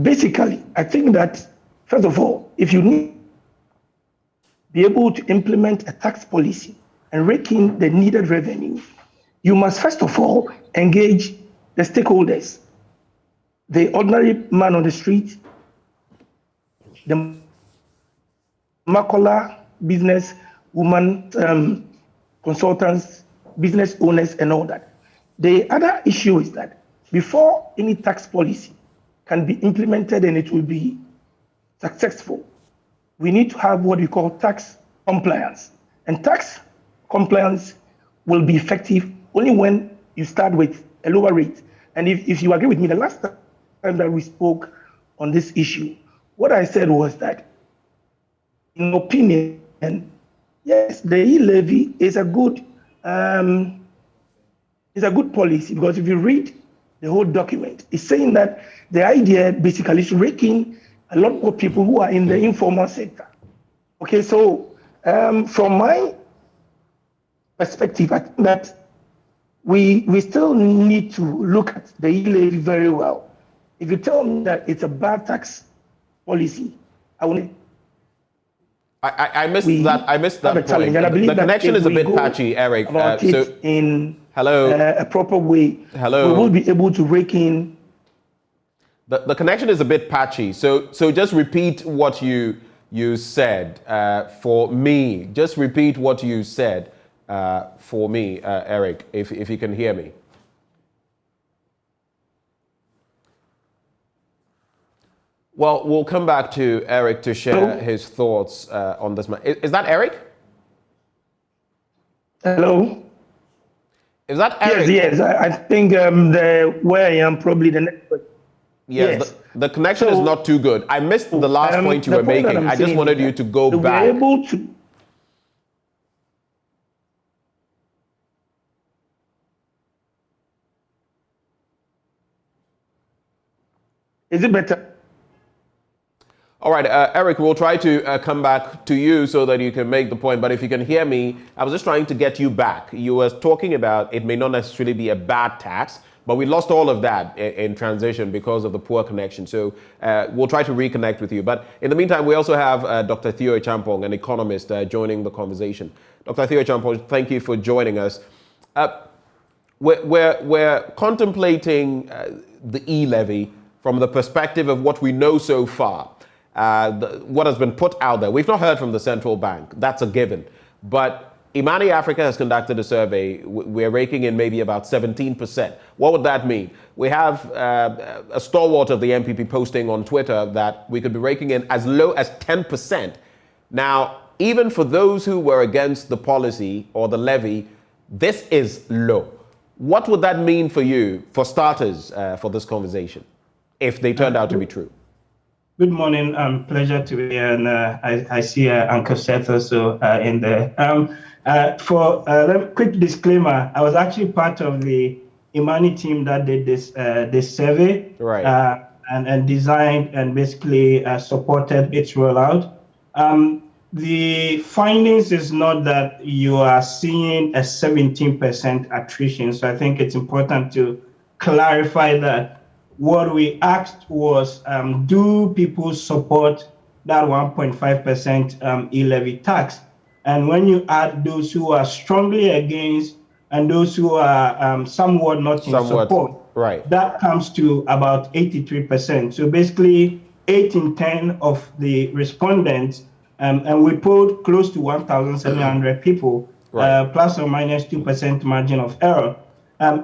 Basically, I think that, first of all, if you need to be able to implement a tax policy and rake in the needed revenue, you must first of all engage the stakeholders, the ordinary man on the street, the Makola business woman, consultants, business owners, and all that. The other issue is that before any tax policy can be implemented and it will be successful, we need to have what we call tax compliance. And tax compliance will be effective only when you start with a lower rate. And if you agree with me, the last time that we spoke on this issue, what I said was that, in opinion, yes, the E-levy is a good policy, because if you read the whole document, it's saying that the idea basically is raking a lot more people who are in the informal sector. Okay, so from my perspective, I think that we still need to look at the E-levy very well. If you tell me that it's a bad tax policy, I missed that. I missed that point. And I believe the connection is a bit patchy, Eric. So in hello, a proper way, hello, we will be able to rake in. The connection is a bit patchy. So just repeat what you said for me. Just repeat what you said for me, Eric, if you can hear me. Well, we'll come back to Eric to share his thoughts on this. Is that Eric? Hello? Is that Eric? Yes. I think where I am, probably the network. Yes. The connection is not too good. I missed the last point you were making. I just wanted you to go back. We're able to. Is it better? All right, Eric, we'll try to come back to you so that you can make the point. But if you can hear me, I was just trying to get you back. You were talking about it may not necessarily be a bad tax, but we lost all of that in transition because of the poor connection. So we'll try to reconnect with you. But in the meantime, we also have Dr. Theo Champong, an economist, joining the conversation. Dr. Theo Champong, thank you for joining us. We're contemplating the E-levy from the perspective of what we know so far. What has been put out there. We've not heard from the central bank. That's a given. But Imani Africa has conducted a survey. We're raking in maybe about 17%. What would that mean? We have a stalwart of the MPP posting on Twitter that we could be raking in as low as 10%. Now, even for those who were against the policy or the levy, this is low. What would that mean for you, for starters, for this conversation, if they turned out to be true? Good morning. Pleasure to be here. And I see Uncle Seth also in there. For a quick disclaimer, I was actually part of the Imani team that did this survey, right? And designed and basically supported its rollout. The findings is not that you are seeing a 17% attrition. So I think it's important to clarify that. What we asked was, do people support that 1.5% E-levy tax? And when you add those who are strongly against and those who are somewhat not in support, right, that comes to about 83%. So basically 8 in 10 of the respondents, and we polled close to 1,700 people, right, plus or minus 2% margin of error,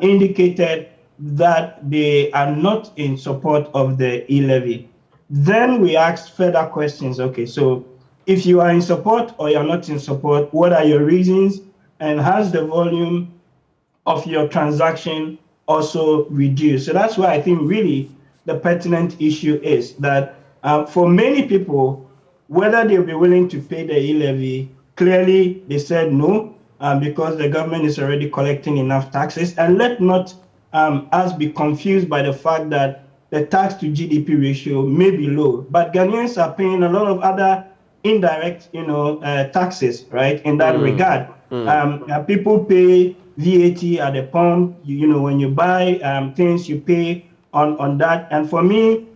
indicated that they are not in support of the E-levy. Then we asked further questions. Okay, so if you are in support or you're not in support, what are your reasons? And has the volume of your transaction also reduced? So that's why I think really the pertinent issue is that for many people, whether they'll be willing to pay the E-levy, clearly they said no, because the government is already collecting enough taxes. And let not us be confused by the fact that the tax to GDP ratio may be low, but Ghanaians are paying a lot of other indirect, taxes, right? In that regard, people pay VAT at the pump. When you buy things, you pay on that. And for me,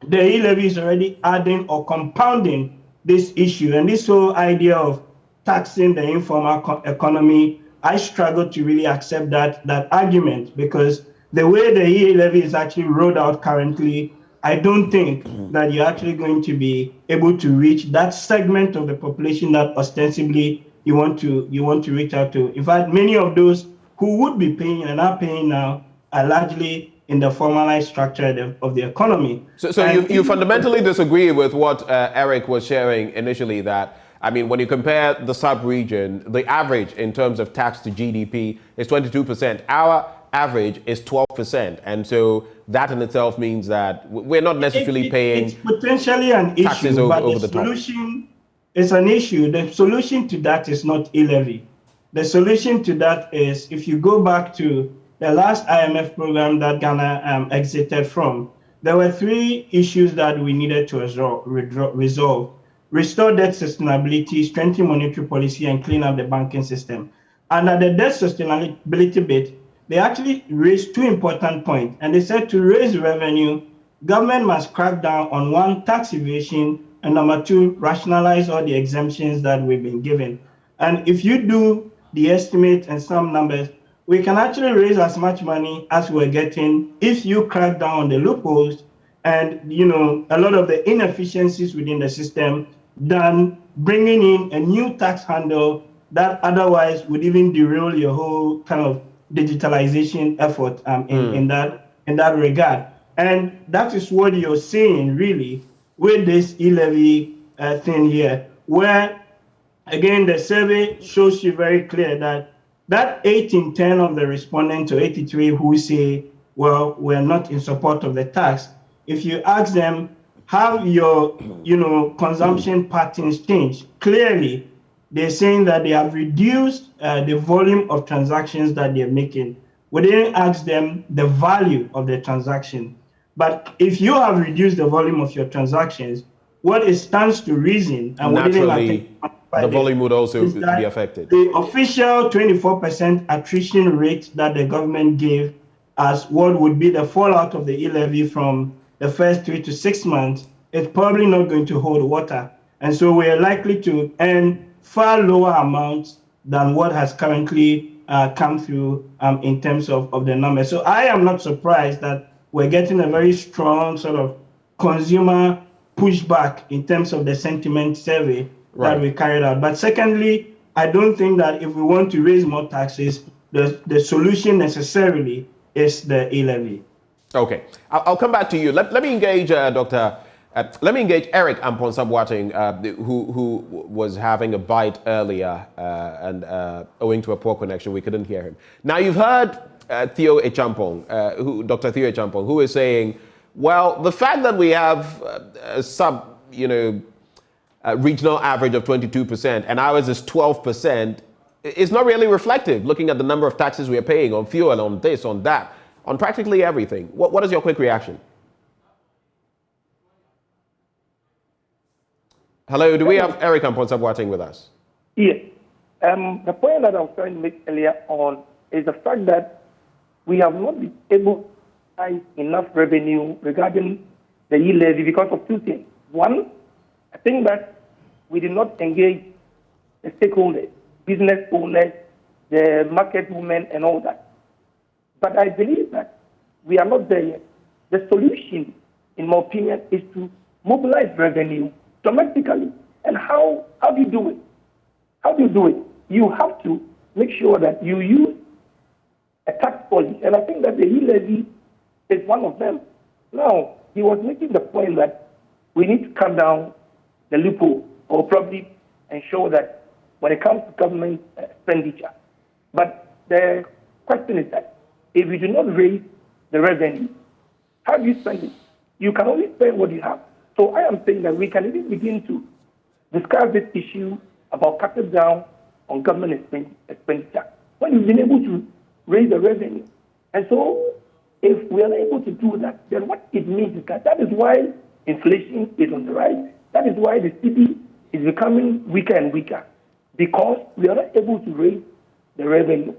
the E-levy is already adding or compounding this issue. And this whole idea of taxing the informal economy, I struggle to really accept that argument, because the way the E-levy is actually rolled out currently, I don't think that you're actually going to be able to reach that segment of the population that ostensibly you want to reach out to. In fact, many of those who would be paying and are paying now are largely in the formalized structure of the economy. So you fundamentally disagree with what Eric was sharing initially, that when you compare the sub-region, the average in terms of tax to GDP is 22%. Our average is 12%. And so that in itself means that we're not necessarily paying it's potentially an taxes issue, but over the the top. solution is an issue. The solution to that is not E-levy. The solution to that is, if you go back to the last IMF program that Ghana exited from, there were 3 issues that we needed to resolve. Restore debt sustainability, strengthen monetary policy, and clean up the banking system. And at the debt sustainability bit, they actually raised 2 important points. And they said to raise revenue, government must crack down on 1, tax evasion, and number 2, rationalize all the exemptions that we've been given. And if you do the estimate and some numbers, we can actually raise as much money as we're getting if you crack down on the loopholes and a lot of the inefficiencies within the system, than bringing in a new tax handle that otherwise would even derail your whole kind of digitalization effort in that regard. And that is what you're seeing really with this E-levy thing here, where again the survey shows you very clear that 8 in 10 of the respondents, to 83 who say, well, we're not in support of the tax, if you ask them, have your consumption patterns changed? Clearly, they're saying that they have reduced the volume of transactions that they're making. We didn't ask them the value of the transaction. But if you have reduced the volume of your transactions, what it stands to reason, and naturally, the volume would also be affected. The official 24% attrition rate that the government gave as what would be the fallout of the E-levy from the first 3 to 6 months is probably not going to hold water. And so we are likely to earn far lower amounts than what has currently come through in terms of the numbers. So I am not surprised that we're getting a very strong sort of consumer pushback in terms of the sentiment survey that we carried out. But secondly, I don't think that if we want to raise more taxes, the solution necessarily is the E-levy. Okay, I'll come back to you. Let me engage Dr. Let me engage Eric Amponsah-Boateng, who was having a bite earlier, and owing to a poor connection, we couldn't hear him. Now, you've heard Theo Echampong, Dr. Theo Echampong, who is saying, well, the fact that we have a regional average of 22% and ours is 12% is not really reflective, looking at the number of taxes we are paying on fuel, on this, on that, on practically everything. What is your quick reaction? Hello, do we have Eric Amponsah-Boateng with us? Yes. The point that I was trying to make earlier on is the fact that we have not been able to raise enough revenue regarding the E-levy because of two things. One, I think that we did not engage the stakeholders, business owners, the market women, and all that. But I believe that we are not there yet. The solution, in my opinion, is to mobilize revenue domestically. And how do you do it? How do you do it? You have to make sure that you use a tax policy. And I think that the E-levy is one of them. Now, he was making the point that we need to cut down the loophole or probably ensure that when it comes to government expenditure. But the question is that if you do not raise the revenue, how do you spend it? You can only spend what you have. So I am saying that we can even begin to discuss this issue about cutting down on government expenditure when you've been able to raise the revenue. And so if we are able to do that, then what it means is that is why inflation is on the rise. That is why the cedi is becoming weaker and weaker, because we are not able to raise the revenue.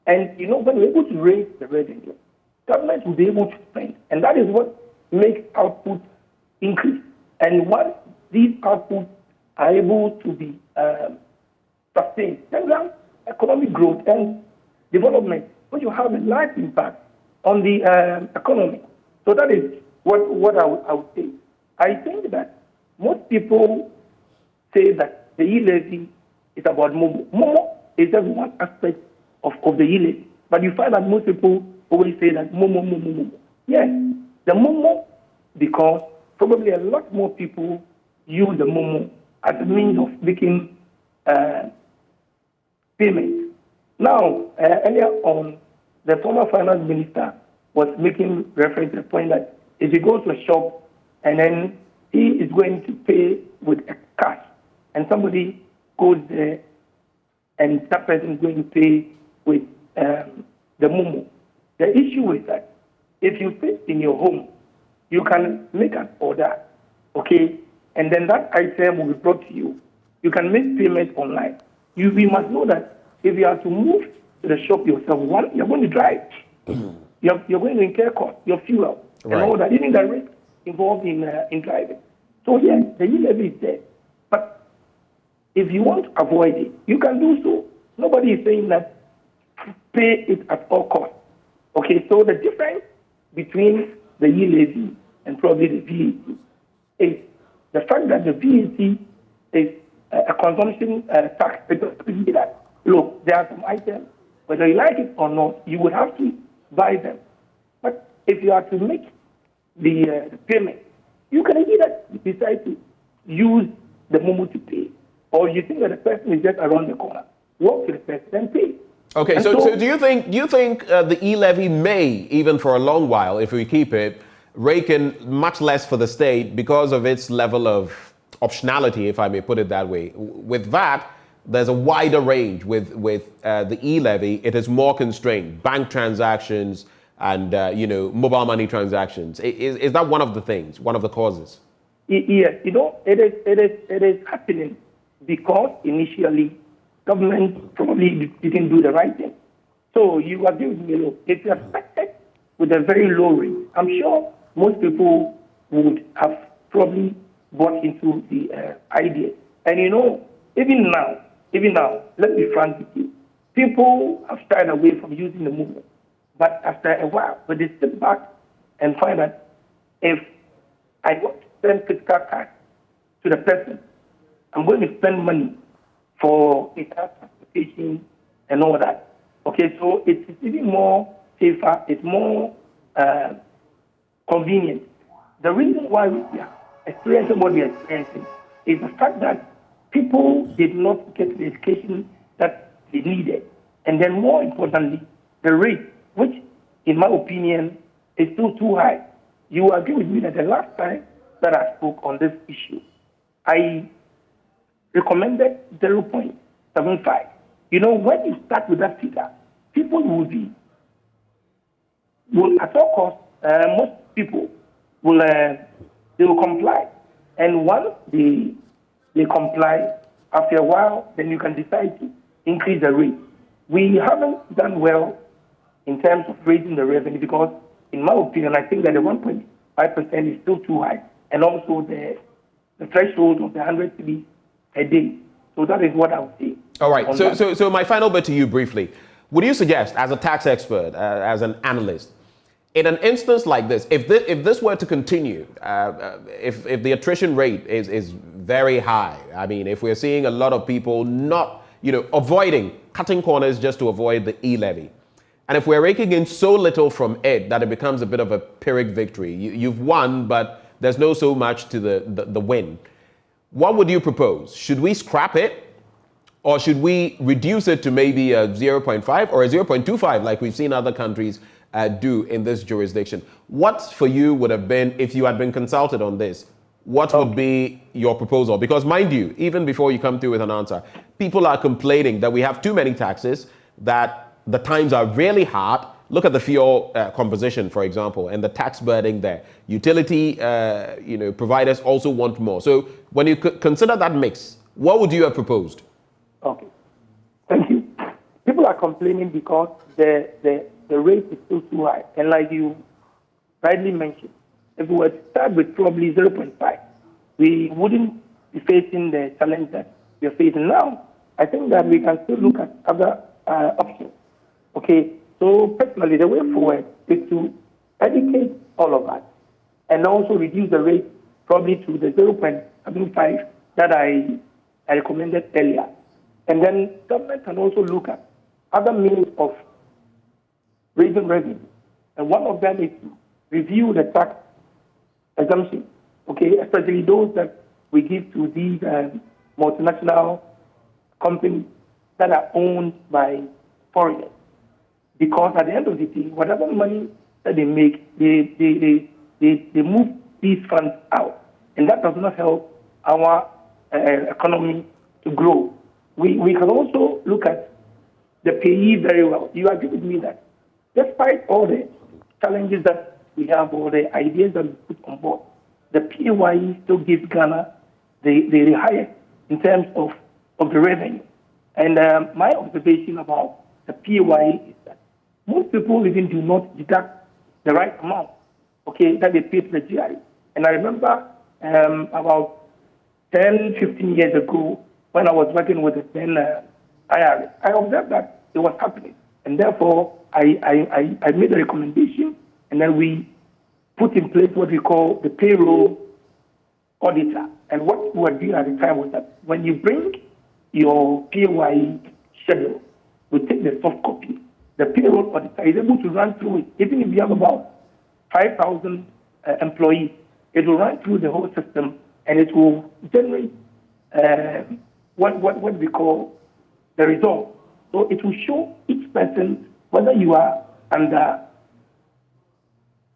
And, when we're able to raise the revenue, government will be able to spend. And that is what makes output increase. And once these outputs are able to be sustained, then economic growth and development, which will have a large impact on the economy. So that is what I would say. I think that most people say that the E-levy is about Momo. Momo is just one aspect of the E-levy. But you find that most people always say that Momo. Yes, the Momo, because probably a lot more people use the Momo as a means of making payments. Now, earlier on, the former finance minister was making reference to the point that if he goes to a shop and then he is going to pay with a cash, and somebody goes there and that person is going to pay with the Momo. The issue is that if you sit in your home, you can make an order, okay, and then that item will be brought to you. You can make payment online. We must know that if you have to move to the shop yourself, one, you're going to drive. You're going to incur cost, your fuel, and all that, even the risk involved in driving. So yes, the E-levy is there. But if you want to avoid it, you can do so. Nobody is saying that pay it at all costs. Okay, so the difference between the E-levy and probably the VAT is the fact that the VAT is a consumption tax. It doesn't mean that, look, there are some items, whether you like it or not, you would have to buy them. But if you are to make the payment, you can either decide to use the Momo to pay, or you think that the person is just around the corner. Walk to the person and pay. Okay, so do you think the E-levy may, even for a long while, if we keep it, rake in much less for the state because of its level of optionality, if I may put it that way? With that, there's a wider range. With the E-levy, it is more constrained. Bank transactions and mobile money transactions. Is that one of the things, one of the causes? Yes, it is happening because initially government probably didn't do the right thing. So you agree with me, look, if you are affected with a very low rate, I'm sure most people would have probably bought into the idea. And even now, let's be frank with you, people have shied away from using the movement. But after a while, when they step back and find that if I want to send physical cash to the person, I'm going to spend money for transportation and all that. Okay, so it's even more safer, it's more convenient. The reason why we are experiencing what we are experiencing is the fact that people did not get the education that they needed. And then more importantly, the rate, which in my opinion is still too high. You agree with me that the last time that I spoke on this issue, I recommended 0.75. When you start with that figure, people will at all costs, most people will comply. And once they comply, after a while, then you can decide to increase the rate. We haven't done well in terms of raising the revenue because, in my opinion, I think that the 1.5% is still too high, and also the threshold of the 100 cedis a day. So that is what I would say. All right. So my final bit to you briefly. Would you suggest, as a tax expert, as an analyst, in an instance like this, if this were to continue, if the attrition rate is very high, I mean, if we're seeing a lot of people not, cutting corners just to avoid the E-levy, and if we're raking in so little from it that it becomes a bit of a Pyrrhic victory, you've won, but there's no so much to the win. What would you propose? Should we scrap it, or should we reduce it to maybe a 0.5 or a 0.25 like we've seen other countries do in this jurisdiction? What for you would have been, if you had been consulted on this, what would be your proposal? Because mind you, even before you come through with an answer, people are complaining that we have too many taxes, that the times are really hard. Look at the fuel composition, for example, and the tax burden there. Utility providers also want more. So when you consider that mix, what would you have proposed? Okay, thank you. People are complaining because the rate is still too high. And like you rightly mentioned, if we were to start with probably 0.5, we wouldn't be facing the challenge that we are facing now. I think that we can still look at other options. Okay, so personally, the way forward is to educate all of us and also reduce the rate probably to the 0.75 that I recommended earlier. And then government can also look at other means of raising revenue. And one of them is to review the tax exemption, okay, especially those that we give to these multinational companies that are owned by foreigners. Because at the end of the day, whatever money that they make, they move these funds out. And that does not help our economy to grow. We can also look at the payee very well. You agree with me that despite all the challenges that we have, all the ideas that we put on board, the PAYE still gives Ghana the highest in terms of the revenue. And my observation about the PAYE is that most people even do not deduct the right amount, okay, that they pay to the GRE. And I remember about 10, 15 years ago, when I was working with the then IRS, I observed that it was happening. And therefore, I made a recommendation, and then we put in place what we call the payroll auditor. And what we were doing at the time was that when you bring your PAYE schedule, we take the soft copy. The payroll auditor is able to run through it. Even if you have about 5,000 employees, it will run through the whole system, and it will generate what we call the result. So it will show each person whether you are under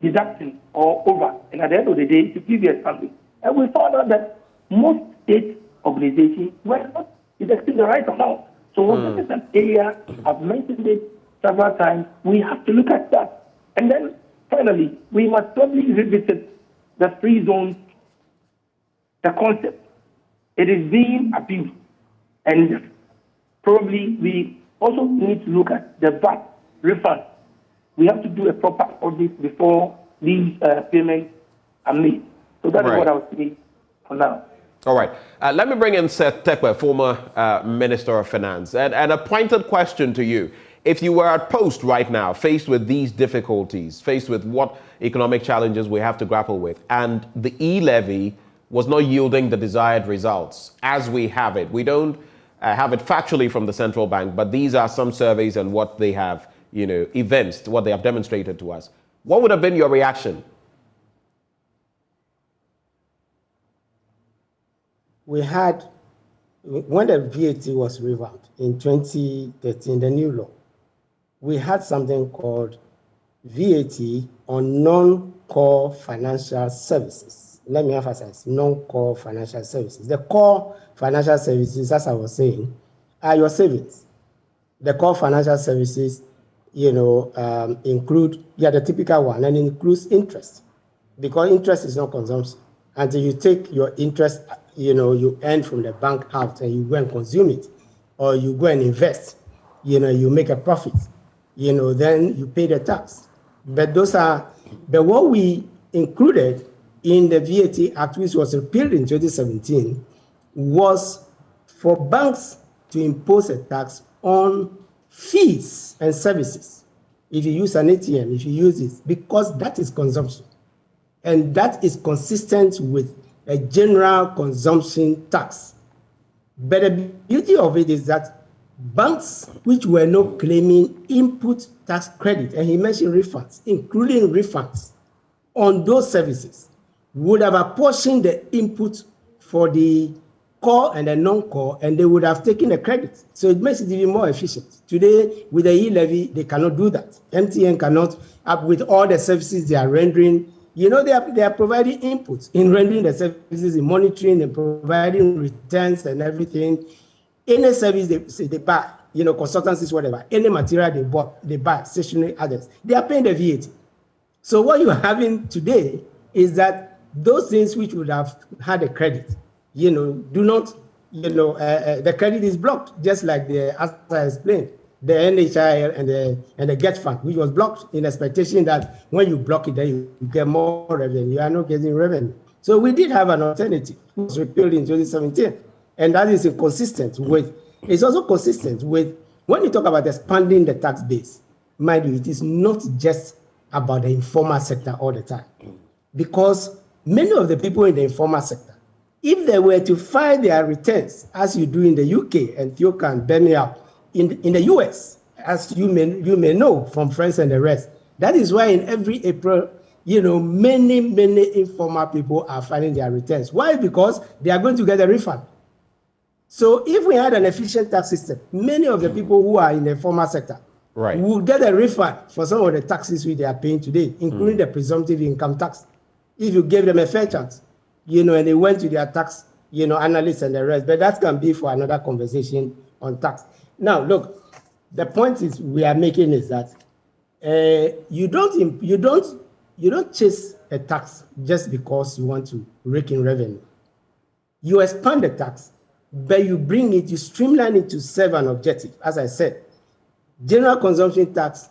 deducting or over. And at the end of the day, to give you a summary. And we found out that most state organizations were not deducting the right amount. So this is an area, I've mentioned it several times, we have to look at that. And then finally, we must probably revisit the free zone the concept. It is being abused. And probably we also need to look at the VAT refund. We have to do a proper audit before these payments are made. So that is what I would say for now. All right. Let me bring in Seth Tekwe, former Minister of Finance. And a pointed question to you. If you were at post right now, faced with these difficulties, faced with what economic challenges we have to grapple with, and the E-levy was not yielding the desired results as we have it. We don't have it factually from the central bank, but these are some surveys and what they have, evinced, what they have demonstrated to us. What would have been your reaction? We had, when the VAT was revamped in 2013, the new law, we had something called VAT on non-core financial services. Let me emphasize, non-core financial services. The core financial services, as I was saying, are your savings. The core financial services, include, the typical one, and includes interest, because interest is not consumption. Until you take your interest, you earn from the bank out and you go and consume it, or you go and invest, you make a profit, then you pay the tax. But what we included in the VAT Act, which was repealed in 2017, was for banks to impose a tax on fees and services. If you use an ATM, if you use it, because that is consumption. And that is consistent with a general consumption tax. But the beauty of it is that banks which were not claiming input tax credit, and he mentioned refunds, including refunds on those services, would have apportioned the input for the core and the non-core, and they would have taken the credit. So it makes it even more efficient. Today, with the E-levy, they cannot do that. MTN cannot, with all the services they are rendering, they are providing inputs in rendering the services, in monitoring and providing returns and everything. Any service they buy, consultancies, whatever, any material they buy, stationery, others, they are paying the VAT. So what you are having today is that those things which would have had a credit, do not, the credit is blocked, just like as I explained, the NHI and the GET fund, which was blocked in expectation that when you block it, then you get more revenue. You are not getting revenue. So we did have an alternative, which was repealed in 2017. And that is consistent with, it's also consistent with, when you talk about expanding the tax base, mind you, it is not just about the informal sector all the time. Because many of the people in the informal sector, if they were to file their returns, as you do in the UK and Ethiopia and Birmingham, in the US, as you may know from friends and the rest, that is why in every April, many informal people are filing their returns. Why? Because they are going to get a refund. So if we had an efficient tax system, many of the people who are in the informal sector will get a refund for some of the taxes which they are paying today, including the presumptive income tax. If you gave them a fair chance, and they went to their tax, analysts and the rest. But that can be for another conversation on tax. Now, look, the point is we are making is that you don't chase a tax just because you want to rake in revenue. You expand the tax, but you bring it, you streamline it to serve an objective. As I said, general consumption tax,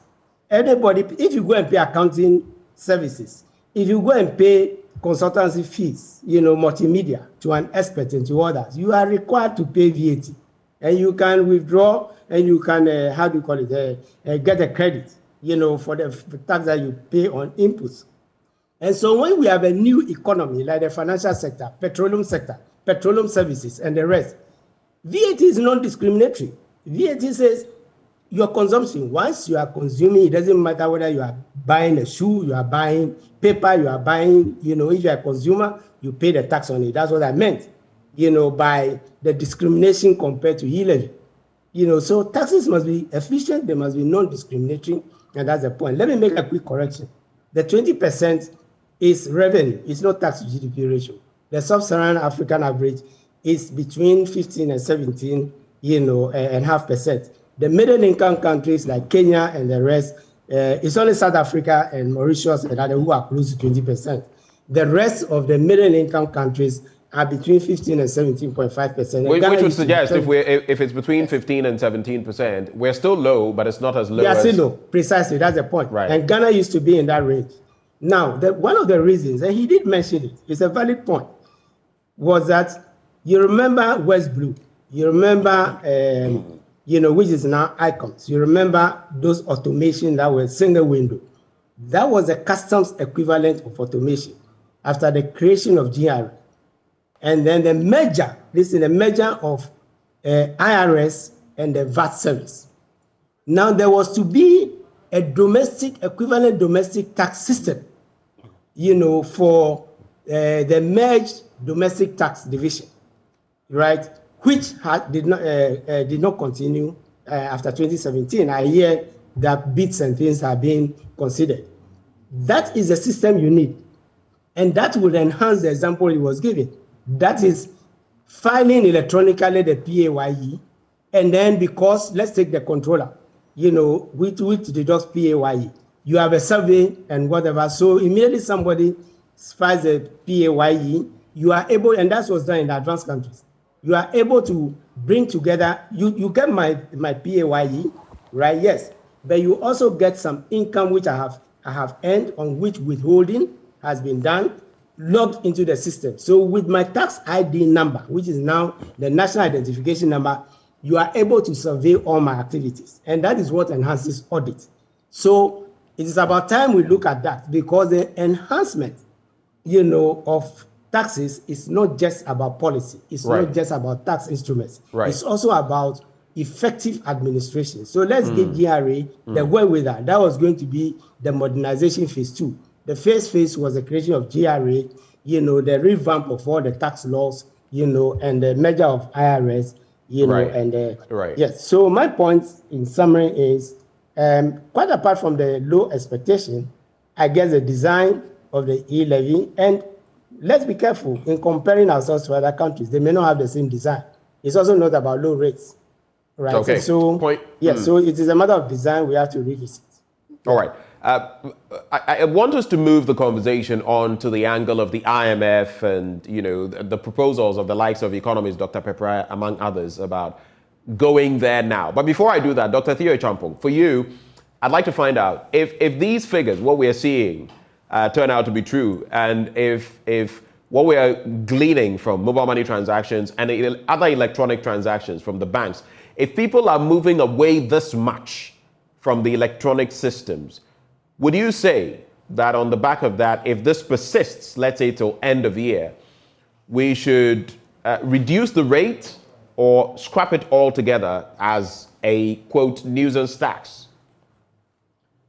anybody, if you go and pay accounting services, if you go and pay consultancy fees, multimedia to an expert and to others, you are required to pay VAT. And you can withdraw and you can, get a credit, for the tax that you pay on inputs. And so when we have a new economy, like the financial sector, petroleum services, and the rest, VAT is non-discriminatory. VAT says your consumption, once you are consuming, it doesn't matter whether you are buying a shoe, you are buying paper, you are buying, if you are a consumer, you pay the tax on it. That's what I meant, by the discrimination compared to E-levy. So taxes must be efficient, they must be non-discriminatory, and that's the point. Let me make a quick correction. The 20% is revenue, it's not tax to GDP ratio. The sub-Saharan African average is between 15 and 17, and half percent. The middle income countries like Kenya and the rest, it's only South Africa and Mauritius and others who are close to 20%. The rest of the middle income countries are between 15 and 17.5%. Which would suggest if it's between 15 and 17%, we're still low, but it's not as low as... They are still low, precisely, that's the point. Right. And Ghana used to be in that range. Now, one of the reasons, and he did mention it, it's a valid point, was that you remember West Blue, you remember, which is now Icons, you remember those automation that were single window. That was a customs equivalent of automation after the creation of GRA. And then the merger, the merger of IRS and the VAT service. Now there was to be a equivalent domestic tax system, for the merged domestic tax division, right? Which did not continue after 2017. I hear that bits and things are being considered. That is the system you need. And that would enhance the example he was giving. That is filing electronically the PAYE, and then because, let's take the controller, which deducts PAYE. You have a survey and whatever, so immediately somebody files a PAYE, you are able, and that's what's done in the advanced countries, you are able to bring together, you get my PAYE, right? Yes, but you also get some income which I have earned, on which withholding has been done, logged into the system. So with my tax ID number, which is now the national identification number, you are able to survey all my activities. And that is what enhances audit. So it is about time we look at that, because the enhancement, of taxes is not just about policy. It's not just about tax instruments. Right. It's also about effective administration. So let's give GRA the wherewithal. That was going to be the modernization phase 2. The first phase was the creation of GRA, the revamp of all the tax laws, and the merger of IRS, yes. So my point in summary is, quite apart from the low expectation, I guess the design of the E-levy, and let's be careful in comparing ourselves to other countries. They may not have the same design. It's also not about low rates, right? Okay. So so it is a matter of design we have to revisit. All right. I want us to move the conversation on to the angle of the IMF and, the proposals of the likes of economists, Dr. Pepra, among others, about going there now. But before I do that, Dr. Theo Champong, for you, I'd like to find out if these figures, what we are seeing, turn out to be true, and if what we are gleaning from mobile money transactions and other electronic transactions from the banks, if people are moving away this much from the electronic systems, would you say that on the back of that, if this persists, let's say till end of year, we should reduce the rate or scrap it altogether as a, quote, nuisance tax?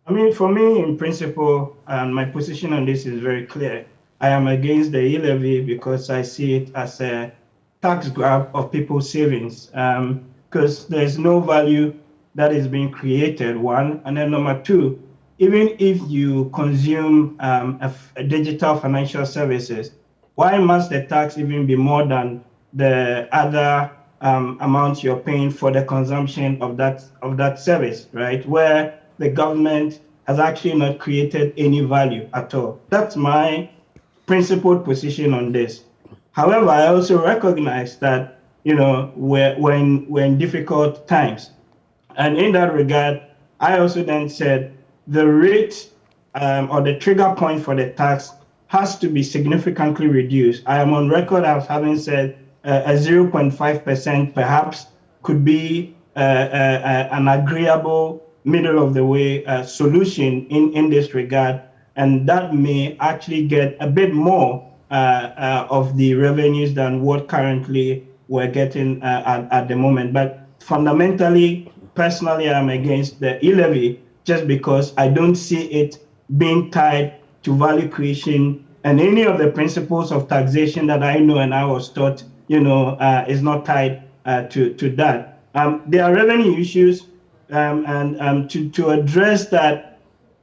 I mean, for me, in principle, and my position on this is very clear. I am against the E-levy because I see it as a tax grab of people's savings, because there's no value that is being created, one. And then number two, even if you consume a digital financial services, why must the tax even be more than the other amount you're paying for the consumption of that service, right? Where the government has actually not created any value at all. That's my principled position on this. However, I also recognize that, we're in difficult times. And in that regard, I also then said the rate or the trigger point for the tax has to be significantly reduced. I am on record as having said a 0.5% perhaps could be an agreeable middle of the way solution in this regard. And that may actually get a bit more of the revenues than what currently we're getting at the moment. But fundamentally, personally, I'm against the E-levy just because I don't see it being tied to value creation and any of the principles of taxation that I know and I was taught, is not tied to that. There are revenue issues, and to address that,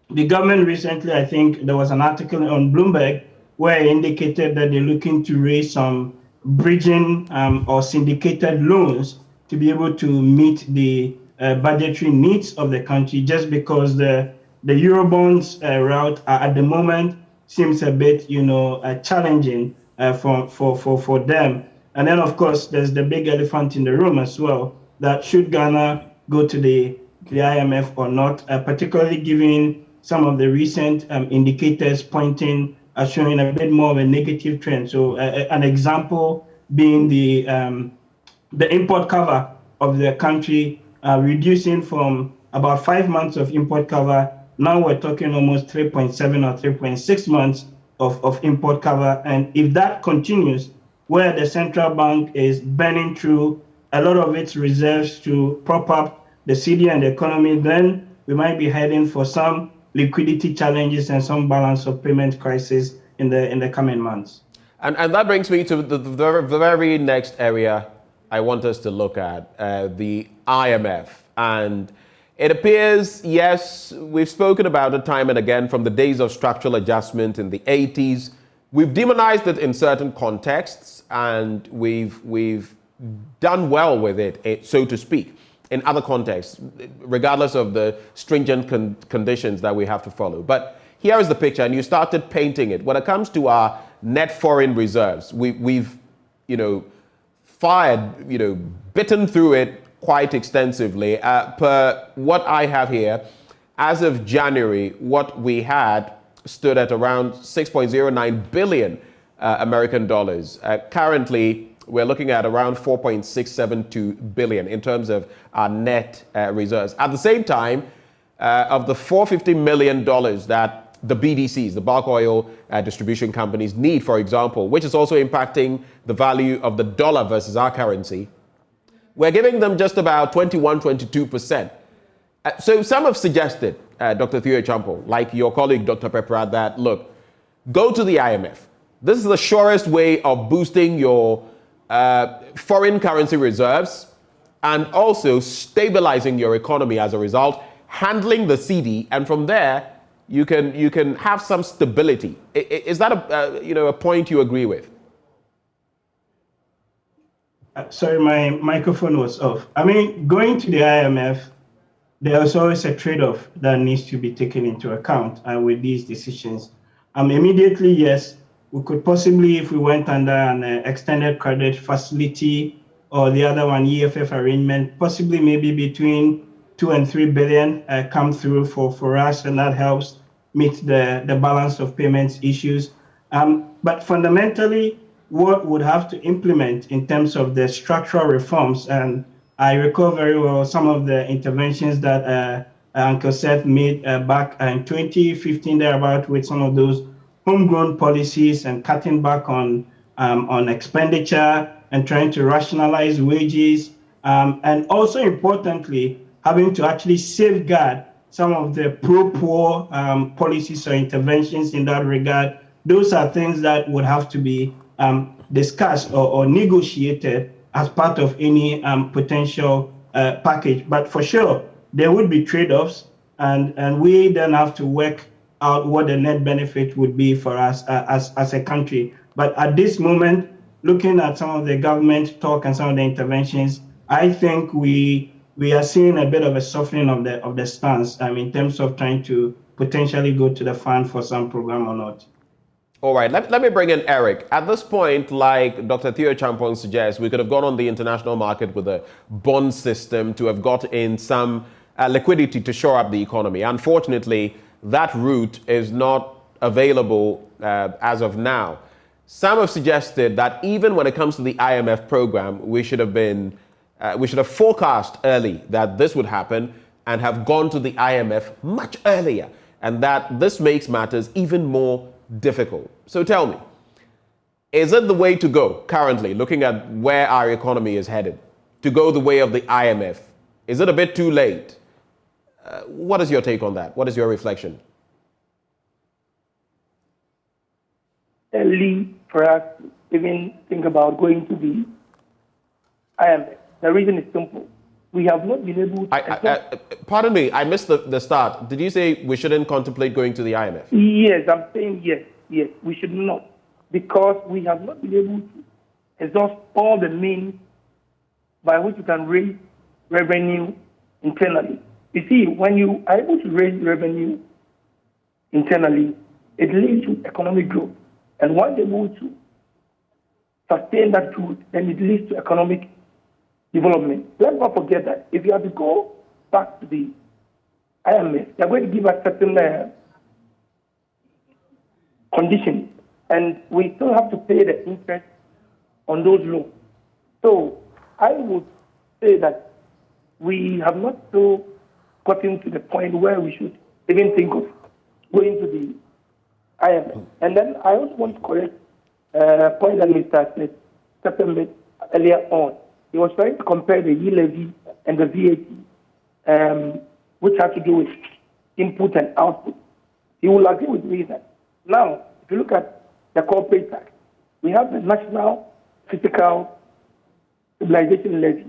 the government recently, I think there was an article on Bloomberg where it indicated that they're looking to raise some bridging or syndicated loans to be able to meet the budgetary needs of the country, just because the Eurobonds route at the moment seems a bit, challenging for them. And then, of course, there's the big elephant in the room as well, that should Ghana go to the IMF or not, particularly given some of the recent indicators pointing, showing a bit more of a negative trend. So an example being the import cover of the country reducing from about 5 months of import cover. Now we're talking almost 3.7 or 3.6 months of import cover. And if that continues, where the central bank is burning through a lot of its reserves to prop up the cedi and the economy, then we might be heading for some liquidity challenges and some balance of payment crisis in the coming months. And that brings me to the very next area I want us to look at, the IMF. And it appears, yes, we've spoken about it time and again from the days of structural adjustment in the 80s. We've demonized it in certain contexts, and we've done well with it, so to speak, in other contexts, regardless of the stringent conditions that we have to follow. But here is the picture, and you started painting it. When it comes to our net foreign reserves, we've bitten through it quite extensively. Per what I have here, as of January, what we had stood at around 6.09 billion American dollars. Currently, we're looking at around 4.672 billion in terms of our net reserves. At the same time, of the $450 million that the BDCs, the bulk oil distribution companies, need, for example, which is also impacting the value of the dollar versus our currency, we're giving them just about 21, 22%. So some have suggested, Dr. Theo Champo, like your colleague, Dr. Pepra, that, look, go to the IMF. This is the surest way of boosting your foreign currency reserves and also stabilizing your economy as a result, handling the cedi, and from there, you can have some stability. Is that a point you agree with? Sorry, my microphone was off. I mean, going to the IMF, there's always a trade-off that needs to be taken into account with these decisions. Immediately, yes, we could possibly, if we went under an extended credit facility or the other one, EFF arrangement, possibly maybe between 2 and 3 billion come through for us, and that helps meet the balance of payments issues. But fundamentally, what would have to implement in terms of the structural reforms, and I recall very well some of the interventions that Uncle Seth made back in 2015 thereabout with some of those homegrown policies and cutting back on expenditure and trying to rationalize wages, and also importantly, having to actually safeguard some of the pro-poor policies or interventions in that regard. Those are things that would have to be discussed or negotiated as part of any potential package. But for sure, there would be trade-offs, and we then have to work out what the net benefit would be for us as a country. But at this moment, looking at some of the government talk and some of the interventions, I think we are seeing a bit of a softening of the stance in terms of trying to potentially go to the fund for some program or not. All right, let me bring in Eric. At this point, like Dr. Theo Champon suggests, we could have gone on the international market with a bond system to have got in some liquidity to shore up the economy. Unfortunately, that route is not available as of now. Some have suggested that even when it comes to the IMF program, we should have forecast early that this would happen and have gone to the IMF much earlier, and that this makes matters even more difficult. So tell me, is it the way to go currently, looking at where our economy is headed, to go the way of the IMF? Is it a bit too late? What is your take on that? What is your reflection? Early for us to even think about going to the IMF. The reason is simple. We have not been able to... Pardon me, I missed the start. Did you say we shouldn't contemplate going to the IMF? Yes, I'm saying yes, we should not. Because we have not been able to exhaust all the means by which you can raise revenue internally. You see, when you are able to raise revenue internally, it leads to economic growth. And once you're able to sustain that growth, then it leads to economic development. Let's not forget that if you have to go back to the IMF, they're going to give us certain conditions, and we still have to pay the interest on those loans. So I would say that we have not still gotten to the point where we should even think of going to the IMF. And then I also want to correct a point that Mr. Stephen made earlier on. He was trying to compare the E-levy and the VAT, which has to do with input and output. He will agree with me that now, if you look at the corporate tax, we have the National Fiscal Stabilization Levy.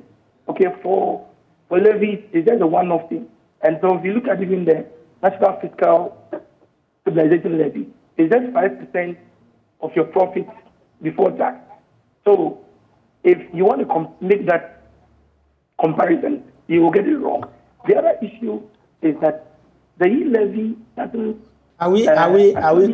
Okay, for levies, it's just a one-off thing. And so if you look at even the National Fiscal Stabilization Levy, it's just 5% of your profits before tax. So if you want to make that comparison, you will get it wrong. The other issue is that the E-levy doesn't... Are we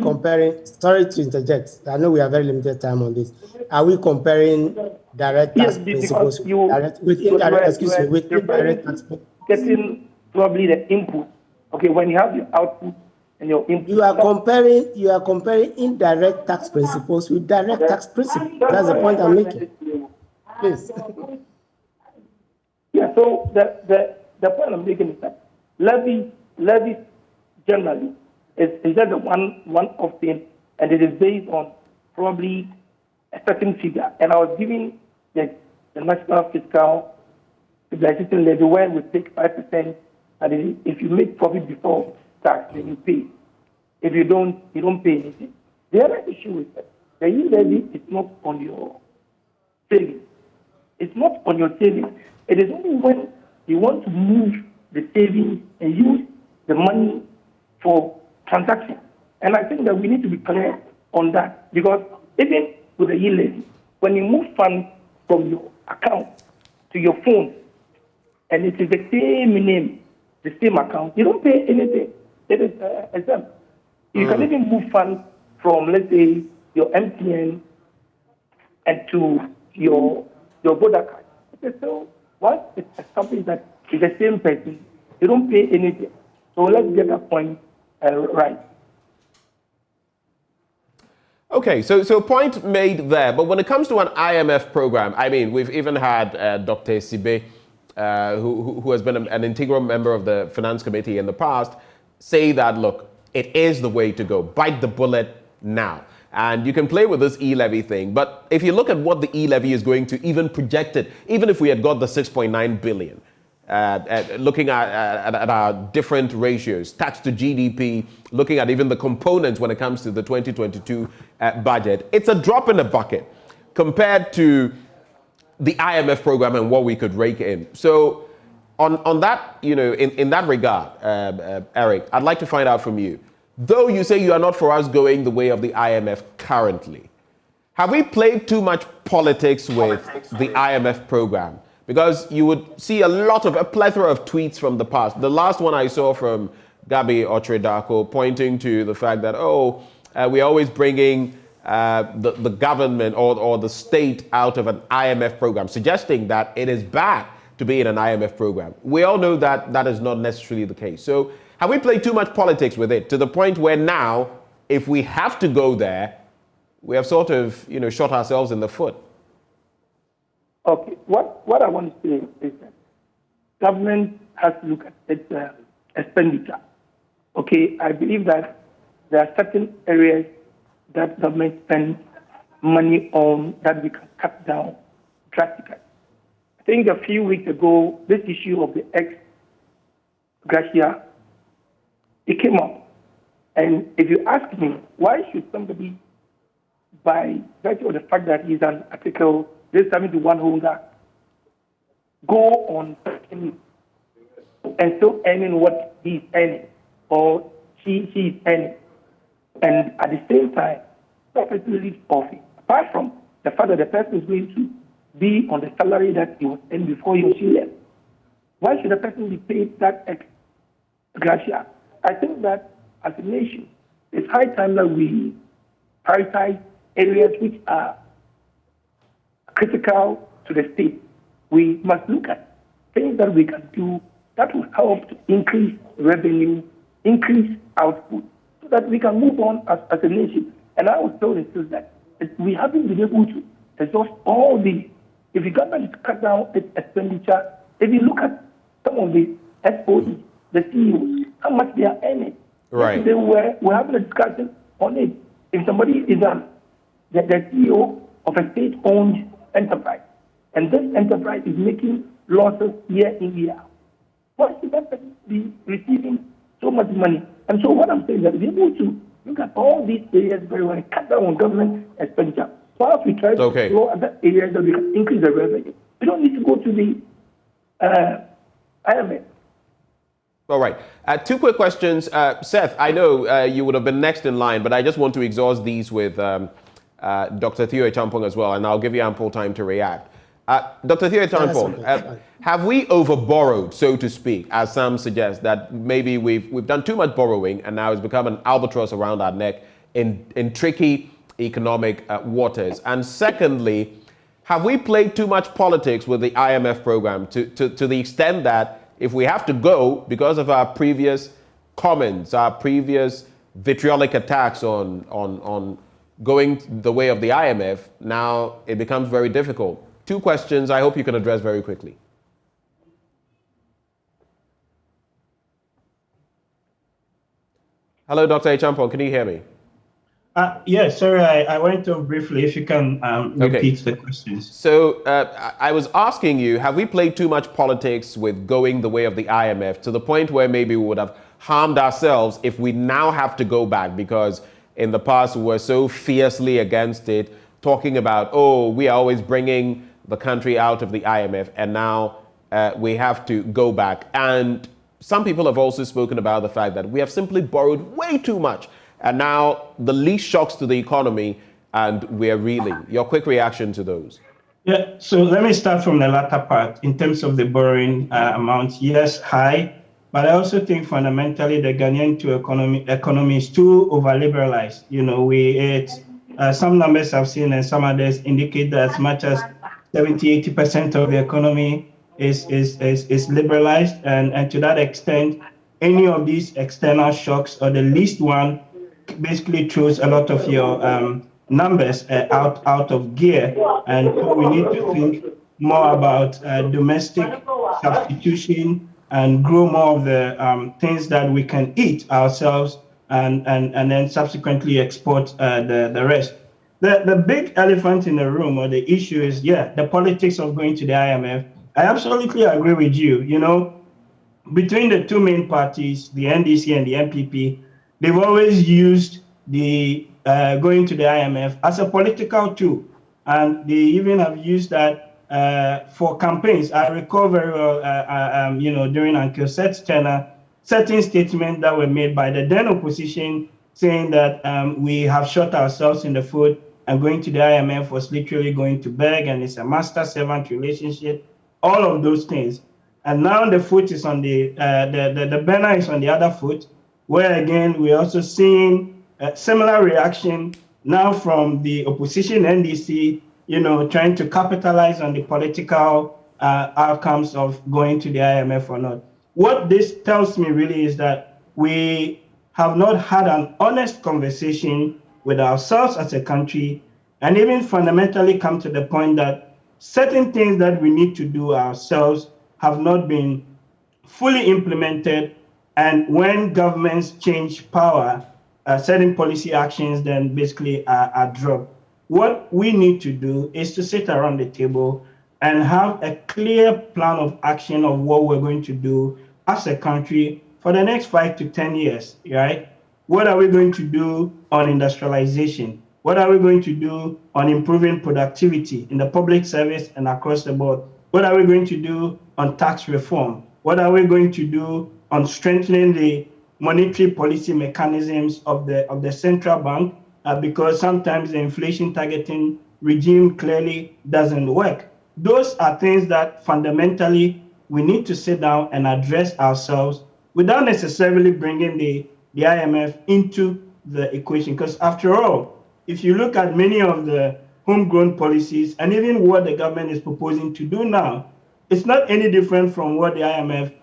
comparing, sorry to interject, I know we have very limited time on this. Are we comparing direct tax principles with indirect tax? Getting probably the input. Okay, when you have your output and your input. You are comparing indirect tax principles with direct tax principles. That's the point I'm making. Please. Yeah, so the point I'm making is that levy generally is just a one-off thing, and it is based on probably a certain figure. And I was giving the National Fiscal Stabilization Levy where we take 5%, and if you make profit before tax, then you pay. If you don't, you don't pay anything. The other issue is that the E-levy is not on your savings. It's not on your savings. It is only when you want to move the savings and use the money for transaction. And I think that we need to be clear on that, because even with the E-levy, when you move funds from your account to your phone, and it is the same name, the same account, you don't pay anything. It is exempt. You can even move funds from, let's say, your MTN and to your Voda card. So once it's something that is the same person, you don't pay anything. So let's get that point right. Okay, so point made there. But when it comes to an IMF program, I mean, we've even had Dr. Sibe, who has been an integral member of the Finance Committee in the past, say that, look, it is the way to go. Bite the bullet now. And you can play with this E-levy thing. But if you look at what the E-levy is going to even projected, even if we had got the 6.9 billion, looking at our different ratios, tax to GDP, looking at even the components when it comes to the 2022 budget, it's a drop in the bucket compared to the IMF program and what we could rake in. So on that, in that regard, Eric, I'd like to find out from you. Though you say you are not for us going the way of the IMF currently, have we played too much politics with the IMF program? Because you would see a plethora of tweets from the past. The last one I saw from Gabi Otredako pointing to the fact that, we're always bringing the government or the state out of an IMF program, suggesting that it is bad to be in an IMF program. We all know that that is not necessarily the case. So have we played too much politics with it to the point where now, if we have to go there, we have sort of, shot ourselves in the foot? Okay, what I want to say is that government has to look at its expenditure. Okay, I believe that there are certain areas that government spends money on that we can cut down drastically. I think a few weeks ago, this issue of the ex-gratia, it came up. And if you ask me, why should somebody, by virtue of the fact that he's an article, this 71 holder, go on and still earning what he's earning or she is earning, and at the same time, the person leaves office, apart from the fact that the person is going to be on the salary that he was earning before he or she left. Why should the person be paid that ex gratia? I think that as a nation, it's high time that we prioritize areas which are critical to the state. We must look at things that we can do that will help to increase revenue, increase output, so that we can move on as a nation. And I was told that we haven't been able to exhaust all the, if the government is cut down its expenditure, if you look at some of the SOEs, the CEOs, how much they are earning. Right. We're having a discussion on it. If somebody is the CEO of a state-owned enterprise, and this enterprise is making losses year in, year out, why should that person be receiving so much money? And so what I'm saying is that we're able to look at all these areas very well and cut down on government expenditure. Whilst we try to explore other areas that we can increase the revenue, we don't need to go to the IMF. All right. 2 quick questions. Seth, I know you would have been next in line, but I just want to exhaust these with Dr. Theo Champong as well, and I'll give you ample time to react. Dr. Theo Champong, have we overborrowed, so to speak, as some suggest, that maybe we've done too much borrowing and now it's become an albatross around our neck in tricky economic waters? And secondly, have we played too much politics with the IMF program to the extent that if we have to go because of our previous comments, our previous vitriolic attacks on going the way of the IMF, now it becomes very difficult? 2 questions I hope you can address very quickly. Hello, Dr. Champong, can you hear me? Yes, sorry, I went over briefly. If you can repeat the questions. So I was asking you, have we played too much politics with going the way of the IMF to the point where maybe we would have harmed ourselves if we now have to go back? Because in the past we were so fiercely against it, talking about, oh, we are always bringing the country out of the IMF, and now we have to go back. And some people have also spoken about the fact that we have simply borrowed way too much, and now the least shocks to the economy, and we're reeling. Your quick reaction to those? Yeah, so let me start from the latter part. In terms of the borrowing amount, yes, high, but I also think fundamentally the Ghanaian economy is too over-liberalized. You know, some numbers I've seen and some others indicate that as much as 70–80% of the economy is liberalized, and to that extent, any of these external shocks or the least one basically throws a lot of your numbers out of gear, and so we need to think more about domestic substitution and grow more of the things that we can eat ourselves, and then subsequently export the rest. The big elephant in the room, or the issue is, the politics of going to the IMF. I absolutely agree with you. You know, between the 2 main parties, the NDC and the MPP, they've always used the going to the IMF as a political tool, and they even have used that for campaigns. I recall very well, you know, during Uncle Seth's tenure, certain statements that were made by the then opposition saying that we have shot ourselves in the foot, and going to the IMF was literally going to beg, and it's a master-servant relationship, all of those things. And now the foot is on the banner is on the other foot, where again we're also seeing a similar reaction now from the opposition NDC, you know, trying to capitalize on the political outcomes of going to the IMF or not. What this tells me really is that we have not had an honest conversation with ourselves as a country, and even fundamentally come to the point that certain things that we need to do ourselves have not been fully implemented. And when governments change power, certain policy actions then basically are dropped. What we need to do is to sit around the table and have a clear plan of action of what we're going to do as a country for the next 5 to 10 years, right? What are we going to do on industrialization? What are we going to do on improving productivity in the public service and across the board? What are we going to do on tax reform? What are we going to do on strengthening the monetary policy mechanisms of the central bank? Because sometimes the inflation targeting regime clearly doesn't work. Those are things that fundamentally we need to sit down and address ourselves without necessarily bringing the IMF into the equation. Because after all, if you look at many of the homegrown policies, and even what the government is proposing to do now, it's not any different from what the IMF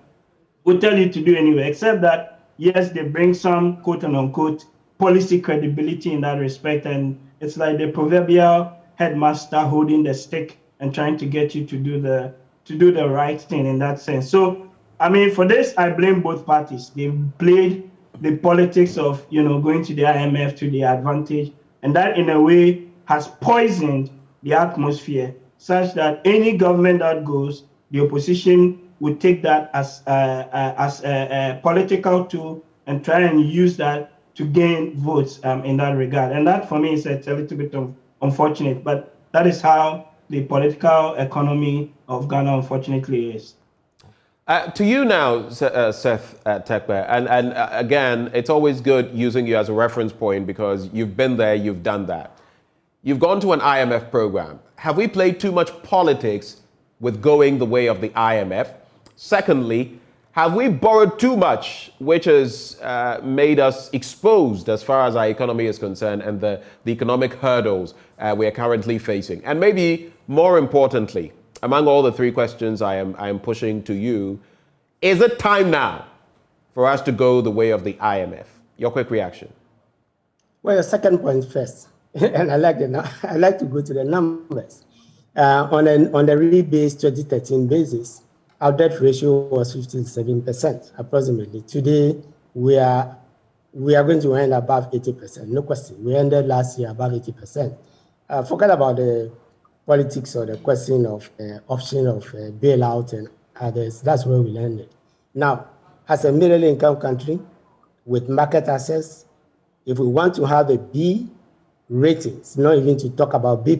would tell you to do anyway, except that, yes, they bring some quote unquote policy credibility in that respect. And it's like the proverbial headmaster holding the stick and trying to get you to do the right thing in that sense. So, I mean, for this, I blame both parties. They played the politics of, going to the IMF to their advantage. And that, in a way, has poisoned the atmosphere such that any government that goes, the opposition would take that as a political tool and try and use that to gain votes in that regard. And that, for me, is a little bit unfortunate. But that is how the political economy of Ghana, unfortunately, is. To you now, Seth Tekpe, and again, it's always good using you as a reference point because you've been there, you've done that. You've gone to an IMF program. Have we played too much politics with going the way of the IMF? Secondly, have we borrowed too much, which has made us exposed as far as our economy is concerned and the economic hurdles we are currently facing? And maybe more importantly, among all the three questions I am pushing to you, is it time now for us to go the way of the IMF? Your quick reaction. Well, your second point first, and I like to go to the numbers. On the rebased 2013 basis, our debt ratio was 57% approximately. Today, we are going to end above 80%, no question. We ended last year above 80%. Forget about the politics or the question of option of bailout and others. That's where we landed. Now, as a middle income country with market access, if we want to have a B ratings, not even to talk about B+,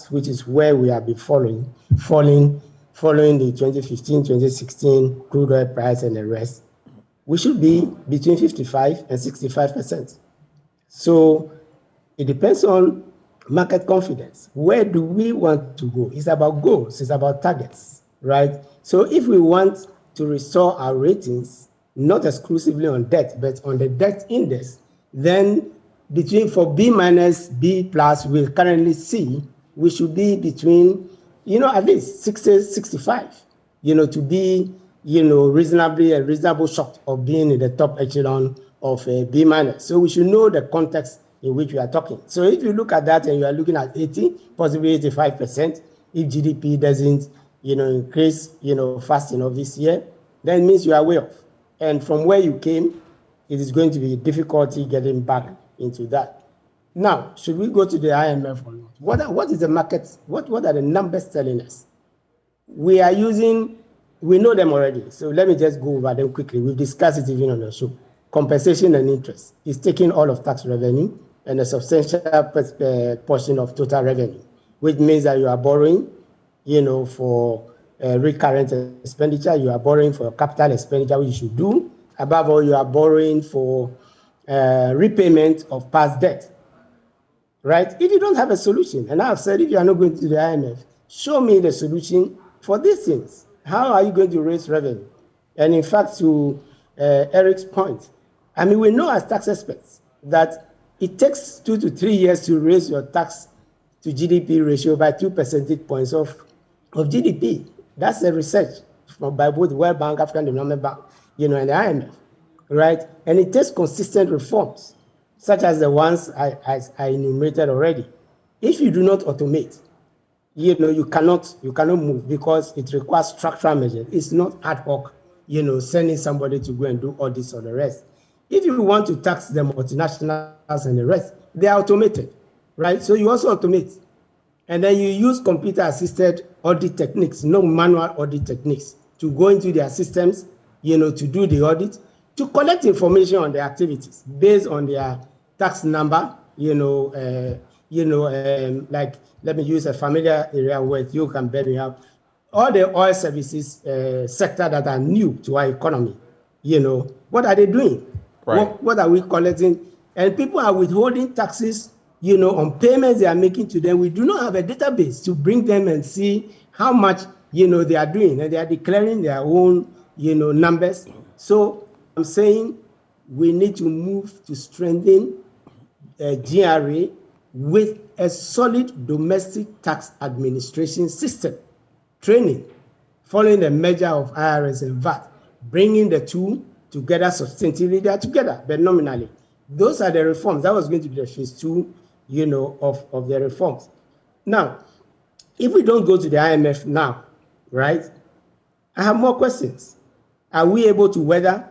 which is where we have been falling the 2015, 2016 crude oil price and the rest, we should be between 55 and 65%. So it depends on market confidence. Where do we want to go? It's about goals, it's about targets, right? So if we want to restore our ratings, not exclusively on debt, but on the debt index, then for B-, B+, we currently see we should be between, at least 60, 65, to be, reasonably a reasonable shot of being in the top echelon of B-. So we should know the context in which we are talking. So if you look at that and you are looking at 80, possibly 85%, if GDP doesn't, increase, fast enough this year, then it means you are way off. And from where you came, it is going to be difficulty getting back into that. Now, should we go to the IMF or not? What is the market? What are the numbers telling us? We know them already. So let me just go over them quickly. We've discussed it even on the show. Compensation and interest is taking all of tax revenue and a substantial portion of total revenue, which means that you are borrowing, for recurrent expenditure, you are borrowing for capital expenditure, which you should do. Above all, you are borrowing for repayment of past debt, right? If you don't have a solution, and I've said if you are not going to the IMF, show me the solution for these things. How are you going to raise revenue? And in fact, to Eric's point, I mean, we know as tax experts that it takes 2 to 3 years to raise your tax to GDP ratio by 2 percentage points of GDP. That's a research by both the World Bank, African Development Bank, and the IMF, right? And it takes consistent reforms, such as the ones I enumerated already. If you do not automate, you cannot move because it requires structural measures. It's not ad hoc, sending somebody to go and do all this or the rest. If you want to tax the multinationals and the rest, they are automated, right? So you also automate. And then you use computer-assisted audit techniques, no manual audit techniques, to go into their systems, to do the audit, to collect information on their activities based on their tax number, like, let me use a familiar area where you can bear me up. All the oil services sector that are new to our economy, what are they doing? Right. What are we collecting? And people are withholding taxes, on payments they are making to them. We do not have a database to bring them and see how much, they are doing. And they are declaring their own, numbers. So I'm saying we need to move to strengthen GRA with a solid domestic tax administration system, training, following the merger of IRS and VAT, bringing the two together substantively. They are together, but nominally. Those are the reforms. That was going to be the phase 2, of the reforms. Now, if we don't go to the IMF now, right, I have more questions. Are we able to weather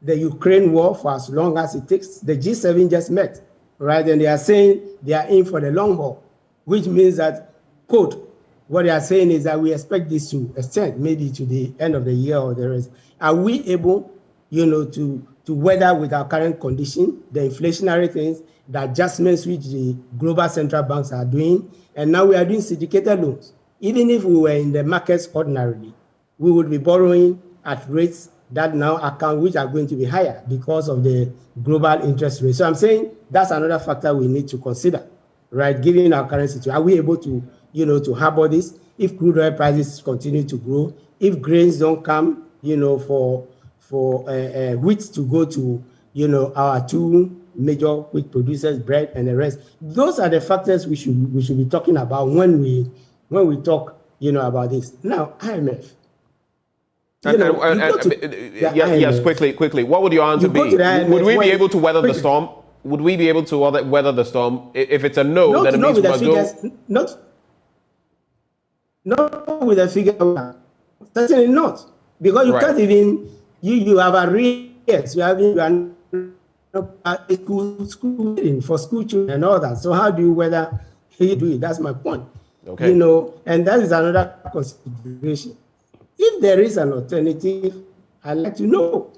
the Ukraine war for as long as it takes? The G7 just met, right, and they are saying they are in for the long haul, which means that, quote, what they are saying is that we expect this to extend maybe to the end of the year or the rest. Are we able, to weather with our current condition, the inflationary things, the adjustments which the global central banks are doing, and now we are doing syndicated loans. Even if we were in the markets ordinarily, we would be borrowing at rates that now account, which are going to be higher because of the global interest rate. So I'm saying that's another factor we need to consider, right? Given our current situation, are we able to, to harbor this? If crude oil prices continue to grow, if grains don't come, for wheat to go to, our two major wheat producers, bread and the rest. Those are the factors we should be talking about when we talk, about this. Now, IMF. Yes, quickly. What would your answer be? Would we be able to weather the storm? Would we be able to weather the storm? If it's a no, then it means we must go. Not with the figure. Certainly not, because you can't even. You have arrears. You have school for school children and all that. So how do you weather? You do it. That's my point. Okay. And that is another consideration. If there is an alternative, I'd like to know,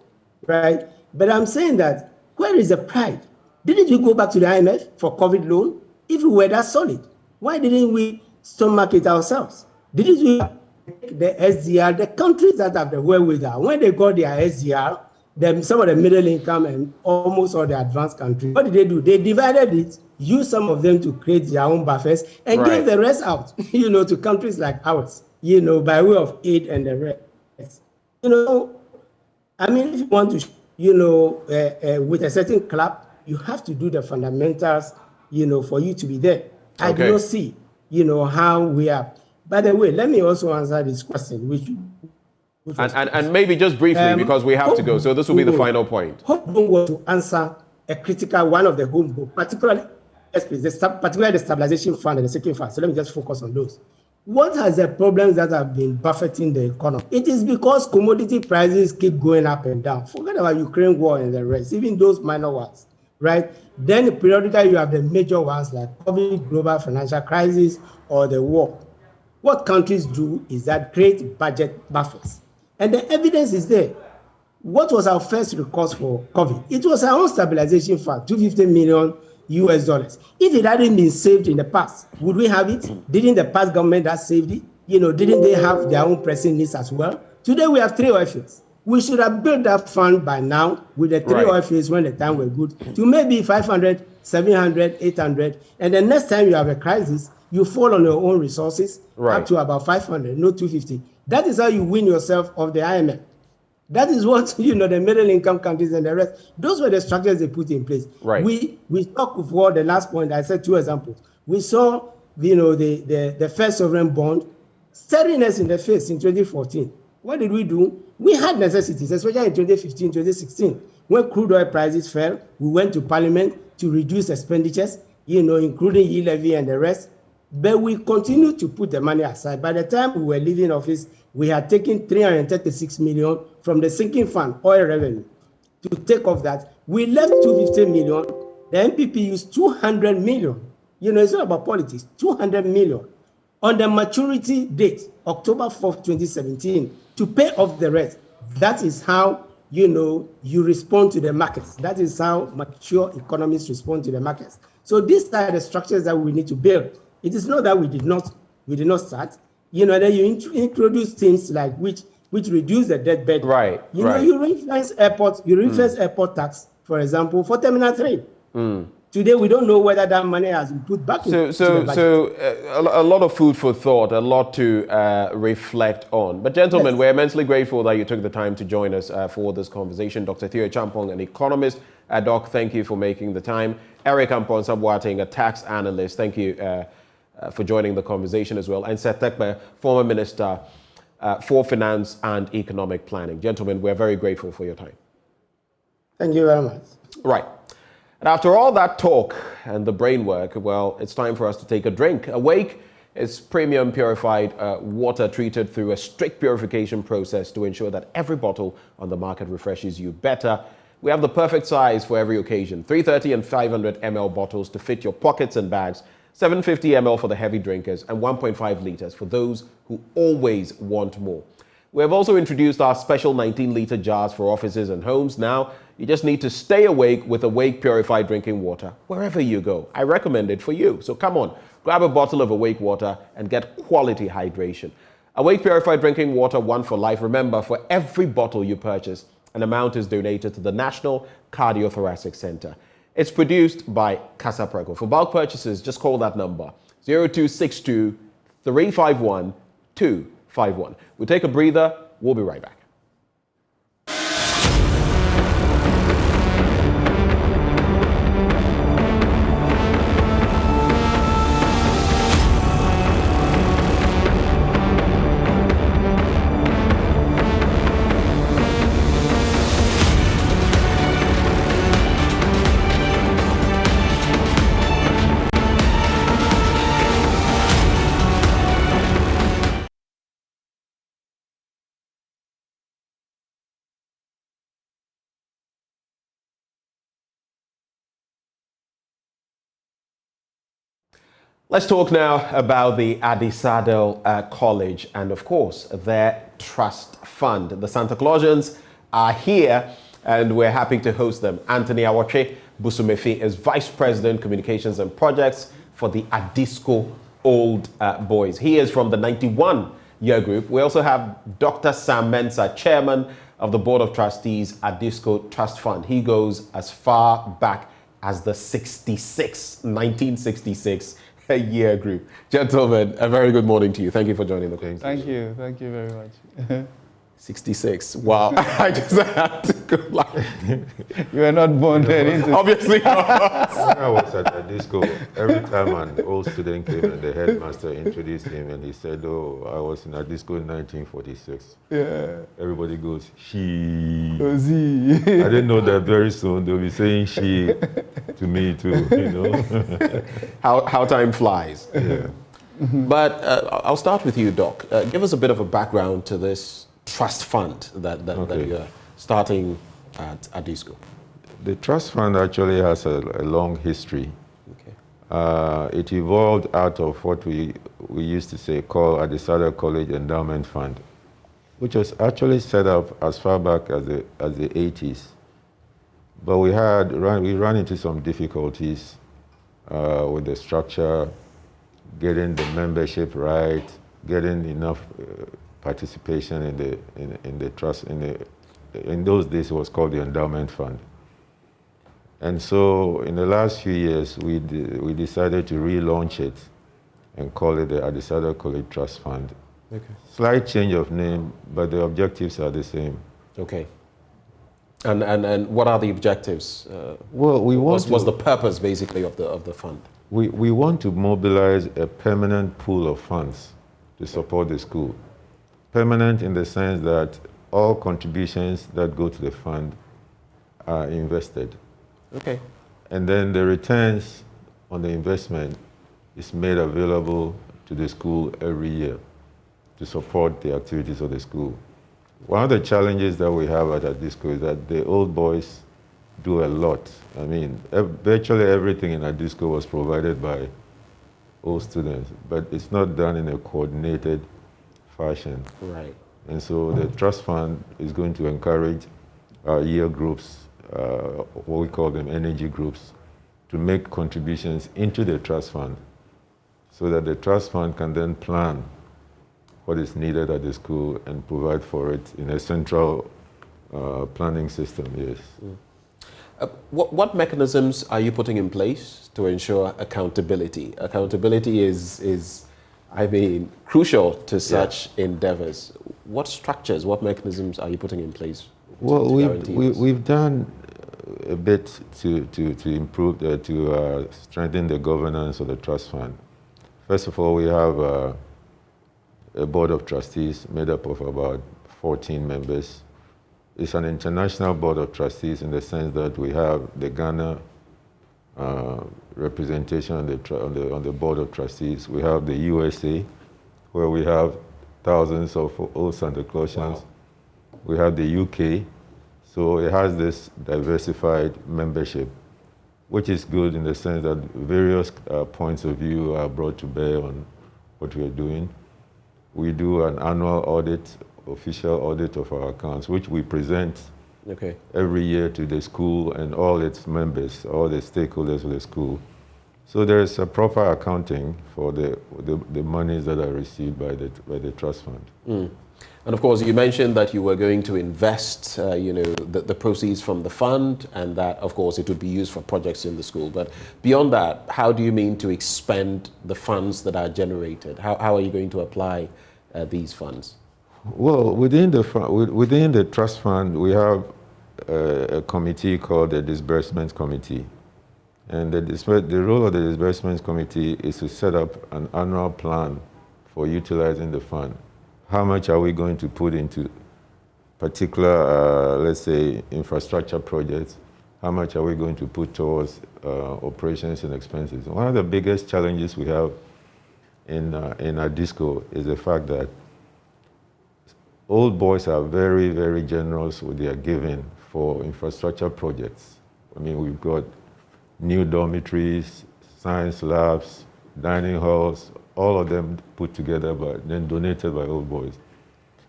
right? But I'm saying that, where is the pride? Didn't we go back to the IMF for COVID loan? If we were that solid, why didn't we stomach it ourselves? Didn't we the SDR, the countries that have the wherewithal, when they got their SDR, some of the middle income and almost all the advanced countries, what did they do? They divided it, used some of them to create their own buffers, and gave the rest out, to countries like ours, by way of aid and the rest. I mean, if you want to, with a certain clap, you have to do the fundamentals, for you to be there. I do not see, how we are. By the way, let me also answer this question, which and maybe just briefly, because we have to go. So this will be the final point. Hope was to answer a critical one of the home goals, particularly the stabilization fund and the second fund. So let me just focus on those. What are the problems that have been buffeting the economy? It is because commodity prices keep going up and down. Forget about Ukraine war and the rest, even those minor ones, right? Then periodically you have the major ones like COVID, global financial crisis, or the war. What countries do is that create budget buffers. And the evidence is there. What was our first recourse for COVID? It was our own stabilization fund, $250 million. If it hadn't been saved in the past, would we have it? Didn't the past government that saved it? Didn't they have their own pressing needs as well? Today we have 3 oil fields. We should have built that fund by now with the 3 oil fields when the time were good to maybe 500, 700, 800. And the next time you have a crisis, you fall on your own resources up to about 500, no 250. That is how you win yourself of the IMF. That is what, the middle income countries and the rest, those were the structures they put in place. Right. We talked before the last point, I said 2 examples. We saw, the first sovereign bond staring us in the face in 2014. What did we do? We had necessities, especially in 2015, 2016. When crude oil prices fell, we went to parliament to reduce expenditures, including E-levy and the rest. But we continued to put the money aside. By the time we were leaving office, we had taken 336 million from the sinking fund, oil revenue. To take off that, we left 250 million. The MPP used 200 million. It's not about politics, 200 million on the maturity date, October 4th, 2017, to pay off the rest. That is how, you respond to the markets. That is how mature economies respond to the markets. So these are the structures that we need to build. It is not that we did not start. Then you introduce things like which reduce the debt burden. Right. You ring-fence airport tax, for example, for Terminal 3. today we don't know whether that money has been put back into the budget. A lot of food for thought, a lot to reflect on. But gentlemen, yes, we're immensely grateful that you took the time to join us for this conversation. Dr. Theo Champong, an economist. Doc, thank you for making the time. Eric Amponsah-Boateng, a tax analyst, thank you for joining the conversation as well. And Seth Tekpe, former Minister for Finance and Economic Planning. Gentlemen, we're very grateful for your time. Thank you very much. Right. And after all that talk and the brain work, well, it's time for us to take a drink. Awake is premium purified water treated through a strict purification process to ensure that every bottle on the market refreshes you better. We have the perfect size for every occasion. 330 and 500 ml bottles to fit your pockets and bags, 750 ml for the heavy drinkers, and 1.5 liters for those who always want more. We have also introduced our special 19-liter jars for offices and homes. Now, you just need to stay awake with Awake Purified Drinking Water wherever you go. I recommend it for you. So come on, grab a bottle of Awake Water and get quality hydration. Awake Purified Drinking Water, one for life. Remember, for every bottle you purchase, an amount is donated to the National Cardiothoracic Center. It's produced by Casa Prego. For bulk purchases, just call that number, 0262 351 251. We'll take a breather. We'll be right back. Let's talk now about the Adisadel College and, of course, their trust fund. The Santa Clausians are here and we're happy to host them. Anthony Awache Busumefi is Vice President, Communications and Projects for the Adisco Old Boys. He is from the 91-year group. We also have Dr. Sam Mensah, Chairman of the Board of Trustees, Adisco Trust Fund. He goes as far back as the 1966 year group. Gentlemen, a very good morning to you. Thank you for joining the conversation. Thank you very much. 66. Wow. I just had to go like... You were not born then, obviously not. When I was at Adisco, every time an old student came and the headmaster introduced him and he said, oh, I was in Adisco in 1946. Yeah. Everybody goes, she. Oh, see. I didn't know that very soon they'll be saying she to me too, you know. How time flies. Yeah. But I'll start with you, Doc. Give us a bit of a background to this trust fund that you're starting at Adisco. The trust fund actually has a long history. Okay. It evolved out of what we used to say called Adisadel College Endowment Fund, which was actually set up as far back as the 80s. But we ran into some difficulties with the structure, getting the membership right, getting enough participation in the trust. In those days, it was called the Endowment Fund. And so in the last few years, we decided to relaunch it and call it the Adisadel College Trust Fund. Okay. Slight change of name, but the objectives are the same. Okay. And what are the objectives? Well, what's the purpose basically of the fund? We want to mobilize a permanent pool of funds to support the school. Permanent in the sense that all contributions that go to the fund are invested. Okay. And then the returns on the investment is made available to the school every year to support the activities of the school. One of the challenges that we have at Adisco is that the old boys do a lot. I mean, virtually everything in Adisco was provided by old students, but it's not done in a coordinated fashion. Right. And so the trust fund is going to encourage our year groups, what we call them energy groups, to make contributions into the trust fund so that the trust fund can then plan what is needed at the school and provide for it in a central planning system, yes. What mechanisms are you putting in place to ensure accountability? Accountability is I mean, crucial to such endeavors. What structures, what mechanisms are you putting in place? Well, we've done a bit to improve, to strengthen the governance of the trust fund. First of all, we have a board of trustees made up of about 14 members. It's an international board of trustees in the sense that we have the Ghana representation on the board of trustees. We have the USA, where we have thousands of old Santa Clausians. Wow. We have the UK, so it has this diversified membership, which is good in the sense that various points of view are brought to bear on what we are doing. We do an annual audit, official audit of our accounts, which we present every year to the school and all its members, all the stakeholders of the school. So there is a proper accounting for the monies that are received by the trust fund. Mm. And of course, you mentioned that you were going to invest, the proceeds from the fund, and that, of course, it would be used for projects in the school. But beyond that, how do you mean to expend the funds that are generated? How are you going to apply these funds? Well, within the trust fund, we have a committee called the Disbursements Committee. And the role of the Disbursements Committee is to set up an annual plan for utilizing the fund. How much are we going to put into particular, let's say, infrastructure projects? How much are we going to put towards operations and expenses? One of the biggest challenges we have in our disco is the fact that old boys are very, very generous with their giving for infrastructure projects. I mean, we've got new dormitories, science labs, dining halls, all of them put together then donated by old boys.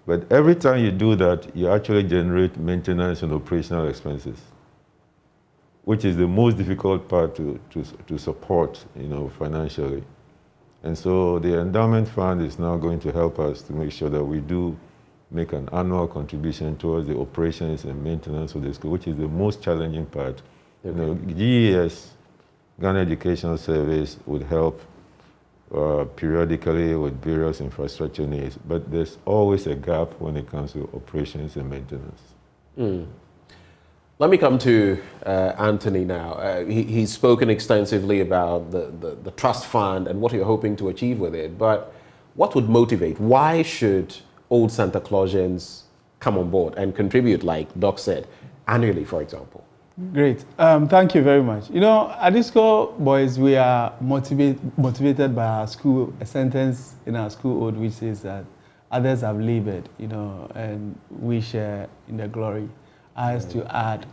But every time you do that, you actually generate maintenance and operational expenses, which is the most difficult part to support, financially. And so the endowment fund is now going to help us to make sure that we do make an annual contribution towards the operations and maintenance of the school, which is the most challenging part. GES, Ghana Educational Service, would help periodically with various infrastructure needs, but there's always a gap when it comes to operations and maintenance. Mm. Let me come to Anthony now. He's spoken extensively about the trust fund and what you're hoping to achieve with it, but what would motivate? Why should old Santa Clausians come on board and contribute, like Doc said, annually, for example? Great. Thank you very much. At Disco Boys, we are motivated by our school, a sentence in our school ode which says that others have labored, and we share in the glory. Ours to add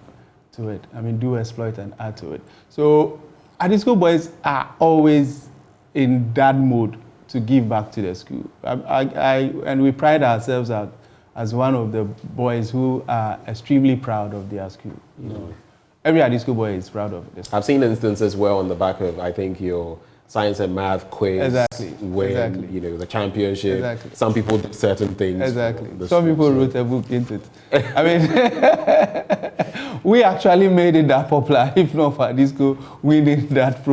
to it. I mean, do exploit and add to it. So, at Disco Boys are always in that mode to give back to the school. And we pride ourselves as one of the boys who are extremely proud of their school. Every Adisco boy is proud of this. I've seen instances where on the back of, I think, your science and math quiz, win, the championship. Exactly. Some people did certain things. Exactly. Some people wrote a book into it. I mean, we actually made it that popular. If not for Adisco winning that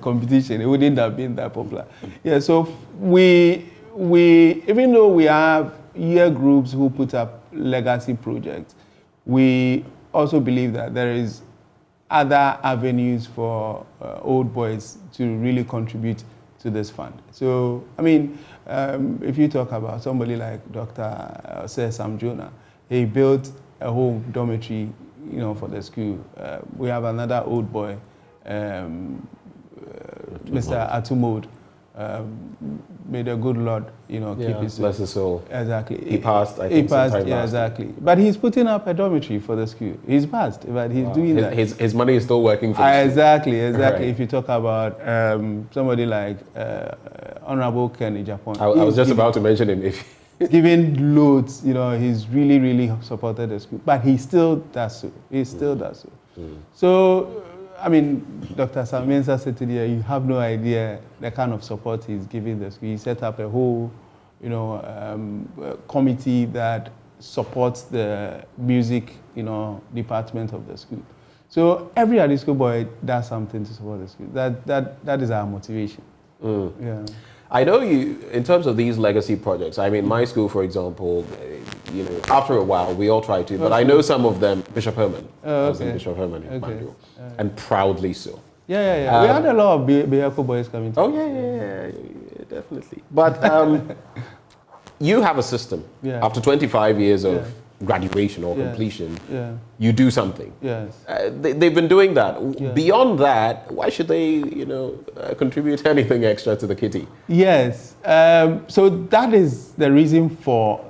competition, it wouldn't have been that popular. Yeah. So we even though we have year groups who put up legacy projects, we also believe that there is other avenues for old boys to really contribute to this fund. So, I mean, if you talk about somebody like Dr. Sir Sam Jonah, he built a whole dormitory, for the school. We have another old boy, Mr. Atumode. May the good Lord, keep his soul. Bless his soul. Exactly. He passed, I think, he passed, sometime yeah, exactly. But he's putting up a dormitory for the school. He's passed, but he's doing that. His money is still working for the school. Exactly. Right. If you talk about somebody like Honorable Ken Japan. I was just about to mention him. He's giving loads, he's really, really supported the school. But he still does so. He still does so. So, I mean, Dr. Samensa said today, you have no idea the kind of support he's giving the school. He set up a whole, committee that supports the music, department of the school. So every Adisco boy does something to support the school. That is our motivation. Yeah. I know you, in terms of these legacy projects, I mean, my school, for example, after a while, we all try to, but I know some of them, Bishop Herman. I was in Bishop Herman in Banjul, and proudly so. Yeah. We had a lot of Beyako boys coming to. Oh, yeah, definitely. But you have a system. Yeah. After 25 years of graduation or completion, you do something. Yes. They've been doing that. Beyond that, why should they, contribute anything extra to the kitty? Yes. So that is the reason for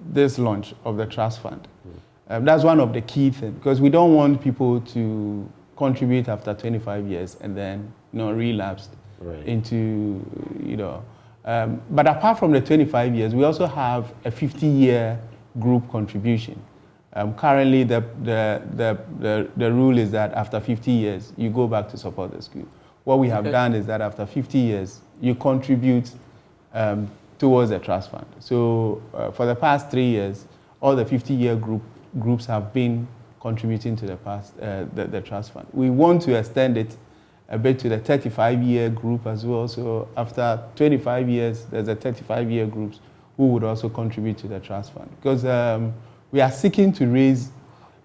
this launch of the trust fund. That's one of the key things, because we don't want people to contribute after 25 years and then, relapse into, but apart from the 25 years, we also have a 50-year group contribution. Currently, the rule is that after 50 years, you go back to support the school. What we have done is that after 50 years, you contribute towards the trust fund. So for the past 3 years, all the 50-year groups have been contributing to the trust fund. We want to extend it a bit to the 35-year group as well. So after 25 years, there's a 35-year groups who would also contribute to the trust fund. Because we are seeking to raise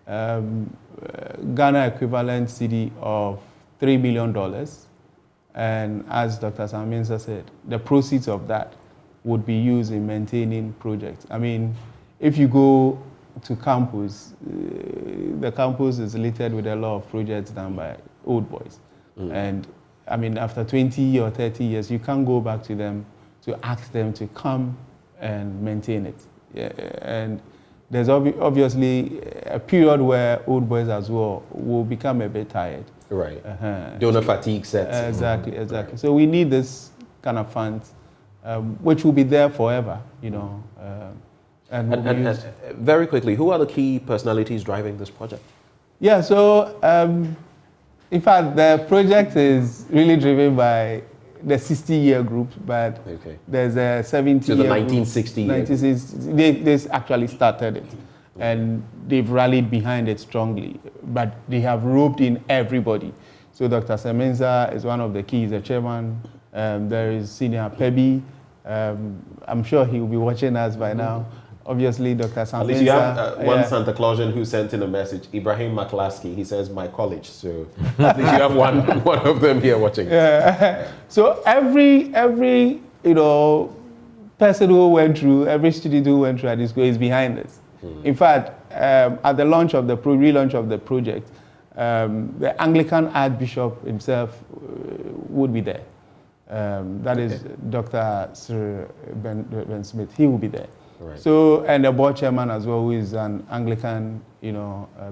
Ghana equivalent cedi of $3 million. And as Dr. Saminsa said, the proceeds of that would be used in maintaining projects. I mean, if you go to campus, the campus is littered with a lot of projects done by old boys. And I mean, after 20 or 30 years, you can't go back to them to ask them to come and maintain it. And there's obviously a period where old boys as well will become a bit tired. Right. Donor fatigue sets. Exactly. So we need this kind of funds, which will be there forever, And very quickly, who are the key personalities driving this project? Yeah, so in fact, the project is really driven by the 60-year group, but there's a 70-year So the 1960 group. They actually started it, and they've rallied behind it strongly, but they have roped in everybody. So Dr. Semenza is one of the keys, the chairman. There is Senior Pebi. I'm sure he will be watching us by now. Obviously, Dr. Semenza. At least you have one Santa Clausian who sent in a message, Ibrahim Maklaski. He says, my college. So at least you have one of them here watching. So every person who went through, every student who went through at this school is behind us. In fact, at the launch of the relaunch of the project, the Anglican Archbishop himself would be there. That is Dr. Sir Ben Smith. He will be there. Right. So, and the board chairman as well, who is an Anglican,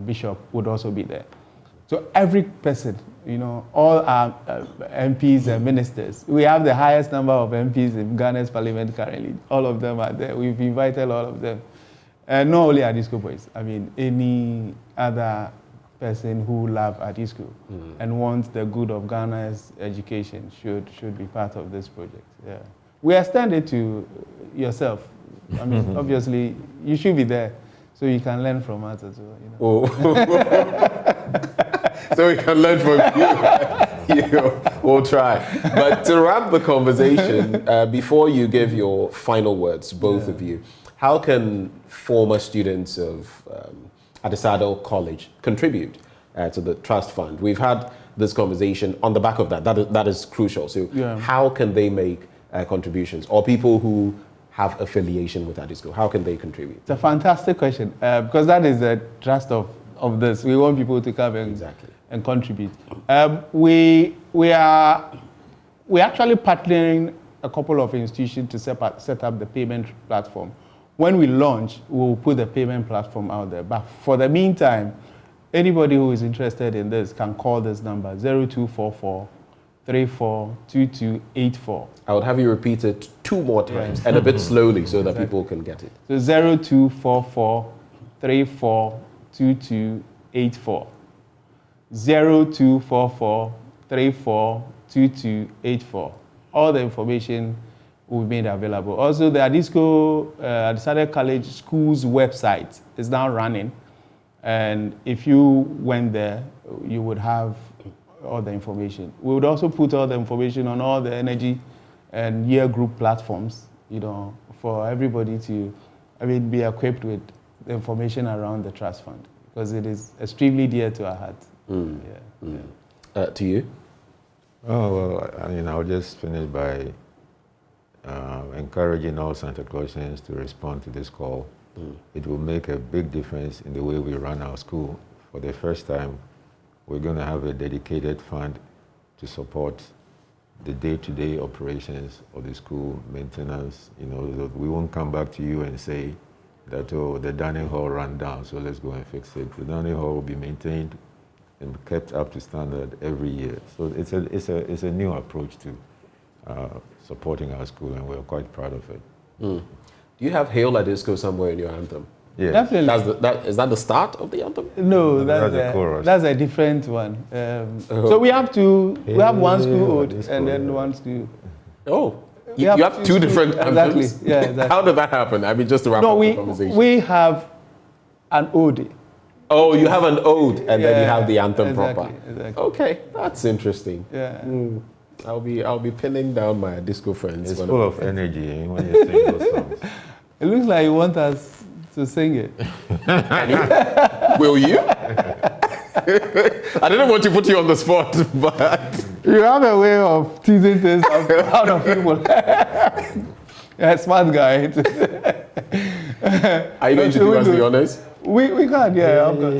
bishop, would also be there. So every person, all our MPs and ministers, we have the highest number of MPs in Ghana's parliament currently. All of them are there. We've invited all of them. And not only Adisco boys, I mean, any other person who loves Adisco and wants the good of Ghana's education should be part of this project. Yeah. We extend it to yourself. I mean, obviously, you should be there so you can learn from us as well. So we can learn from you. We'll try. But to wrap the conversation, before you give your final words, both of you, how can former students of Adisado College contribute to the trust fund? We've had this conversation on the back of that. That is crucial. So how can they make contributions? Or people who have affiliation with Adisco, how can they contribute? It's a fantastic question, because that is the trust of this. We want people to come and contribute. We're actually partnering a couple of institutions to set up the payment platform. When we launch, we'll put the payment platform out there. But for the meantime, anybody who is interested in this can call this number, 0244 342284. I would have you repeat it 2 more times and a bit slowly so that people can get it. So 0244 342284. 0244 342284. All the information will be made available. Also, the Adisado College School's website is now running. And if you went there, you would have all the information. We would also put all the information on all the energy and year group platforms, for everybody to, be equipped with the information around the trust fund, because it is extremely dear to our heart. To you? Oh, well, I'll just finish by encouraging all Santa Clausians to respond to this call. It will make a big difference in the way we run our school. For the first time, we're going to have a dedicated fund to support the day-to-day operations of the school, maintenance. We won't come back to you and say that, oh, the dining hall ran down, so let's go and fix it. The dining hall will be maintained and kept up to standard every year. So it's a new approach to supporting our school, and we're quite proud of it. Do you have Hail Adisco somewhere in your anthem? Yeah. Definitely. Is that the start of the anthem? No, that's the chorus. That's a different one. So we have one school old and then one school. Oh, you have two different anthems? Exactly. Yeah, exactly. How did that happen? Just to wrap up the conversation. We have an ode. Oh, you have an ode, and then you have the anthem proper. Exactly. Okay, that's interesting. Yeah. I'll be pinning down my disco friends. It's full of energy when you sing those songs. It looks like you want us to sing it. Will you? I didn't want to put you on the spot, but you have a way of teasing things out of people. Yeah, smart guy. Are you going to do us the honors? We can, yeah, of course.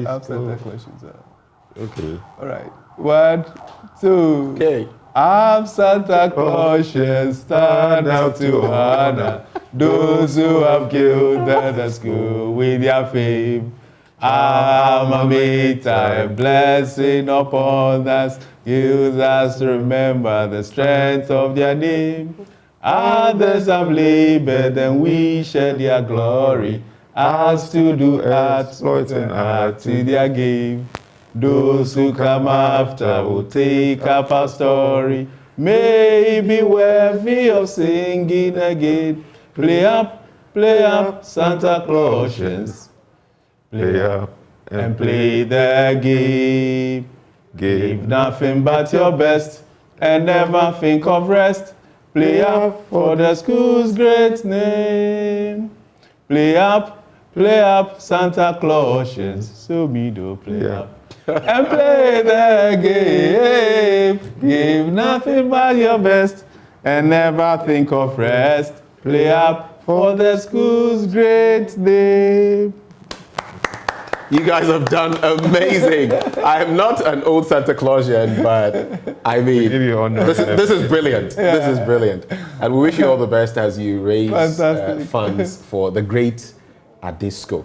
Answer the questions. Okay. All right. 1, 2. Okay. I'm Santa Claus, stand out to honor those who have killed the school with their fame. I'm a meter, a blessing upon us, gives us to remember the strength of their name. Others have labored and we share their glory, as to do exploits and add to their game. Those who come after will take up our story, may be worthy of singing again. Play up, Santa Clausians. Play up and play the game. Give nothing but your best and never think of rest. Play up for the school's great name. Play up, Santa Clausians. So me do play up. And play the game. Give nothing but your best and never think of rest. Play up for the school's great name. You guys have done amazing. I am not an old Santa Clausian, but this is brilliant. Yeah. This is brilliant. And we wish you all the best as you raise funds for the great Adisco.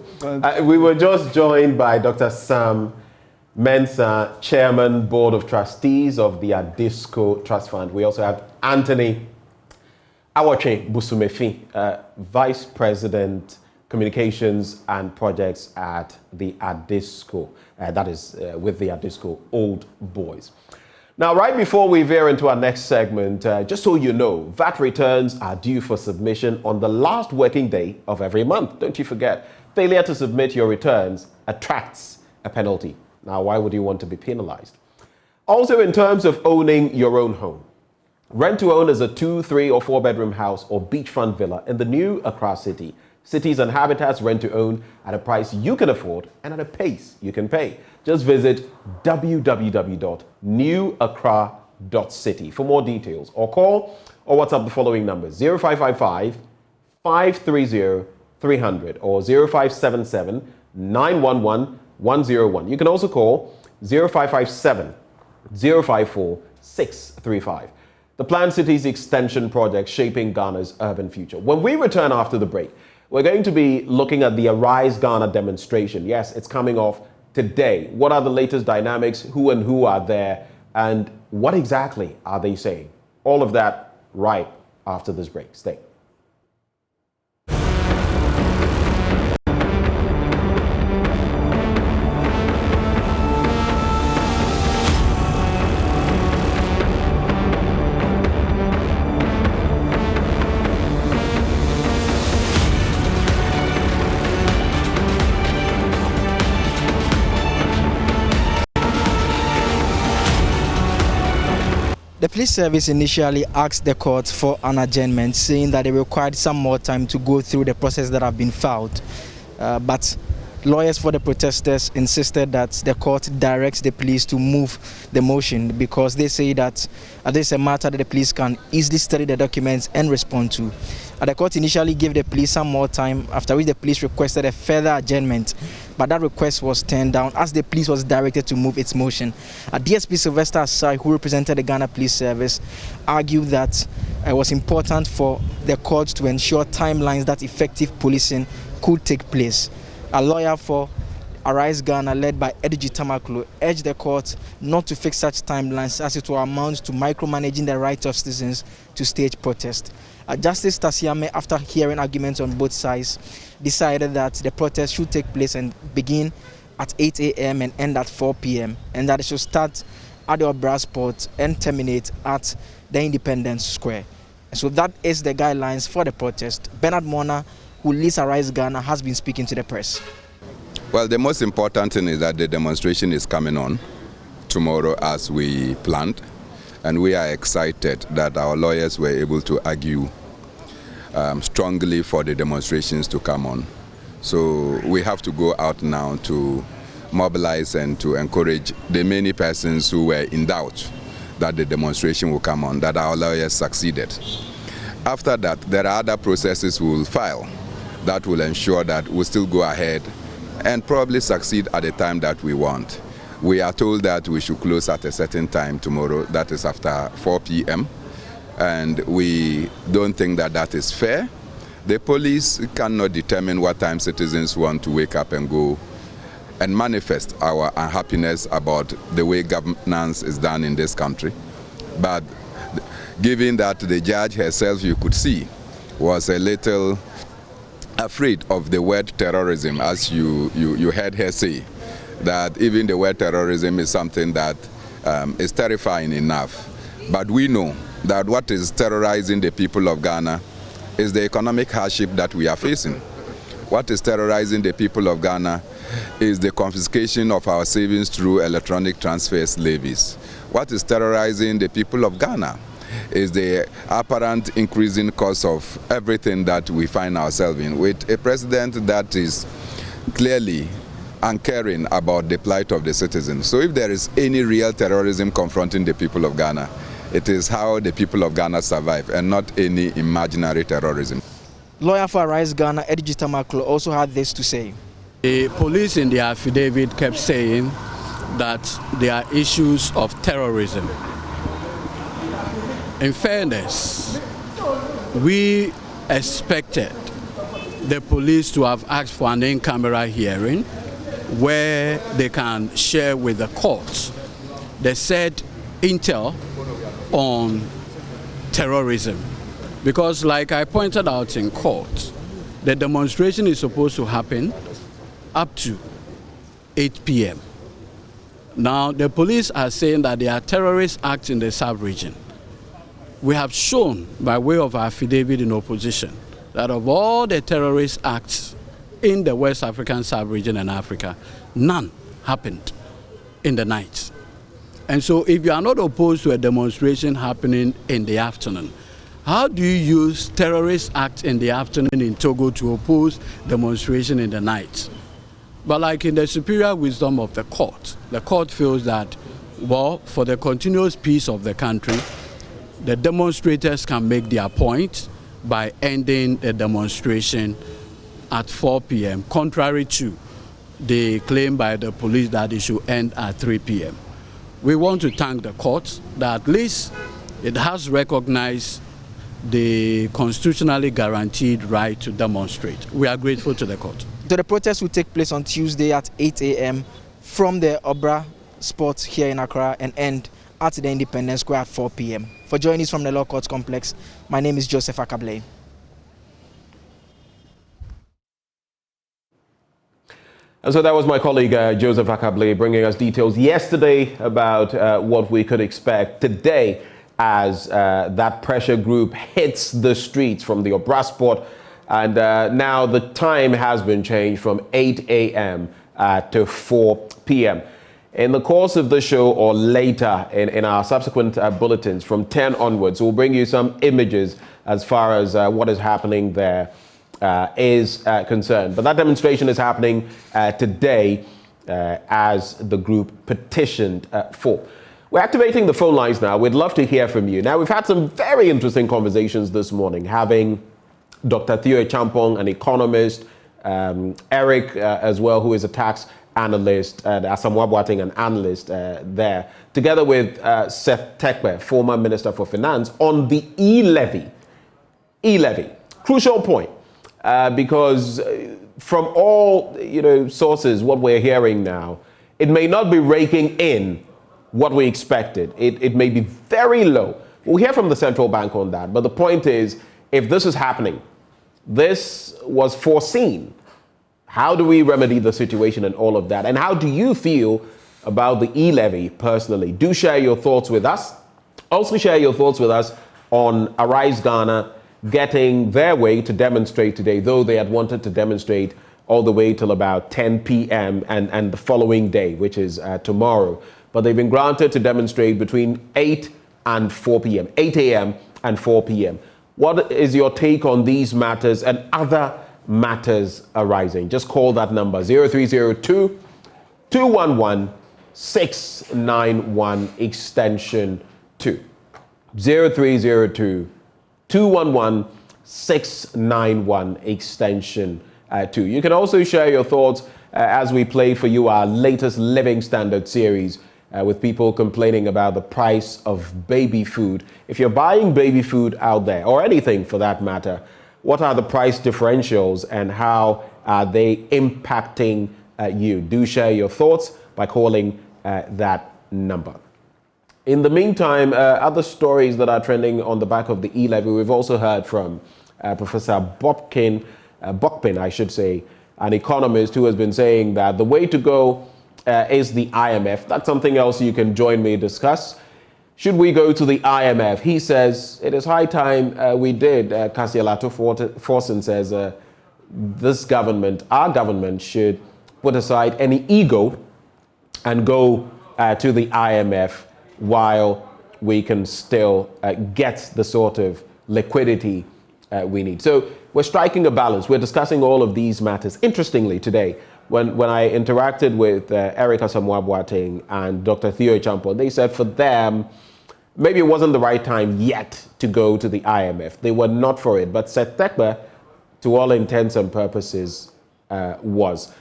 We were just joined by Dr. Sam Mensah, Chairman, Board of Trustees of the Adisco Trust Fund. We also have Anthony Awache Busumefi, Vice President, Communications and Projects at the Adisco. That is with the Adisco Old Boys. Now, right before we veer into our next segment, just so you know, VAT returns are due for submission on the last working day of every month. Don't you forget, failure to submit your returns attracts a penalty. Now, why would you want to be penalized? Also, in terms of owning your own home, rent to own is a 2, 3, or 4 bedroom house or beachfront villa in the new Accra city. Cities and Habitats rent to own at a price you can afford and at a pace you can pay. Just visit www.newaccra.city for more details, or call or WhatsApp the following numbers: 0555 530 300 or 0577 911 101. You can also call 0557 054 635. The Planned Cities Extension Project shaping Ghana's urban future. When we return after the break, we're going to be looking at the Arise Ghana demonstration. Yes, it's coming off today. What are the latest dynamics? Who and who are there? And what exactly are they saying? All of that right after this break. Stay. police service initially asked the court for an adjournment, saying that they required some more time to go through the process that have been filed. But lawyers for the protesters insisted that the court directs the police to move the motion because they say that this is a matter that the police can easily study the documents and respond to. The court initially gave the police some more time, after which the police requested a further adjournment, but that request was turned down as the police was directed to move its motion. DSP Sylvester Asai, who represented the Ghana Police Service, argued that it was important for the court to ensure timelines that effective policing could take place. A lawyer for Arise Ghana, led by Edigi Tamaklo, urged the court not to fix such timelines as it will amount to micromanaging the right of citizens to stage protest. Justice Tasiame, after hearing arguments on both sides, decided that the protest should take place and begin at 8 a.m. and end at 4 p.m. and that it should start at the Obra Sport and terminate at the Independence Square. So that is the guidelines for the protest. Bernard Mona, who leads Arise Ghana, has been speaking to the press. Well, the most important thing is that the demonstration is coming on tomorrow as we planned, and we are excited that our lawyers were able to argue strongly for the demonstrations to come on. So we have to go out now to mobilize and to encourage the many persons who were in doubt that the demonstration will come on, that our lawyers succeeded. After that, there are other processes we will file that will ensure that we'll still go ahead and probably succeed at the time that we want. We are told that we should close at a certain time tomorrow, that is after 4 p.m. And we don't think that that is fair. The police cannot determine what time citizens want to wake up and go and manifest our unhappiness about the way governance is done in this country. But given that the judge herself, you could see, was a little afraid of the word terrorism, as you heard her say, that even the word terrorism is something that is terrifying enough. But we know that what is terrorizing the people of Ghana is the economic hardship that we are facing. What is terrorizing the people of Ghana is the confiscation of our savings through electronic transfers levies. What is terrorizing the people of Ghana is the apparent increasing cost of everything that we find ourselves in, with a president that is clearly uncaring about the plight of the citizens. So if there is any real terrorism confronting the people of Ghana, it is how the people of Ghana survive and not any imaginary terrorism. Lawyer for Arise Ghana, Edigi Tamaklo, also had this to say. The police in the affidavit kept saying that there are issues of terrorism. In fairness, we expected the police to have asked for an in-camera hearing where they can share with the courts the said intel on terrorism. Because like I pointed out in court, the demonstration is supposed to happen up to 8 p.m. Now, the police are saying that there are terrorist acts in the sub-region. We have shown, by way of our affidavit in opposition, that of all the terrorist acts in the West African sub-region and Africa, none happened in the night. And so if you are not opposed to a demonstration happening in the afternoon, how do you use terrorist acts in the afternoon in Togo to oppose demonstration in the night? But like in the superior wisdom of the court feels that, well, for the continuous peace of the country, the demonstrators can make their point by ending the demonstration at 4 p.m., contrary to the claim by the police that it should end at 3 p.m. We want to thank the court that at least it has recognized the constitutionally guaranteed right to demonstrate. We are grateful to the court. So the protest will take place on Tuesday at 8 a.m. from the Obra Sport here in Accra and end at the Independence Square at 4 p.m. For joining us from the Law Courts Complex, my name is Joseph Akakpo. And so that was my colleague Joseph Akakpo bringing us details yesterday about what we could expect today as that pressure group hits the streets from the Obra Sport. And now the time has been changed from 8 a.m. to 4 p.m. In the course of the show or later in our subsequent bulletins from 10 onwards, we'll bring you some images as far as what is happening there is concerned. But that demonstration is happening today as the group petitioned for. We're activating the phone lines now. We'd love to hear from you. Now, we've had some very interesting conversations this morning, having Dr. Theo Champong, an economist, Eric as well, who is a tax analyst, Asamoah Boateng, an analyst there, together with Seth Tekpe, former Minister for Finance, on the E-levy. E-levy, crucial point, because from all sources, what we're hearing now, it may not be raking in what we expected. It may be very low. We'll hear from the central bank on that. But the point is, if this is happening, this was foreseen. How do we remedy the situation and all of that? And how do you feel about the E-levy personally? Do share your thoughts with us. Also share your thoughts with us on Arise Ghana getting their way to demonstrate today, though they had wanted to demonstrate all the way till about 10 p.m. and the following day, which is tomorrow. But they've been granted to demonstrate between 8 and 4 p.m., 8 a.m. and 4 p.m. What is your take on these matters and other matters arising? Just call that number 0302 211 691 extension 2. 0302 211 691 extension 2. You can also share your thoughts as we play for you our latest Living Standard series with people complaining about the price of baby food. If you're buying baby food out there, or anything for that matter, what are the price differentials and how are they impacting you? Do share your thoughts by calling that number. In the meantime, other stories that are trending on the back of the E-levy, we've also heard from Professor Bokpin, I should say, an economist who has been saying that the way to go is the IMF. That's something else you can join me discuss. Should we go to the IMF? He says it is high time we did. Kasialato Forsen says this government, our government, should put aside any ego and go to the IMF while we can still get the sort of liquidity we need. So we're striking a balance. We're discussing all of these matters. Interestingly, today, when I interacted with Eric Asamoah Boateng and Dr. Theo Champong, they said for them, maybe it wasn't the right time yet to go to the IMF. They were not for it. But Seth Tekpe, to all intents and purposes, was.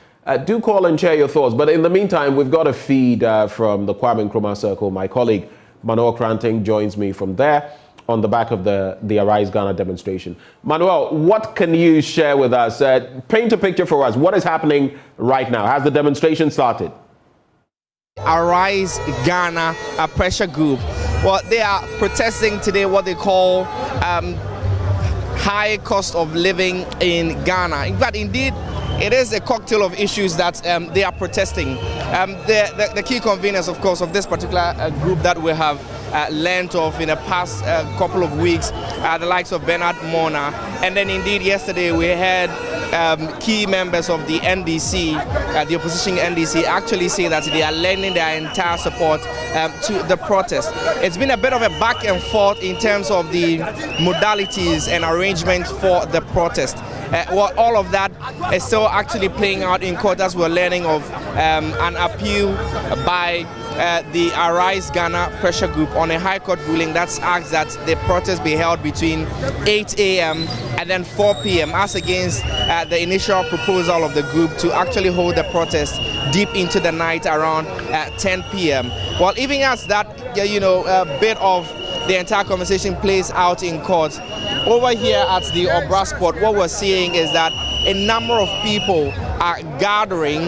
Do call and share your thoughts. But in the meantime, we've got a feed from the Kwame Nkrumah Circle. My colleague Manuel Kranting joins me from there on the back of the Arise Ghana demonstration. Manuel, what can you share with us? Paint a picture for us. What is happening right now? Has the demonstration started? Arise Ghana, a pressure group. Well, they are protesting today what they call high cost of living in Ghana. In fact, indeed, it is a cocktail of issues that they are protesting. The key conveners, of course, of this particular group that we have learned of in the past couple of weeks, the likes of Bernard Mona. And then indeed yesterday we had key members of the NDC, the opposition NDC, actually say that they are lending their entire support to the protest. It's been a bit of a back and forth in terms of the modalities and arrangements for the protest. Well, all of that is still actually playing out in court as we're learning of an appeal by the Arise Ghana pressure group on a high court ruling that's asked that the protest be held between 8 a.m. and then 4 p.m. as against the initial proposal of the group to actually hold the protest deep into the night around 10 p.m. Well, even as that, a bit of the entire conversation plays out in court, over here at the Obra spot, what we're seeing is that a number of people are gathering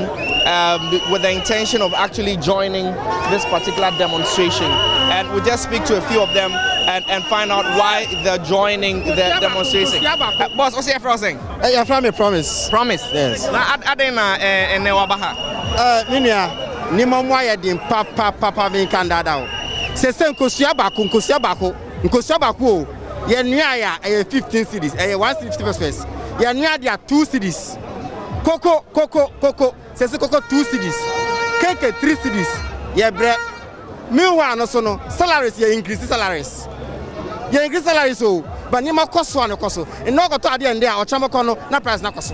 with the intention of actually joining this particular demonstration. And we'll just speak to a few of them and find out why they're joining the demonstration. Boss, what's your first thing? Your family promise. Promise? Yes. Ninia, ni mamwa ya din papa bin kandada. Sese nkosia bako. Ye nua ya 15 cedis, 150 pesos. Ye nua dia 2 cedis. Coco. Sese coco 2 cedis. Cake 3 cedis. Yeah, bre. Meanwhile, no so no salaries you increase salaries. You increase salaries so, but you must cost one cost. And no go to the end there or chamakono na price na cost.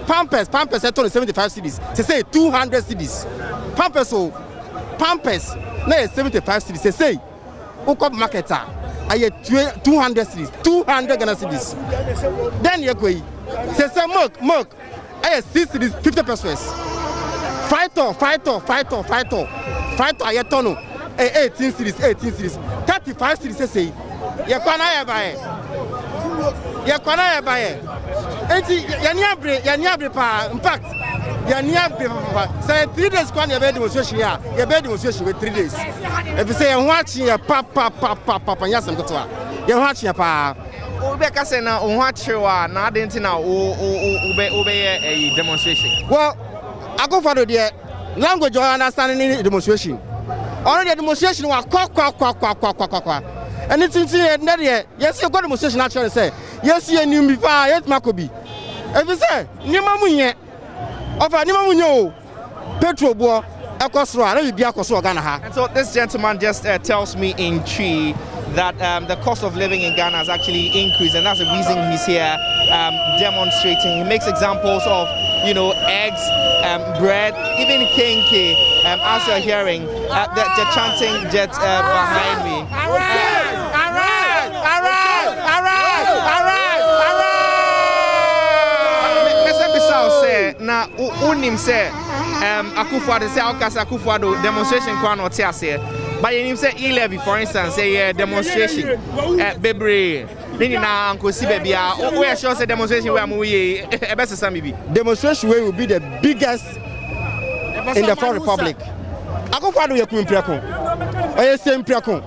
Pampers at 75 cedis. They say 200 cedis. Pampers na 75 cedis. They say Ukop marketer. I 200 cedis. 200 Ghana cedis. Then you go. Say milk. I 6 cedis 50 pesos. Fight off. I tono 18 cities, 35 cities say you can buy in fact say 3 days kwan your bed demonstration here your bed demonstration with 3 days if you say watching your papa nyasem totoa you watching your pa Obeka say na onwachewa na adenti na a demonstration. Well, I go for the language or understanding in demonstration. Already demonstration was kwa. And it's in there. Yes, you got demonstration actually say. Yes, you knew me far, yes, Makobi. If you say, Nimamunye, of a Nimamunyo, Petro Boa, Akosra, let me be Akosra Ghana. And so this gentleman just tells me in Chi that the cost of living in Ghana has actually increased, and that's the reason he's here demonstrating. He makes examples of, eggs, bread, even kenke. As you're hearing, the chanting just behind me. All right. Mr. Bissau say, na unim say, Akufo-Addo say, Akufo-Addo demonstration kwa no tia say. But you say E-levy, for instance, say demonstration, Bebre. Na Uncle Sibebia, we are sure say demonstration where we best Samibi. Demonstration will be the biggest in the Foreign Republic. Akufo-Addo yakum priako. Oye sem priako.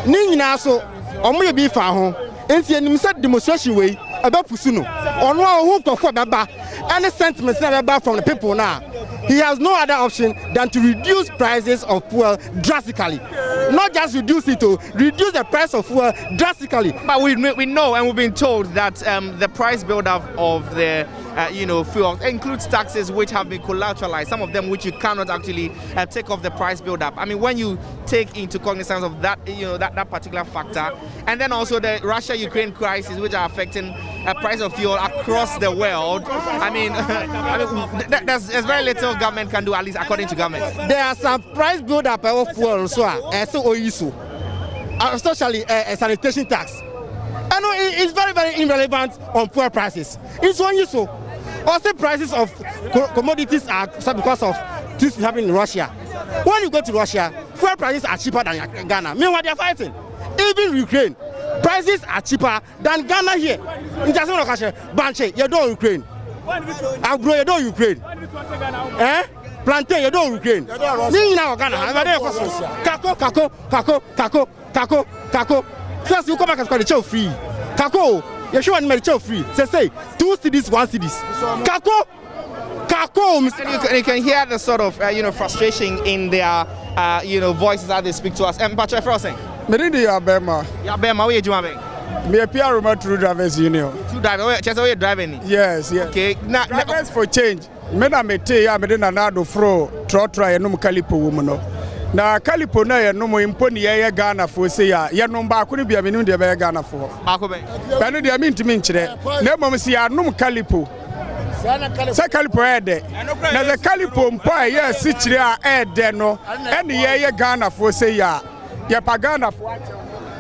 Ni nyina so omo ye bi fa ho. Enti enim say demonstration we aba pusu no. Ono a hu kofo baba. Any sentiments na baba from the people now. He has no other option than to reduce prices of fuel drastically. Not just reduce it, reduce the price of fuel drastically. But we know and we've been told that the price build-up of the fuel includes taxes which have been collateralized, some of them which you cannot actually take off the price build-up. I mean, when you take into cognizance of that, that particular factor, and then also the Russia-Ukraine crisis, which are affecting price of fuel across the world. I mean, there's very little government can do, at least according to government. There are some price build-up of fuel, especially a sanitation tax. I know it's very, very irrelevant on fuel prices. It's one issue. Also, prices of commodities are because of this happening in Russia. When you go to Russia, fuel prices are cheaper than Ghana. Meanwhile, they are fighting. Even Ukraine, prices are cheaper than Ghana here. In just one occasion, Banche, you don't Ukraine. Agro, you don't Ukraine. Plantain, you don't Ukraine. Me now Ghana. Kako. First you come back and call the show free. Kako, you show and make free. Say 2 cities, 1 cities. Kako. And you can hear the sort of frustration in their voices as they speak to us. Patrick Frosting. Meridi Yabema. Where you doing? Me appear Roma True Drivers Union. True Drivers. Just where you driving? Yes. Okay. Now Drivers for change. Me na mete ya me na do fro tro ya no Kalipo woman no. Na Kalipo na ya no mo imponi ye Ghana fo se ya no ba ko ne bia me no de be Ghana fo. Ba be. Ba no de mi ntimi nkyere. Na mom se ya no Kalipo. Se Kalipo ede. Na ze Kalipo mpa ye si kyere a ede no. Ene ye Ghana fo se ya. Ye pa Ghana fo.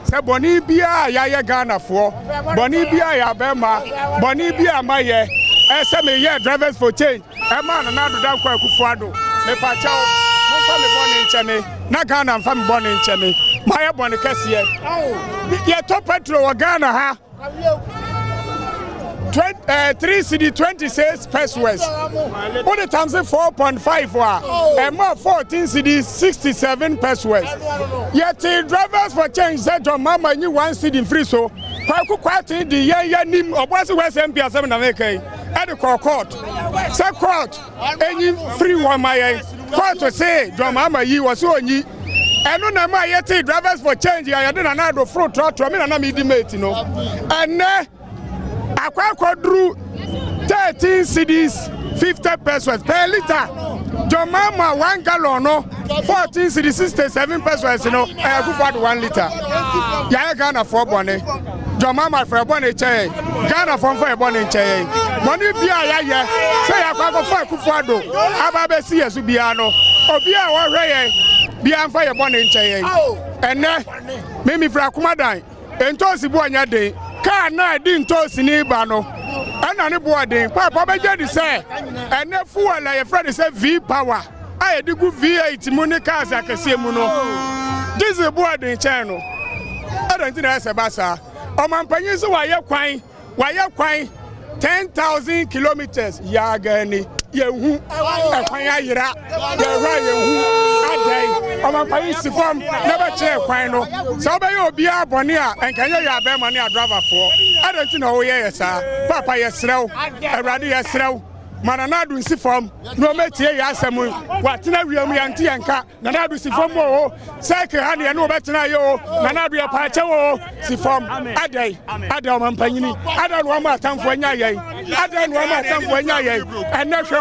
Se boni bia ya Ghana fo. Boni bia ya be ma. Boni bia ma ye. Ese me ye drivers for change. E ma na do dan kwa Akufo-Addo. Me pa chao. Mo fa me boni ncheme. Na Ghana mfa me boni ncheme. Ma ye boni kese ye. Ye to petrol wa Ghana ha. 3 cedi 26 pesos. What the times 4.5 wa. E ma 14 cedi 67 pesos. Yet drivers for change said your mama you 1 cedi free so. Kwaku kwati di ye nim obwase West MP asem na make e de court. Say court any free one my court to say your mama yi was so onyi. Eno na ma yeti drivers for change ya de na do fruit trotro me na me di mate no. Ene akwa kwadru 13 cedis 50 pesos per liter. Jomama 1 gallon no 14 cedis 67 pesos no Akufo-Addo 1 liter. Ya Ghana for bone. Jomama for bone che. Ghana for bone che. Money bia ya say akwa for Akufo-Addo. Aba be si yesu bia no. Obi a wo hwe bia mfa ye bone che. Ene me fra kumadan. Entosi bu anya den. Ka na di ntosi ni ba no. Ana ne boarding papa be je di say ene fuel ye friend say V power I di gu V8 mu ne cars akese mu no diesel boarding chain no adanti na se basa o man panyin so wa ye kwan 10,000 kilometers ya gani ye hu kwan ayira ye hwa ye hu adai o man panyin si form never che kwan no so be ye obi abone a enkanye ya be mane a driver for adanti na o ye sa papa yesrew awrade yesrew mananadu nsi form no metie ya asemu watena wiam ya nti yanka nanadu si form o cycle ha ne no betena yo nanadu ya paache o si form adai o mampanyini adai no ma atamfo anya yai adai no ma atamfo anya yai enehwe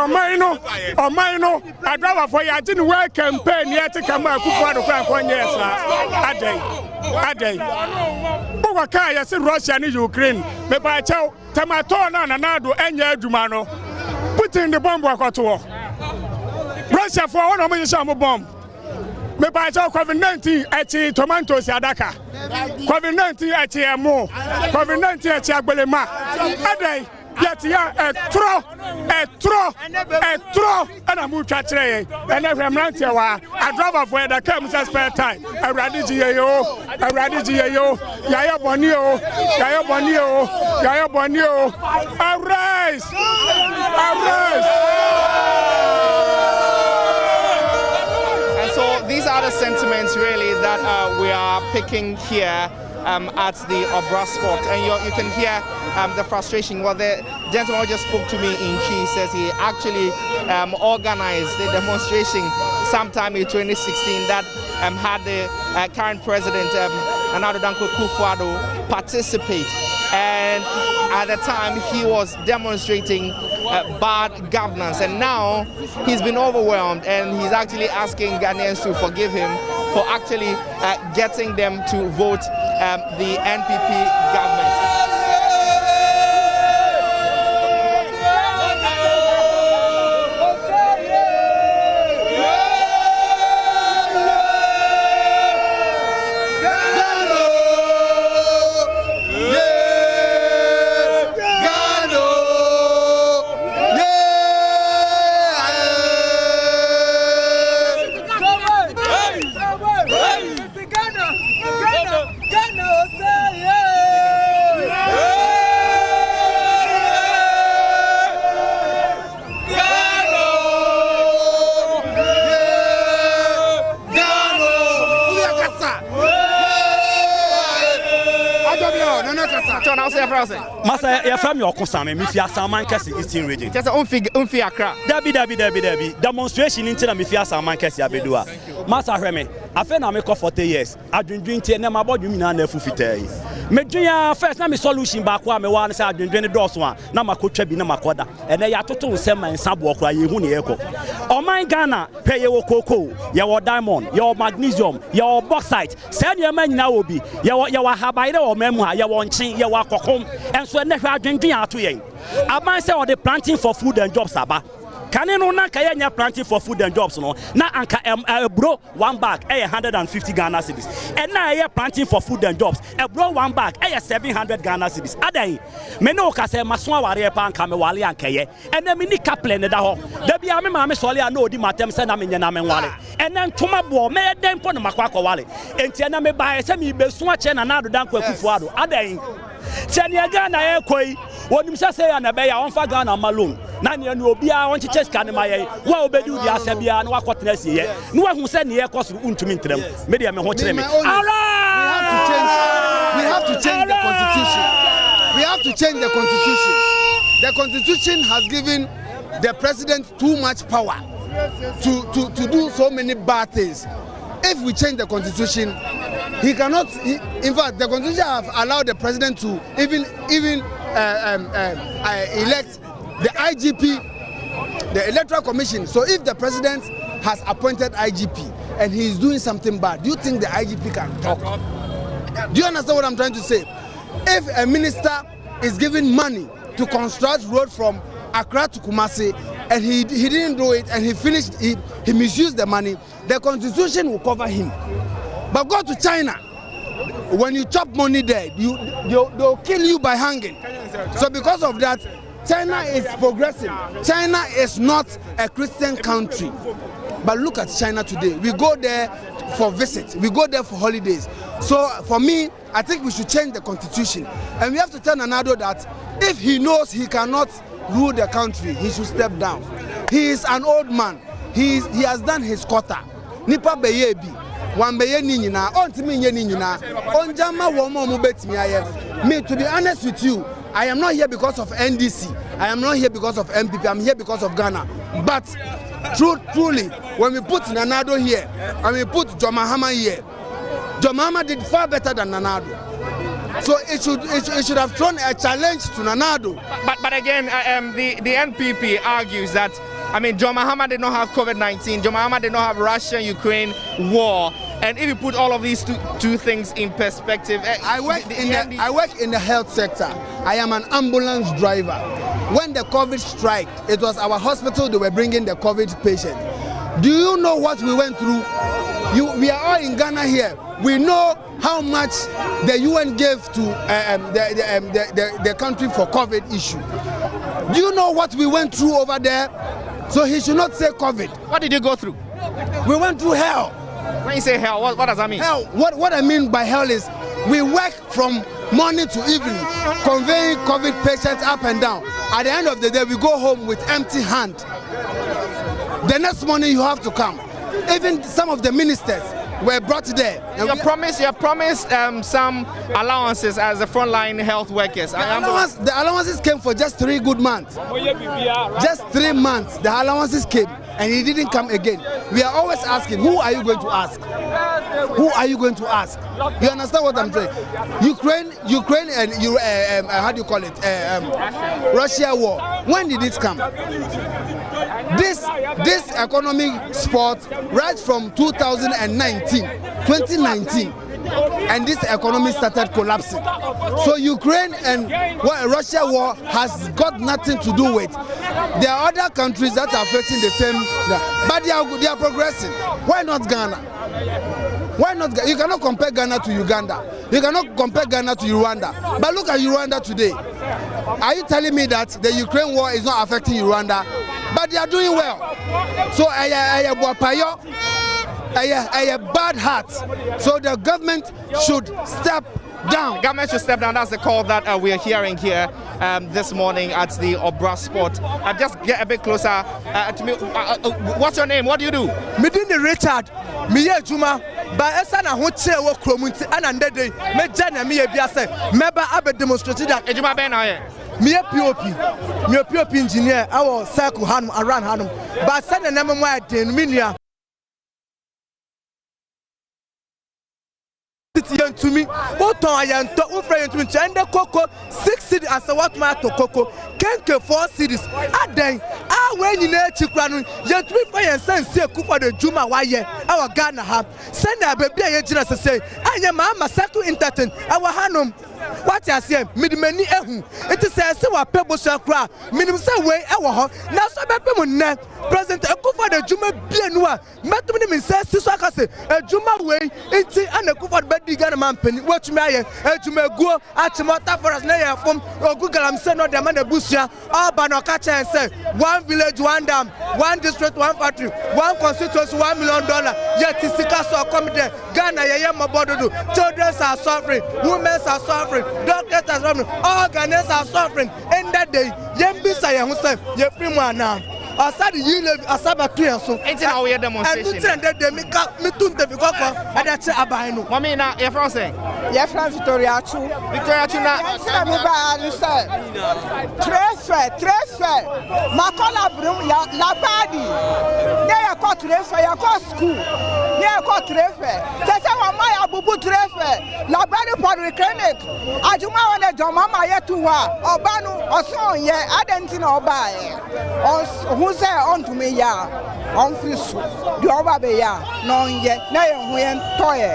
oman no adrawa for ya gine we campaign ye te kama Akufo-Addo kwa nye sa adai Buwa ka ya si Russia ni Ukraine me paache tomato na nanadu enya adwuma no putting the bomb wakoto Russia for one of my bomb me by COVID-19 at tomatoes adaka COVID-19 at mo COVID-19 at agbelema adai yet ya a throw and a move chatre and every month I drive for the comes as spare time a radiji yo yaya bonio arise. And so these are the sentiments really that we are picking here at the Obra spot, and you can hear the frustration. Well, the gentleman who just spoke to me in Chi says he actually organized the demonstration sometime in 2016 that had the current president Nana Addo Akufo-Addo participate, and at the time he was demonstrating bad governance, and now he's been overwhelmed and he's actually asking Ghanaians to forgive him for actually getting them to vote the NPP government. Masa ya from your consame me fia saman kesi Eastern region. Just unfi akra. Dabi demonstration into na me fia saman kesi abedua. Masa hweme afa na me ko 40 years adwendwen tie na mabodwum na na afufitai. Medwia first na me solution ba kwa me wa na say adwendwen dɔso a na makotwa bi na makoda. Ene ya toto nsɛm nsabo okra ye hu ne yeko. Oman Ghana peye wo koko, ye wo diamond, ye wo magnesium, ye wo bauxite. Say ne ma nyina obi, ye wo habaire wo mamu ha, ye wo nkyen, ye wo akokom. Enso ne hwa adwendwen ato ye. Aban say wo the planting for food and jobs aba. Kane no na kaya nya planting for food and jobs no na anka bro one bag 150 Ghana cedis and na ya planting for food and jobs bro one bag 700 Ghana cedis adan me no ka say maso aware pa anka me wale anka ye and na me ni kaple ne da ho da bia me ma me sole a na odi matem se na me nya na me wale and na ntoma bo me den po no makwa wale enti na me ba se me besu a che na Nana Addo Akufo-Addo adan Chania Ghana ekoi wonim say na be ya onfa Ghana malone na ne no obia won chiche ska ne maye wa obedu di asabia na wakotena sie no wahu se ne yekoso untumi ntrem me de me ho kire me We have to change the constitution. We have to change the constitution. The constitution has given the president too much power to do so many bad things. If we change the constitution, he cannot. In fact, the constitution have allowed the president to even elect the IGP the Electoral Commission. So if the president has appointed IGP and he is doing something bad, do you think the IGP can talk? Do you understand what I'm trying to say? If a minister is giving money to construct road from Accra to Kumasi and he didn't do it and he misused the money, the constitution will cover him. But go to China. When you chop money there, they'll kill you by hanging. So because of that, China is progressive. China is not a Christian country. But look at China today. We go there for visits. We go there for holidays. So for me, I think we should change the constitution. And we have to tell Nanado that if he knows he cannot rule the country, he should step down. He is an old man. He has done his quota. Nipa beyebi. Me, to be honest with you, I am not here because of NDC. I am not here because of MPP. I'm here because of Ghana. But truly, when we put Nanado here, and we put John Mahama here, John Mahama did far better than Nanado. So it should have thrown a challenge to Nanado. But again, the NPP argues that, I mean, John Mahama did not have COVID-19. John Mahama did not have Russia-Ukraine war. And if you put all of these two things in perspective, I work in the health sector. I am an ambulance driver. When the COVID strike, it was our hospital they were bringing the COVID patient. Do you know what we went through? We are all in Ghana here. We know how much the UN gave to the country for COVID issue. Do you know what we went through over there? So he should not say COVID. What did you go through? We went through hell. When you say hell, what does that mean? Hell, what I mean by hell is we work from morning to evening, conveying COVID patients up and down. At the end of the day, we go home with empty hand. The next morning you have to come. Even some of the ministers were brought there. You promised some allowances as the frontline health workers. The allowances came for just 3 good months. Just 3 months, the allowances came, and he didn't come again. We are always asking, who are you going to ask? Who are you going to ask? You understand what I'm saying? Ukraine and how do you call it? Russia war. When did it come? This economic sport right from 2019, and this economy started collapsing. So Ukraine and Russia war has got nothing to do with. There are other countries that are facing the same, but they are progressing. Why not Ghana? Why not? You cannot compare Ghana to Uganda. You cannot compare Ghana to Rwanda. But look at Rwanda today. Are you telling me that the Ukraine war is not affecting Rwanda? But they are doing well. So I bad heart. So the government should step down. Government should step down. That's the call that we are hearing here this morning at the Obra Sport. Just get a bit closer to me. What's your name? What do you do? Midini Richard. Miye Juma. Ba esa na ho che wo kromunti ana ndede me jana miye bia se meba abe demonstrate that ejuma be na ye miye POP engineer our circle hanum around hanum ba se na nem mo aden minua to me, what are you to Chanda Coco 6 cities as a what matter Coco, Kenke 4 cities. Then, when you know Chikranu, yet we find and send Kupa the Juma Waye, our Ghana have. Send a baby agent to say, I am a circle entertain, our Hanum. What I say, Midmani Ehu, it is a sewer pebble shall cry, minimum way our now so Peppermon, President Kufa the Juma Bienua, Matum says Sisakase, a Juma way, it's and a Kufa Betty Ganaman Penny, watch me, a Juma go, Achimota for us, Naya from Google, I'm saying, no, the man, the Busia, all Banakacha and say, 1 village, 1 dam, 1 district, 1 factory, 1 constituency, $1 million, yet Tisika come there, Ghana, Yama Bodo, children are suffering, women are suffering. Doctors are suffering, all Ghanaians are suffering. In that day, Yembisa Yahusa, Yefrima now. I said, E-levy, I said, but so. It's how we are demonstration. And they make me to the Vicoco, and that's a Abino. Mamina, you're from saying? You're from Victoria too. Victoria too now. Tres trefe. Makola brum ya labadi. Ne ya ko trefe ya ko school. Ne ya ko trefe. Sese wa ma ya bubu trefe. Labadi polyclinic. Ajuma wona joma ma yetuwa. Obanu oson ye adenti na oba e. Hu se ontumi ya. On frisu. Di oba be ya. No ye. Na ye hu ye toye.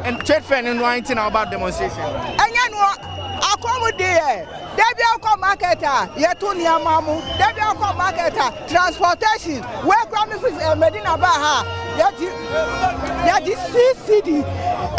And trade fair and writing about demonstration. And you know, I come with there. Debbie Alco marketer, Yatunia Mamu, Debbie Alco marketer, transportation, where promises Medina Baha, yet is CCD.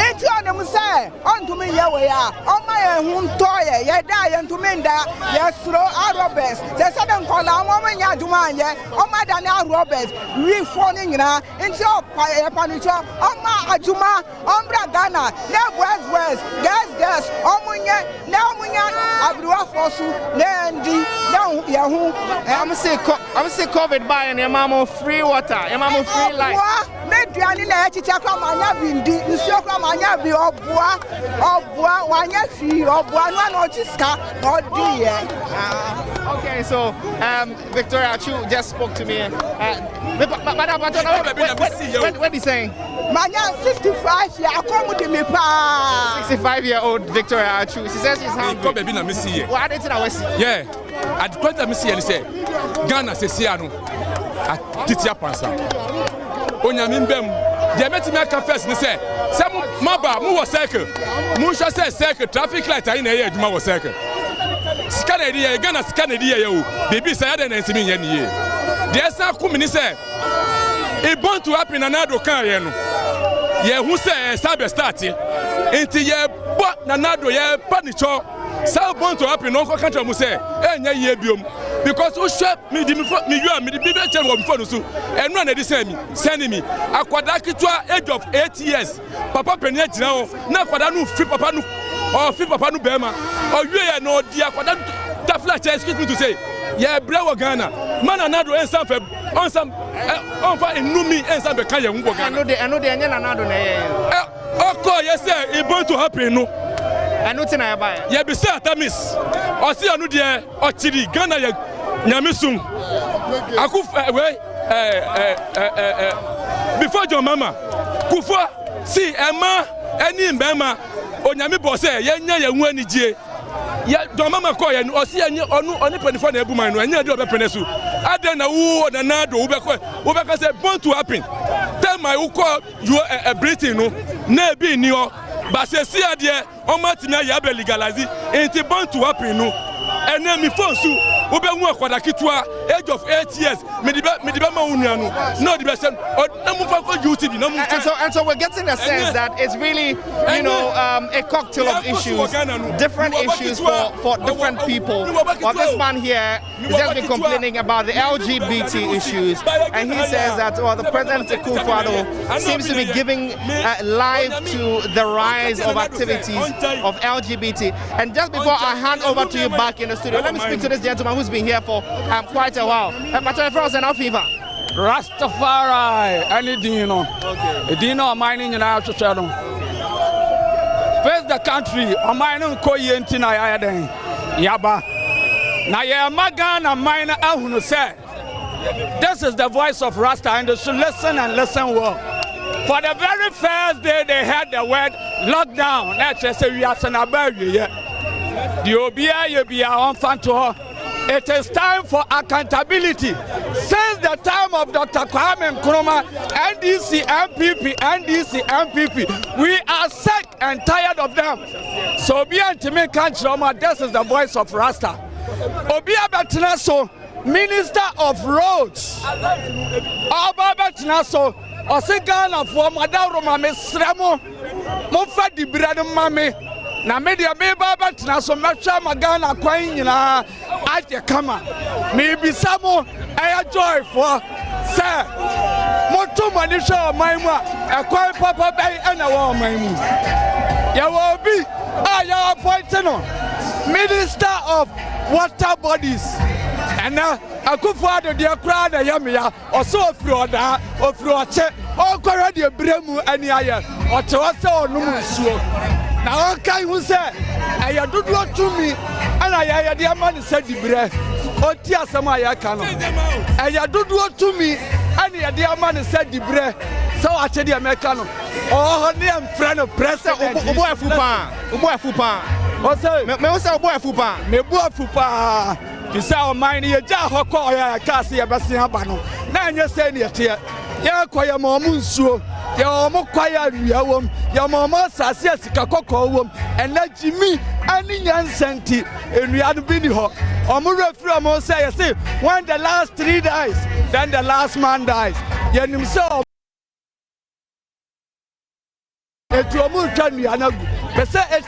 It's on them say, on to me, Yahweh, on my own toy, yet die and to Minda, yes, throw our robbers. The southern column, woman Yadumanya, on my Dana robbers, reforming into a panicha, on my Ajuma, on Bragana, now West, gas, on Munya, now Munya, Abdua Fosu, Lendi, now Yahoo. I'm say COVID by and your mama free water, your mama free light. Mediani na chichakwa manya bindi nsiokwa manya bi obua wanya fi obua no na ochiska no die. Okay, so Victoria Chu just spoke to me. What is saying? Manya 65 year akomu de me pa. 65-year-old Victoria Chu. She says she's hungry. Come baby na me see. What did I see? Yeah. At the point me see and say Ghana se see anu. Titia pansa. Onyame mbem de meti me ka first ni say maba mu wo circle mu sha say circle traffic light ayi na ye aduma wo circle scan edi ye Ghana scan edi ye o baby say ada na nsimi ye ni ye de sa ku mi ni say e born to happen nanado kan ye no ye hu say sabe start enti ye bo nanado ye panicho sa born to happen no ko kan mu say enya ye biom because who shop me di me you am me di be che wo before so enu na di send me akwada kitwa age of 8 years papa peni agina ho na akwada no free papa no or free papa no bema or wie ye no di akwada tafla che excuse me to say ye bre wo Ghana man anado ensam fe onsam onfa enumi ensam be kan ye wo Ghana eno de enya nanado na ye oko ye say e born to happen no eno ti na ye ba ye be say atamis o si anu de o chiri Ghana ye nyamisum akuf before your mama kufa si ema eni mbema onyame bo say ye nya ye hu anigye ye your mama call ye o si enye oni penifo na ebuman no enya de obepenesu aden na wo na nado wo be say born to happen tell my who call you a Britain no na bi ni o ba se si ade o matimi ya be legalize enti born to happen no enemy phone su wo be hu akwada kitwa age of 8 years me di be ma unu anu no di be say na mu fa ko YouTube na mu and so we're getting a sense that it's really a cocktail of issues, different issues for different people. But this man here has just been complaining about the LGBT issues, and he says that the President Akufo-Addo seems to be giving life to the rise of activities of LGBT. And just before I hand over to you back in the studio, let me speak to this gentleman who's been here for quite a while. Rastafari, any dino. Dino mining in our shadow. First the country, a mining koyentina yaden. Yaba. Na ya magana mine ahunu say. This is the voice of Rasta, and they should listen and listen well. For the very first day they heard the word lockdown. Let's just say we are Sanaberry. The Obia you be our fan to her. It is time for accountability. Since the time of Dr. Kwame Nkrumah, NDC MPP, we are sick and tired of them. So Obia Ntimi Kanchiroma, this is the voice of Rasta. Obia Betinaso, Minister of Roads. Oba Betinaso, Osigana for Madaro Mame Sremo, Mofa di Brad Mame. Na media me baba tena so metwa magana kwan nyina aje kama me bisamo aya joy for say moto mani hwe oman mu a ekwan papa bai ana wa oman mu ya wo bi aya appoint no Minister of Water Bodies and Akufo-Addo de kra na yamia oso ofri oda ofri oche okora de bremu ani aye oche wose onum nsuo. Now, okay, who said, I do not to me. and I the man said the bread. O tia sama ya kano. And ya do to me, and ya the man said the bread. So I said the Americano. Oh, name friend of president. Oboy fupa. O say me say oboy fupa. Me boy fupa. You say o mine ye ja hokọ ya kasi ya besi aba no. Na anya say ne ye. Ya kwaya ma omu nsuo. Ya omu kwaya nua wom. Ya ma omu asase asika kokọ wom. Ena jimi ani nyansenti enua no bi ni ho. Omu refri omu say when the last 3 dies, then the last man dies. Ya nim so it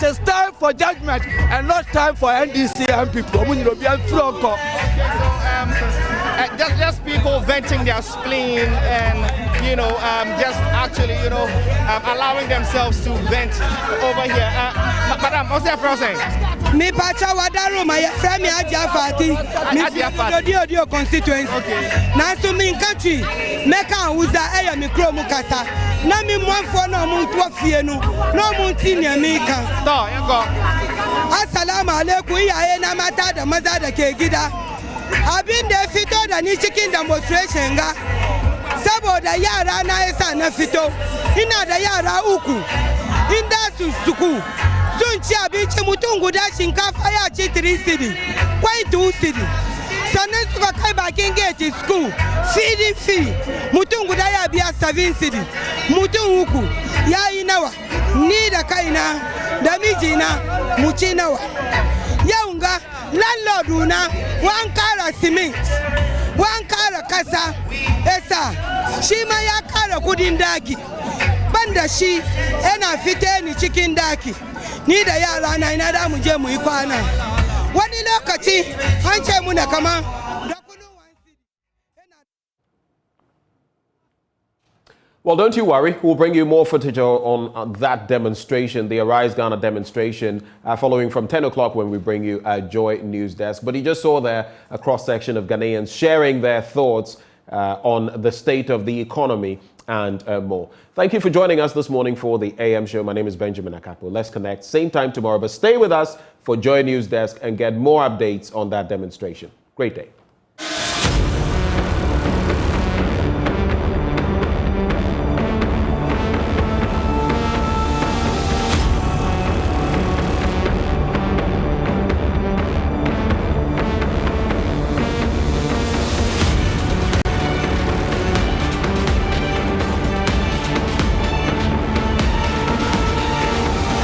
is time for judgment and not time for NDC and people. Just people venting their spleen and just actually allowing themselves to vent over here. Madam, what's that for saying? Me pacha wadaro my friend me Ajafati. Me Odio constituency. Na so me country meka uza eya mikro mukasa. Na mi mwanfo na muntu afie no. No muntu ni amika. To, yango. Assalamu alaikum ya na mata da maza da ke gida. Abin da fito da ni cikin demonstration ga. Saboda yara na yasa na fito. Ina da yara uku. Inda su suku. Sun ci abinci mutum guda shinkafa ya ci 3 cedi. Kwai 2 cedi. Sannan suka kai bakin gate school. Feeding fee. Mutum guda ya biya 7 cedi. Mutum uku ya yi nawa. Ni da kaina da mijina mu ci nawa. Yau ga landlord na wan kara cement. Wan kara kasa. Esa shi ma ya kara kudin daki. Banda shi yana fite ni cikin daki. Ni da yara na ina da mu je mu yi kwana. Wani lokaci an ce mu na kama Well, don't you worry. We'll bring you more footage on that demonstration, the Arise Ghana demonstration, following from 10 o'clock when we bring you a Joy News Desk. But you just saw there a cross-section of Ghanaians sharing their thoughts on the state of the economy and more. Thank you for joining us this morning for the AM show. My name is Benjamin Akakpo. Let's connect same time tomorrow, but stay with us for Joy News Desk and get more updates on that demonstration. Great day.